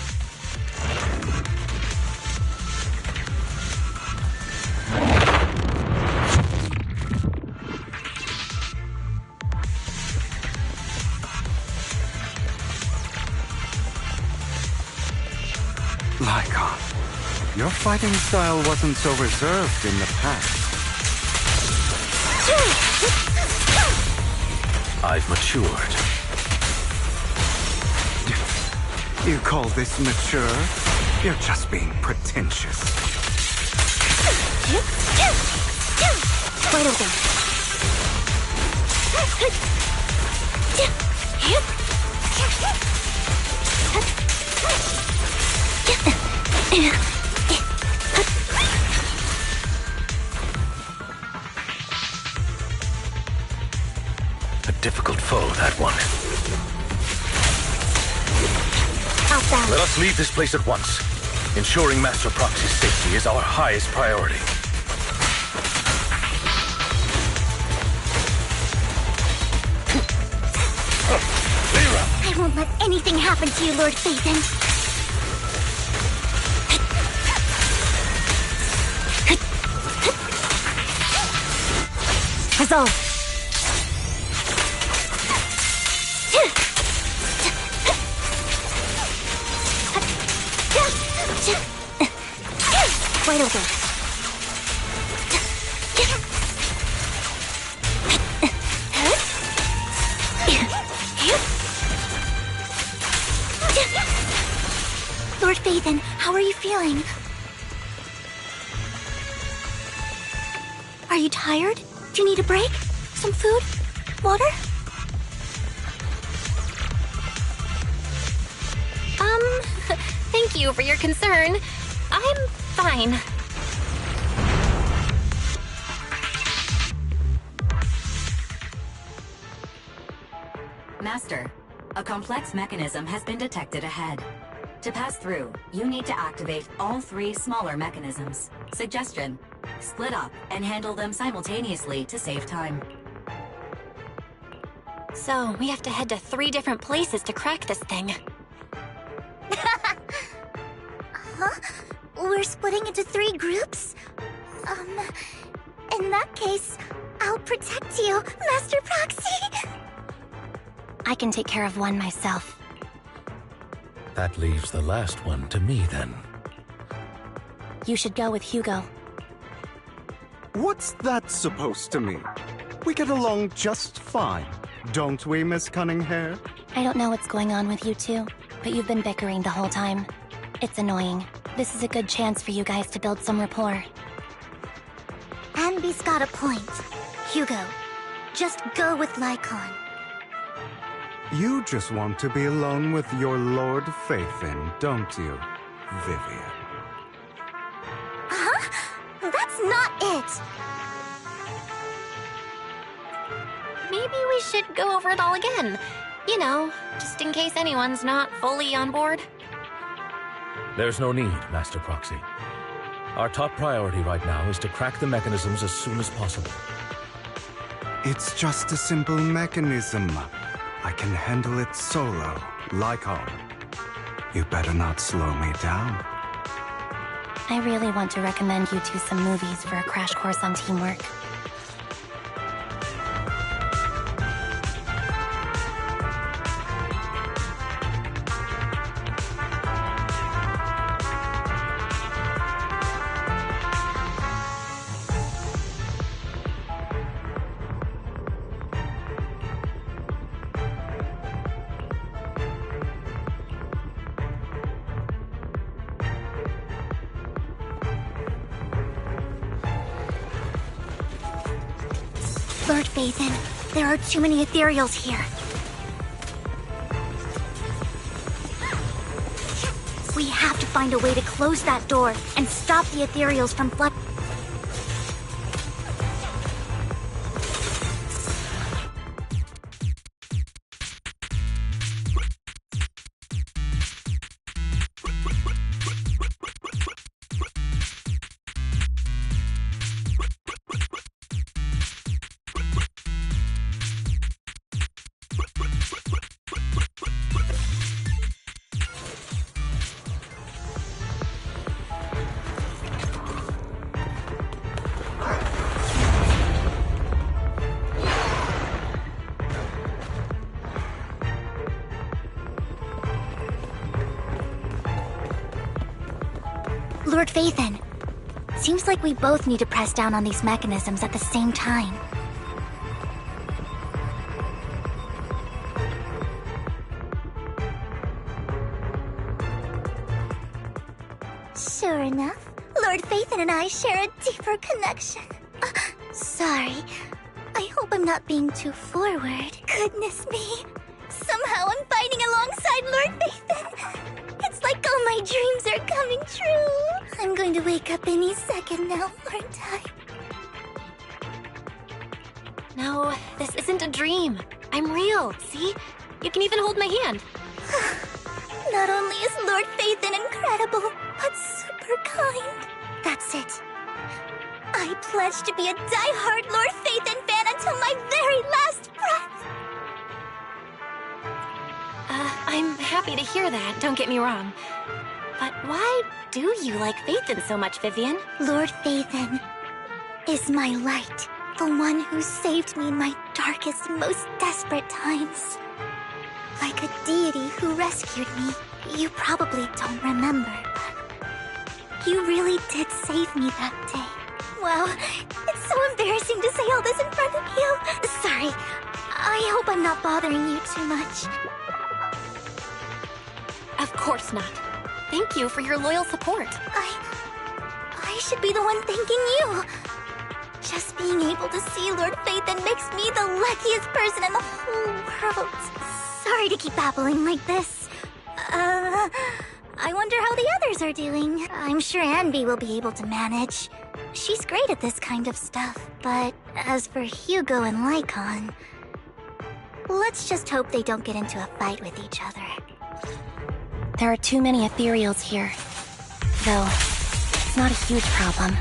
Lycon, your fighting style wasn't so reserved in the past. I've matured. You call this mature? You're just being pretentious. Wait a minute. A difficult foe, that one. Let us leave this place at once. Ensuring Master Proxy's safety is our highest priority. I won't let anything happen to you, Lord Phaethon. Resolve. Wait a minute. Lord Phaethon, how are you feeling? Are you tired? Do you need a break? Some food? Water? Thank you for your concern. I'm fine. Master, a complex mechanism has been detected ahead. To pass through, you need to activate all 3 smaller mechanisms. Suggestion: split up and handle them simultaneously to save time. So, we have to head to 3 different places to crack this thing. Huh? We're splitting into 3 groups? In that case, I'll protect you, Master Proxy! I can take care of one myself. That leaves the last one to me, then. You should go with Hugo. What's that supposed to mean? We get along just fine, don't we, Miss Cunninghair? I don't know what's going on with you two, but you've been bickering the whole time. It's annoying. This is a good chance for you guys to build some rapport. Anby's got a point. Hugo, just go with Lycon. You just want to be alone with your Lord Phaethon, don't you, Vivian? Huh? That's not it! Maybe we should go over it all again. You know, just in case anyone's not fully on board. There's no need, Master Proxy. Our top priority right now is to crack the mechanisms as soon as possible. It's just a simple mechanism. I can handle it solo, like all. You better not slow me down. I really want to recommend you to some movies for a crash course on teamwork. Lord Phaethon, there are too many ethereals here. We have to find a way to close that door and stop the ethereals from flooding. Lord Phaethon, seems like we both need to press down on these mechanisms at the same time. Sure enough, Lord Phaethon and I share a deeper connection. Sorry. I hope I'm not being too forward. Goodness me. Somehow I'm fighting alongside Lord Phaethon. It's like all my dreams are coming true. I'm going to wake up any second now, aren't I? No, this isn't a dream. I'm real, see? You can even hold my hand. Not only is Lord Phaethon incredible, but super kind. That's it. I pledge to be a die-hard Lord Phaethon fan until my very last breath. I'm happy to hear that, don't get me wrong. But why do you like Phaethon so much, Vivian? Lord Phaethon is my light, the one who saved me in my darkest, most desperate times. Like a deity who rescued me. You probably don't remember, but you really did save me that day. Wow, it's so embarrassing to say all this in front of you. Sorry, I hope I'm not bothering you too much. Of course not. Thank you for your loyal support. I should be the one thanking you. Just being able to see Lord Phaethon makes me the luckiest person in the whole world. Sorry to keep babbling like this. I wonder how the others are doing. I'm sure Anby will be able to manage. She's great at this kind of stuff. But as for Hugo and Lycon, let's just hope they don't get into a fight with each other. There are too many ethereals here. Though, it's not a huge problem.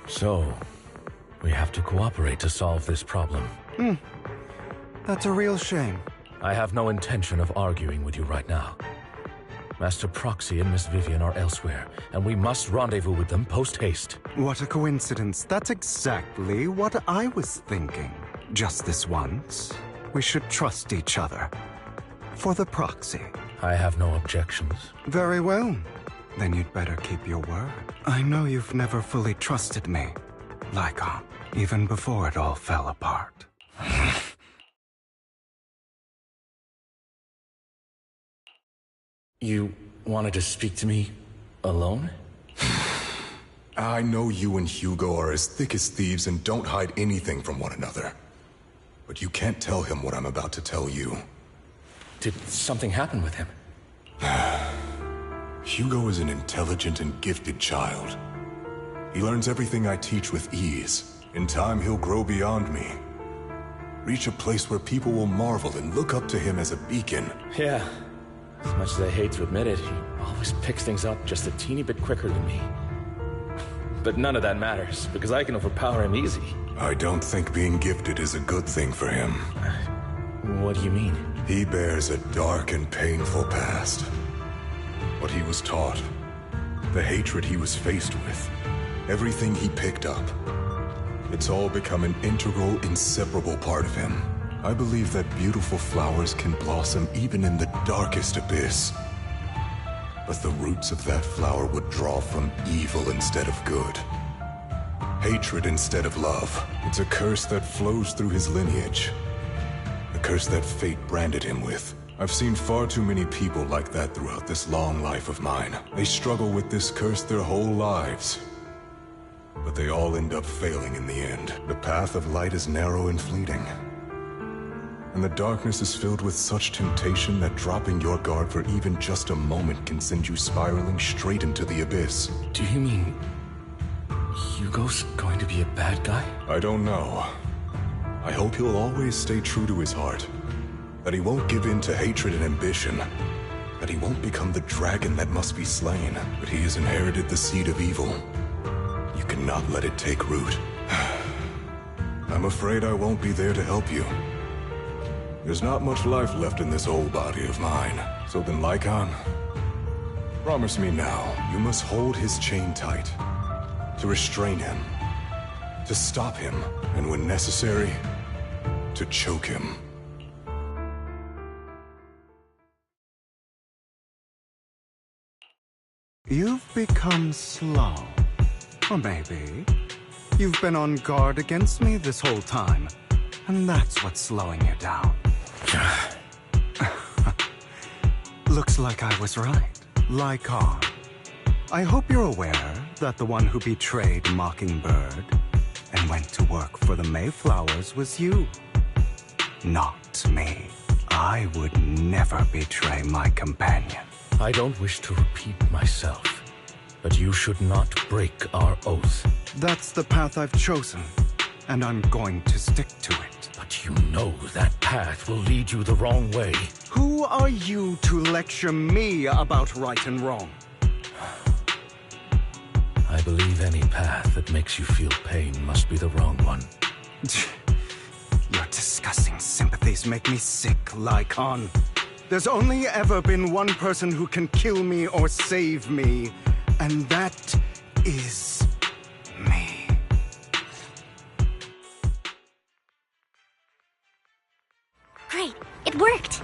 So, we have to cooperate to solve this problem. That's a real shame. I have no intention of arguing with you right now. Master Proxy and Miss Vivian are elsewhere, and we must rendezvous with them post-haste. What a coincidence. That's exactly what I was thinking. Just this once, we should trust each other. For the Proxy. I have no objections. Very well. Then you'd better keep your word. I know you've never fully trusted me, Lycon, even before it all fell apart. You wanted to speak to me alone? I know you and Hugo are as thick as thieves and don't hide anything from one another. But you can't tell him what I'm about to tell you. Did something happen with him? Hugo is an intelligent and gifted child. He learns everything I teach with ease. In time, he'll grow beyond me. Reach a place where people will marvel and look up to him as a beacon. Yeah. As much as I hate to admit it, he always picks things up just a teeny bit quicker than me. But none of that matters, because I can overpower him easy. I don't think being gifted is a good thing for him. What do you mean? He bears a dark and painful past. What he was taught, the hatred he was faced with, everything he picked up. It's all become an integral, inseparable part of him. I believe that beautiful flowers can blossom even in the darkest abyss. But the roots of that flower would draw from evil instead of good. Hatred instead of love. It's a curse that flows through his lineage. A curse that fate branded him with. I've seen far too many people like that throughout this long life of mine. They struggle with this curse their whole lives. But they all end up failing in the end. The path of light is narrow and fleeting. And the darkness is filled with such temptation that dropping your guard for even just a moment can send you spiraling straight into the abyss. Do you mean Hugo's going to be a bad guy? I don't know. I hope he'll always stay true to his heart. That he won't give in to hatred and ambition. That he won't become the dragon that must be slain. But he has inherited the seed of evil. You cannot let it take root. I'm afraid I won't be there to help you. There's not much life left in this old body of mine. So then, Lycon, promise me now, you must hold his chain tight. To restrain him. To stop him. And when necessary, to choke him. You've become slow. Or maybe you've been on guard against me this whole time. And that's what's slowing you down. Looks like I was right. Lycon. I hope you're aware that the one who betrayed Mockingbird and went to work for the Mayflowers was you. Not me. I would never betray my companion. I don't wish to repeat myself, but you should not break our oath. That's the path I've chosen, and I'm going to stick to it. But you know that path will lead you the wrong way. Who are you to lecture me about right and wrong? I believe any path that makes you feel pain must be the wrong one. Your disgusting sympathies make me sick, Lycon. There's only ever been one person who can kill me or save me, and that is me. Great, it worked!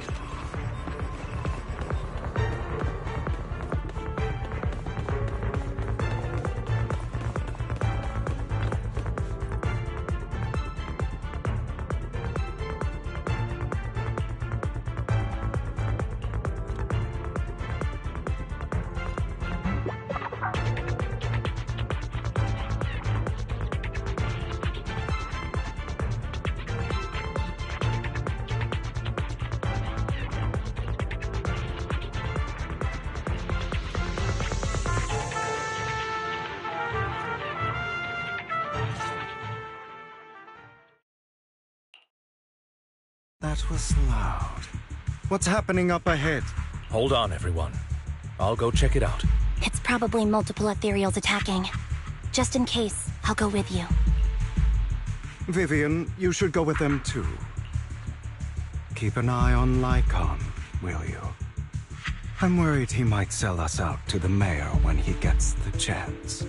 That was loud. What's happening up ahead? Hold on, everyone. I'll go check it out. It's probably multiple ethereals attacking. Just in case, I'll go with you. Vivian, you should go with them too. Keep an eye on Lycon, will you? I'm worried he might sell us out to the mayor when he gets the chance.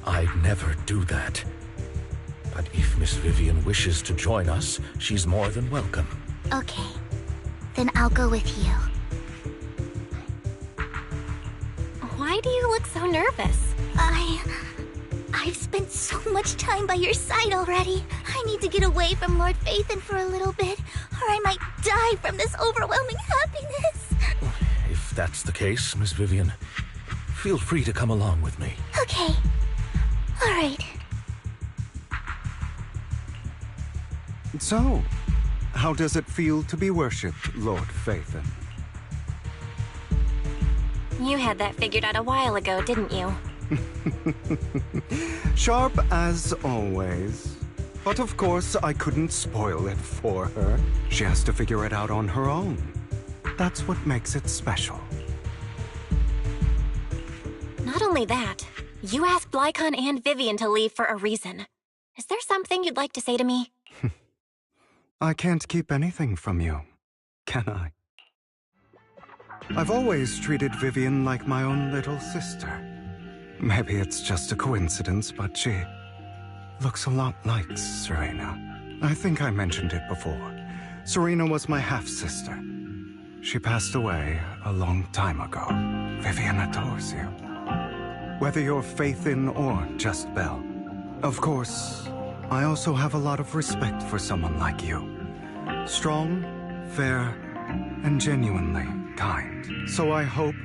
I'd never do that. But if Miss Vivian wishes to join us, she's more than welcome. Okay. Then I'll go with you. Why do you look so nervous? I've spent so much time by your side already. I need to get away from Lord Phaethon for a little bit, or I might die from this overwhelming happiness. If that's the case, Miss Vivian, feel free to come along with me. Okay. All right. So, how does it feel to be worshipped, Lord Phaethon? You had that figured out a while ago, didn't you? Sharp as always. But of course, I couldn't spoil it for her. She has to figure it out on her own. That's what makes it special. Not only that, you asked Lycon and Vivian to leave for a reason. Is there something you'd like to say to me? I can't keep anything from you, can I? I've always treated Vivian like my own little sister. Maybe it's just a coincidence, but she looks a lot like Serena. I think I mentioned it before. Serena was my half-sister. She passed away a long time ago. Vivian adores you. Whether you're Phaethon or just Belle. Of course, I also have a lot of respect for someone like you. Strong, fair, and genuinely kind. So I hope...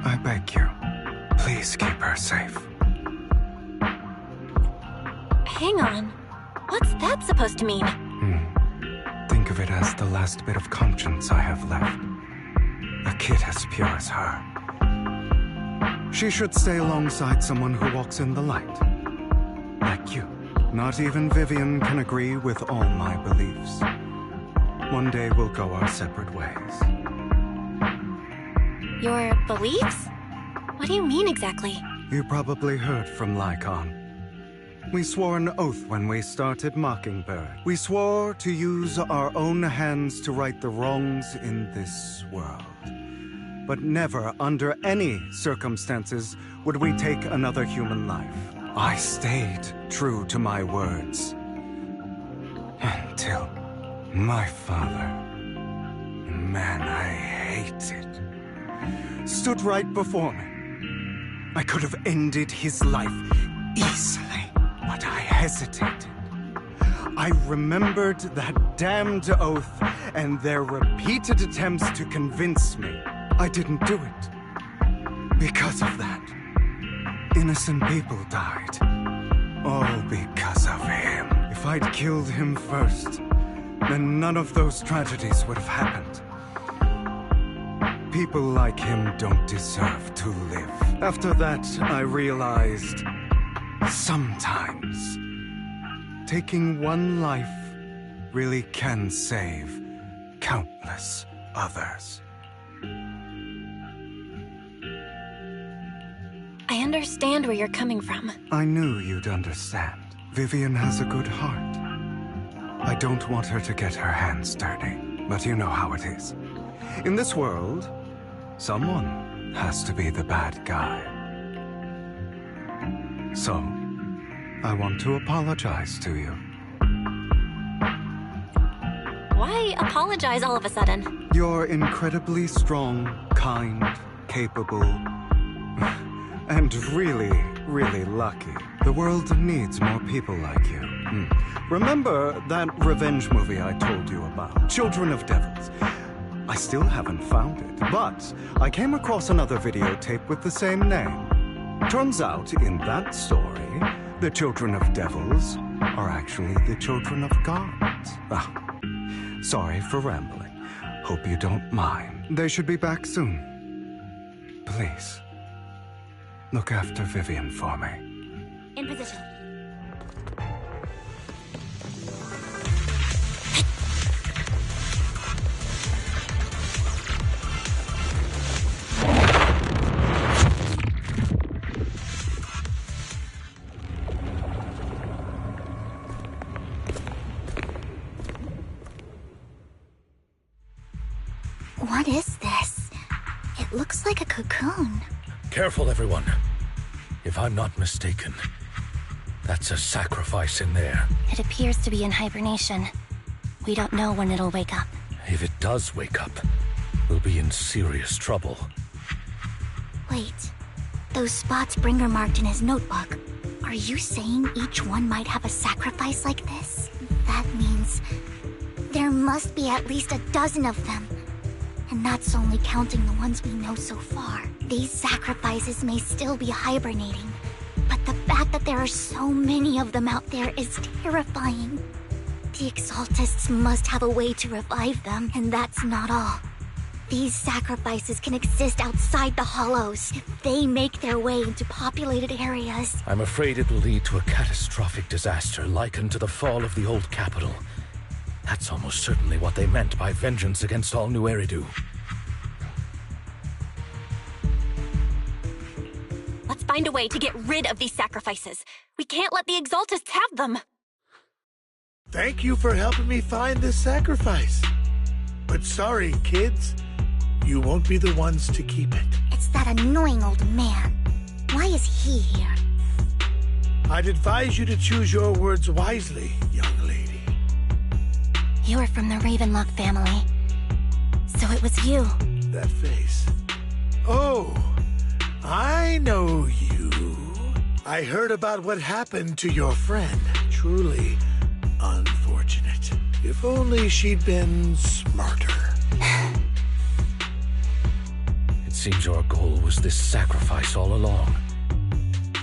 I beg you, please keep her safe. Hang on. What's that supposed to mean? Think of it as the last bit of conscience I have left. A kid as pure as her. She should stay alongside someone who walks in the light. Like you. Not even Vivian can agree with all my beliefs. One day we'll go our separate ways. Your beliefs? What do you mean exactly? You probably heard from Lycon. We swore an oath when we started Mockingbird. We swore to use our own hands to right the wrongs in this world. But never, under any circumstances, would we take another human life. I stayed true to my words. Until my father, the man I hated, stood right before me. I could have ended his life easily, but I hesitated. I remembered that damned oath and their repeated attempts to convince me I didn't do it. Because of that, innocent people died. All because of him. If I'd killed him first, then none of those tragedies would have happened. People like him don't deserve to live. After that, I realized sometimes taking one life really can save countless others. I understand where you're coming from. I knew you'd understand. Vivian has a good heart. I don't want her to get her hands dirty, but you know how it is. In this world, someone has to be the bad guy. So, I want to apologize to you. Why apologize all of a sudden? You're incredibly strong, kind, capable, and really, really lucky. The world needs more people like you. Remember that revenge movie I told you about? Children of Devils. I still haven't found it, but I came across another videotape with the same name. Turns out, in that story, the children of devils are actually the children of gods. Sorry for rambling. Hope you don't mind. They should be back soon. Please, look after Vivian for me. In position. What is this? It looks like a cocoon. Careful, everyone. If I'm not mistaken, that's a sacrifice in there. It appears to be in hibernation. We don't know when it'll wake up. If it does wake up, we'll be in serious trouble. Wait. Those spots Bringer marked in his notebook. Are you saying each one might have a sacrifice like this? That means there must be at least a dozen of them. And that's only counting the ones we know so far. These sacrifices may still be hibernating, but the fact that there are so many of them out there is terrifying. The Exaltists must have a way to revive them, and that's not all. These sacrifices can exist outside the Hollows if they make their way into populated areas. I'm afraid it will lead to a catastrophic disaster likened to the fall of the old capital. That's almost certainly what they meant by vengeance against all New Eridu. Let's find a way to get rid of these sacrifices. We can't let the Exaltists have them. Thank you for helping me find this sacrifice. But sorry, kids. You won't be the ones to keep it. It's that annoying old man. Why is he here? I'd advise you to choose your words wisely, young lady. You're from the Ravenlock family. So it was you. That face. Oh, I know you. I heard about what happened to your friend. Truly unfortunate. If only she'd been smarter. It seems your goal was this sacrifice all along.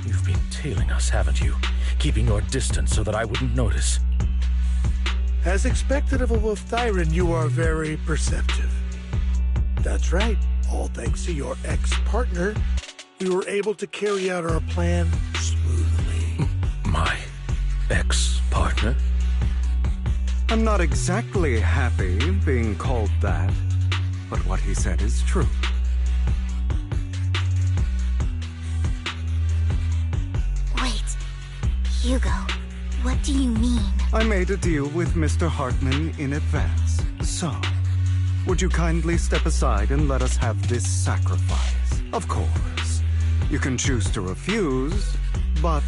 You've been tailing us, haven't you? Keeping your distance so that I wouldn't notice. As expected of a Wolf Thyran, you are very perceptive. That's right. All thanks to your ex-partner, we were able to carry out our plan smoothly. My ex-partner? I'm not exactly happy being called that, but what he said is true. Wait, Hugo, what do you mean? I made a deal with Mr. Hartman in advance. So, would you kindly step aside and let us have this sacrifice? Of course, you can choose to refuse, but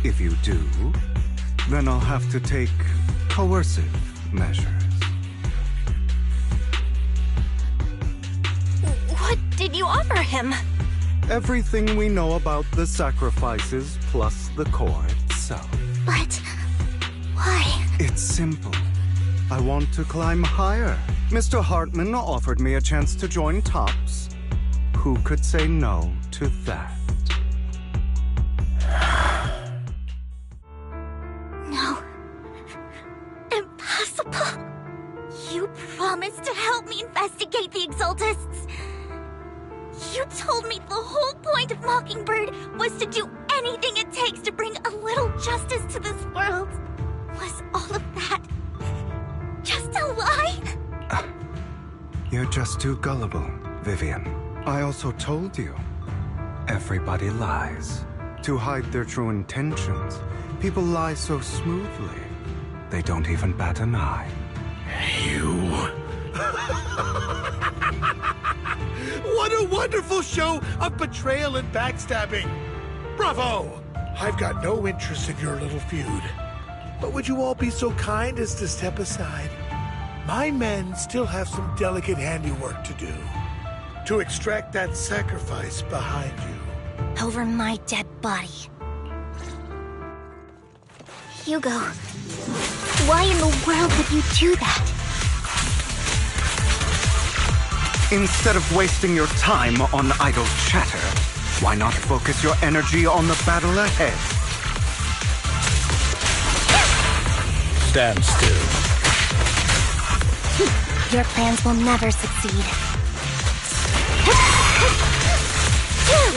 if you do, then I'll have to take coercive measures. What did you offer him? Everything we know about the sacrifices plus the core itself. But why? It's simple. I want to climb higher. Mr. Hartman offered me a chance to join Tops. Who could say no to that? No. Impossible. You promised to help me investigate the Exaltists. You told me the whole point of Mockingbird was to do anything it takes to bring a little justice to this world. Was all of that just a lie? You're just too gullible, Vivian. I also told you, everybody lies. To hide their true intentions, people lie so smoothly, they don't even bat an eye. You... What a wonderful show of betrayal and backstabbing! Bravo! I've got no interest in your little feud. But would you all be so kind as to step aside? My men still have some delicate handiwork to do. To extract that sacrifice behind you. Over my dead body. Hugo, why in the world would you do that? Instead of wasting your time on idle chatter, why not focus your energy on the battle ahead? Stand still. Your plans will never succeed.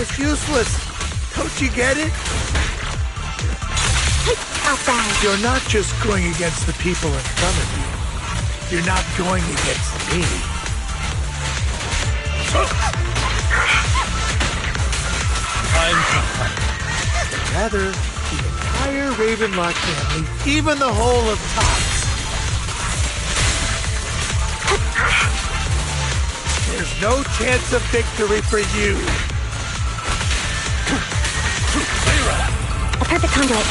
It's useless. Don't you get it? Outside. You're not just going against the people in front of you. You're not going against me. Rather, the entire Ravenlock family, even the whole of Tops. No chance of victory for you. A perfect conduit.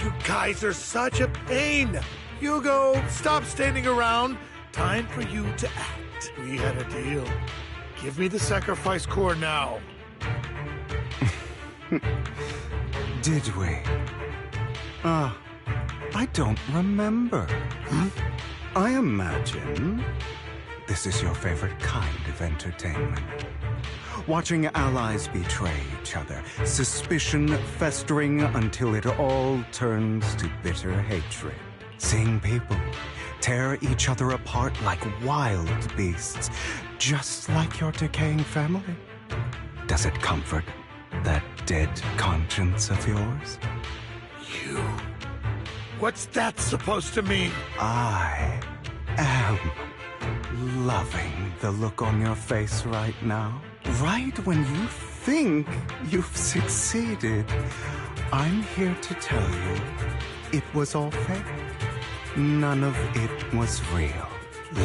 You guys are such a pain. Hugo, stop standing around. Time for you to act. We had a deal. Give me the sacrifice core now. Did we? I don't remember. I imagine this is your favorite kind of entertainment. Watching allies betray each other, suspicion festering until it all turns to bitter hatred. Seeing people tear each other apart like wild beasts, just like your decaying family. Does it comfort that dead conscience of yours? You... What's that supposed to mean? I am loving the look on your face right now. Right when you think you've succeeded, I'm here to tell you it was all fake. None of it was real.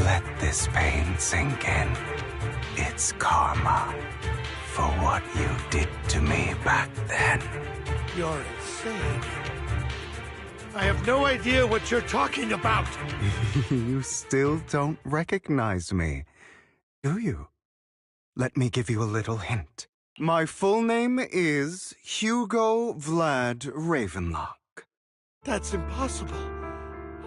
Let this pain sink in. It's karma for what you did to me back then. You're insane. I have no idea what you're talking about. You still don't recognize me, do you? Let me give you a little hint. My full name is Hugo Vlad Ravenlock. That's impossible.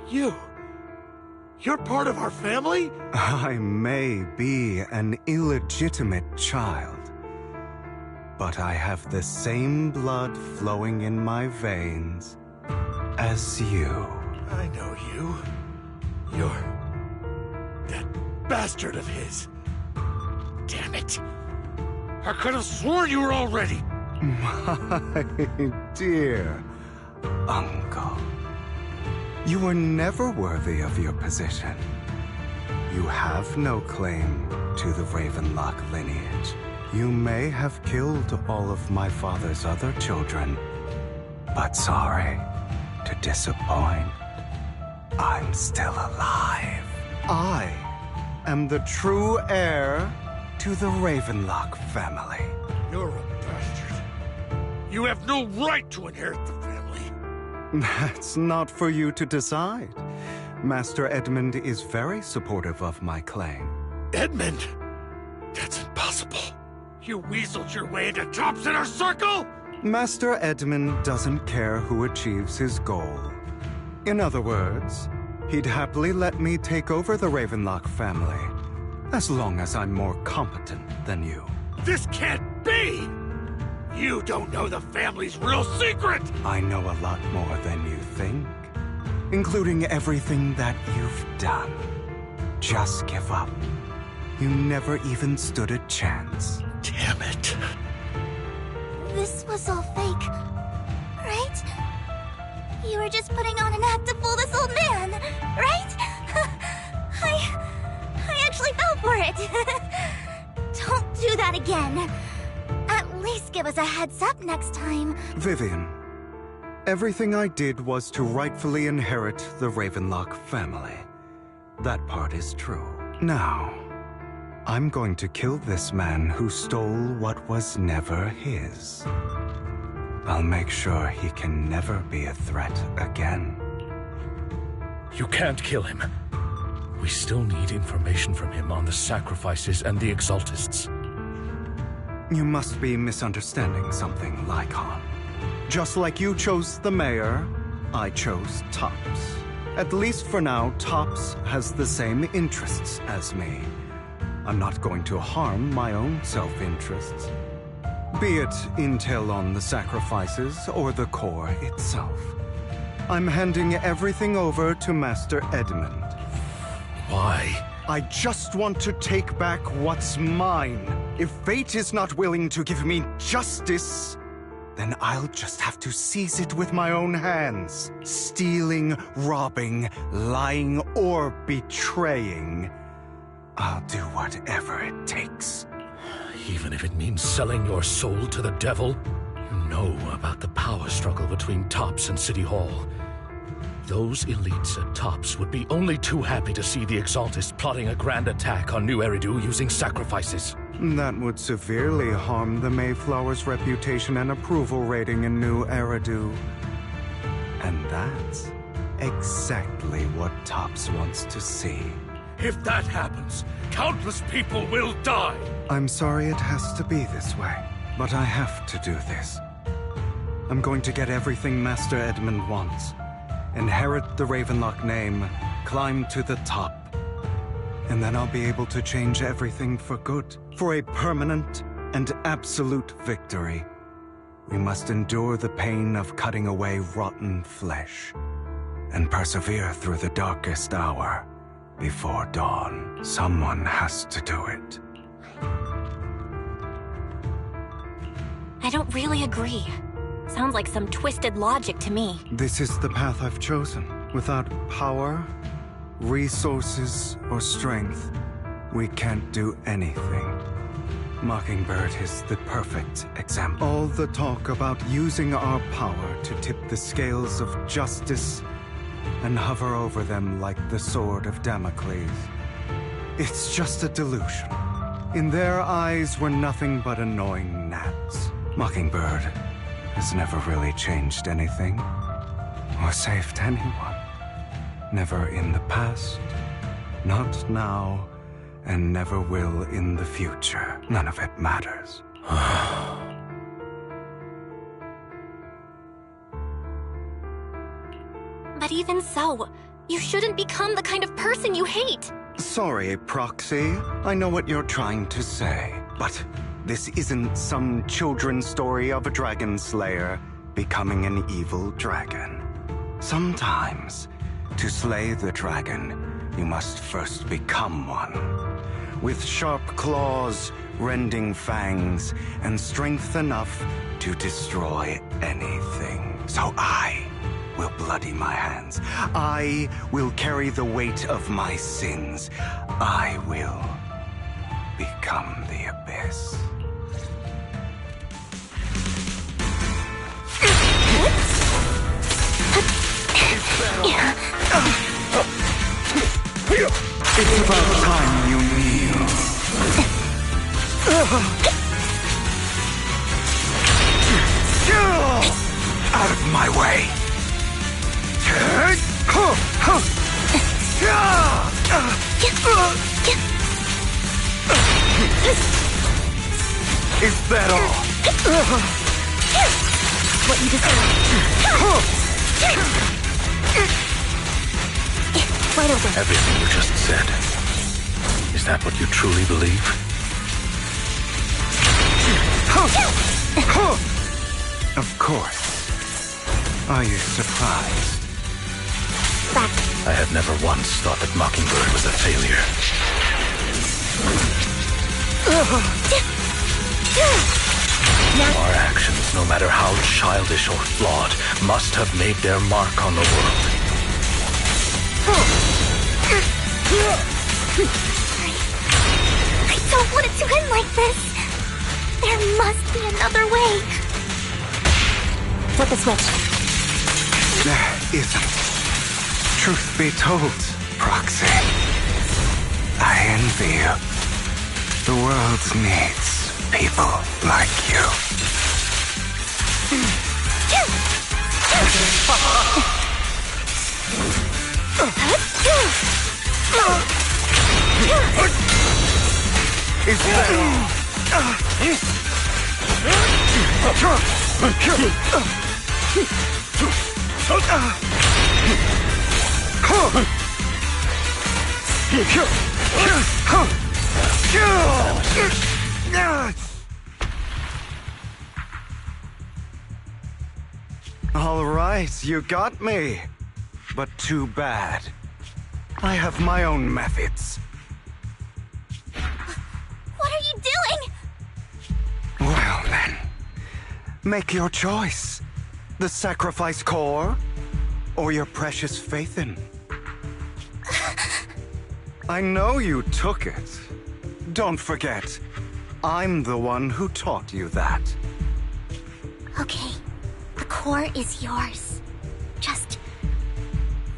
You're part of our family? I may be an illegitimate child, but I have the same blood flowing in my veins as you. I know you. You're that bastard of his. Damn it. I could have sworn you were already. My dear uncle, you were never worthy of your position. You have no claim to the Ravenlock lineage. You may have killed all of my father's other children, but sorry to disappoint. I'm still alive. I am the true heir to the Ravenlock family. You're a bastard. You have no right to inherit the family. That's not for you to decide. Master Edmund is very supportive of my claim. Edmund? That's impossible. You weaseled your way into Top's inner circle? Master Edmund doesn't care who achieves his goal. In other words, he'd happily let me take over the Ravenlock family, as long as I'm more competent than you. This can't be! You don't know the family's real secret! I know a lot more than you think, including everything that you've done. Just give up. You never even stood a chance. Damn it. This was all fake, right? You were just putting on an act to fool this old man, right? I actually fell for it. Don't do that again. At least give us a heads up next time. Vivian, everything I did was to rightfully inherit the Ravenlock family. That part is true. Now, I'm going to kill this man who stole what was never his. I'll make sure he can never be a threat again. You can't kill him. We still need information from him on the sacrifices and the Exaltists. You must be misunderstanding something, Lycon. Just like you chose the mayor, I chose Tops. At least for now, Tops has the same interests as me. I'm not going to harm my own self-interests. Be it intel on the sacrifices or the core itself. I'm handing everything over to Master Edmund. Why? I just want to take back what's mine. If fate is not willing to give me justice, then I'll just have to seize it with my own hands. Stealing, robbing, lying, or betraying. I'll do whatever it takes. Even if it means selling your soul to the devil? You know about the power struggle between Tops and City Hall. Those elites at Tops would be only too happy to see the Exaltists plotting a grand attack on New Eridu using sacrifices. That would severely harm the Mayflower's reputation and approval rating in New Eridu. And that's exactly what Tops wants to see. If that happens, countless people will die! I'm sorry it has to be this way, but I have to do this. I'm going to get everything Master Edmund wants. Inherit the Ravenlock name, climb to the top. And then I'll be able to change everything for good. For a permanent and absolute victory, we must endure the pain of cutting away rotten flesh and persevere through the darkest hour before dawn. Someone has to do it. I don't really agree. Sounds like some twisted logic to me. This is the path I've chosen. Without power, resources, or strength, we can't do anything. Mockingbird is the perfect example. All the talk about using our power to tip the scales of justice and hover over them like the sword of Damocles. It's just a delusion. In their eyes, we're nothing but annoying gnats. Mockingbird has never really changed anything or saved anyone. Never in the past, not now, and never will in the future. None of it matters. But even so, you shouldn't become the kind of person you hate. Sorry, Proxy. I know what you're trying to say, but this isn't some children's story of a dragon slayer becoming an evil dragon. Sometimes, to slay the dragon, you must first become one. With sharp claws, rending fangs, and strength enough to destroy anything. So I will bloody my hands. I will carry the weight of my sins. I will become the abyss. It's about time you kneel. Out of my way. Is that all? What you deserve. Right over. Everything you just said. Is that what you truly believe? Of course. Are you surprised? I had never once thought that Mockingbird was a failure. Our actions, no matter how childish or flawed, must have made their mark on the world. I don't want it to end like this. There must be another way. Flip a switch. There isn't. Truth be told, Proxy, I envy you. The world needs people like you. Is that All right, you got me. But too bad. I have my own methods. What are you doing? Well then, make your choice. The sacrifice core, or your precious Faithin. I know you took it. Don't forget, I'm the one who taught you that. Okay, the core is yours. Just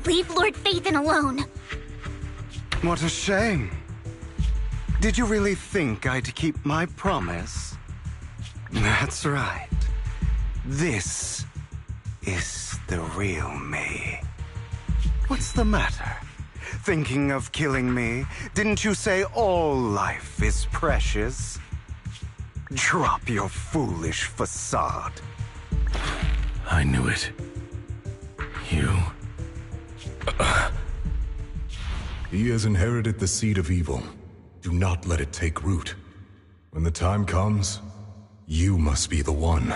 leave Lord Faithin alone. What a shame. Did you really think I'd keep my promise? That's right. This is the real me. What's the matter? Thinking of killing me? Didn't you say all life is precious? Drop your foolish facade. I knew it. You... He has inherited the seed of evil. Do not let it take root. When the time comes, you must be the one.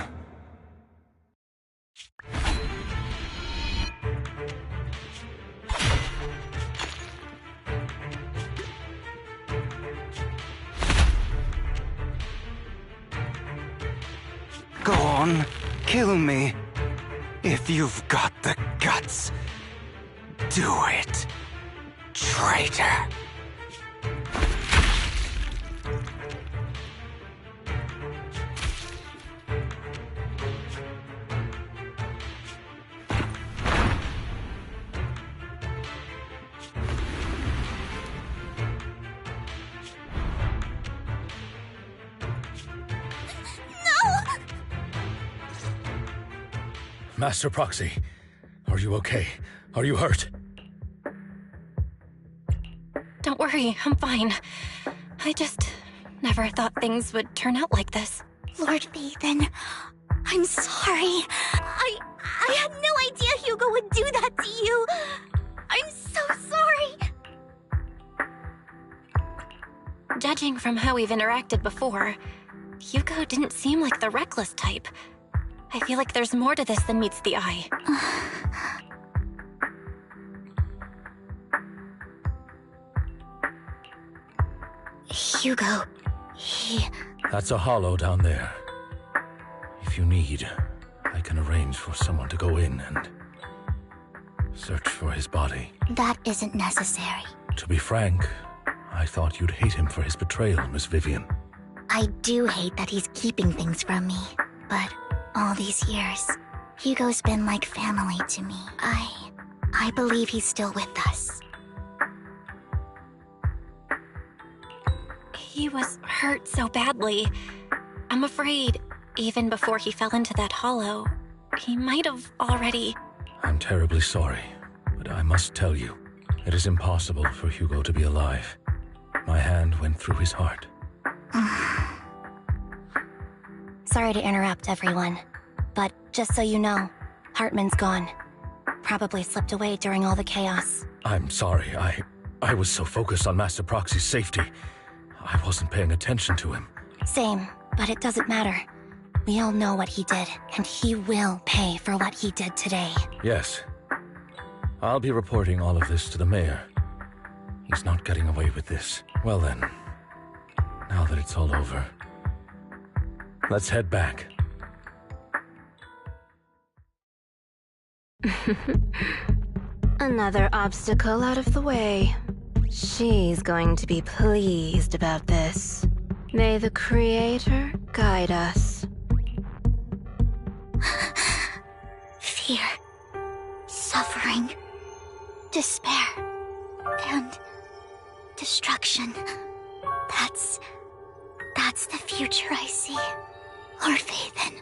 Go on, kill me. If you've got the guts, do it, traitor. Master Proxy, are you okay? Are you hurt? Don't worry, I'm fine. I just never thought things would turn out like this. Lord Faithin, I'm sorry. I had no idea Hugo would do that to you. I'm so sorry. Judging from how we've interacted before, Hugo didn't seem like the reckless type. I feel like there's more to this than meets the eye. Hugo, he... That's a hollow down there. If you need, I can arrange for someone to go in and search for his body. That isn't necessary. To be frank, I thought you'd hate him for his betrayal, Miss Vivian. I do hate that he's keeping things from me, but all these years, Hugo's been like family to me. I believe he's still with us. He was hurt so badly. I'm afraid, even before he fell into that hollow, he might have already... I'm terribly sorry, but I must tell you, it is impossible for Hugo to be alive. My hand went through his heart. Sorry to interrupt, everyone. But just so you know, Hartman's gone. Probably slipped away during all the chaos. I'm sorry, I was so focused on Master Proxy's safety. I wasn't paying attention to him. Same, but it doesn't matter. We all know what he did, and he will pay for what he did today. Yes. I'll be reporting all of this to the mayor. He's not getting away with this. Well then, now that it's all over, let's head back. Another obstacle out of the way. She's going to be pleased about this. May the Creator guide us. Fear, suffering, despair, and destruction. That's the future I see. Lord Faithin.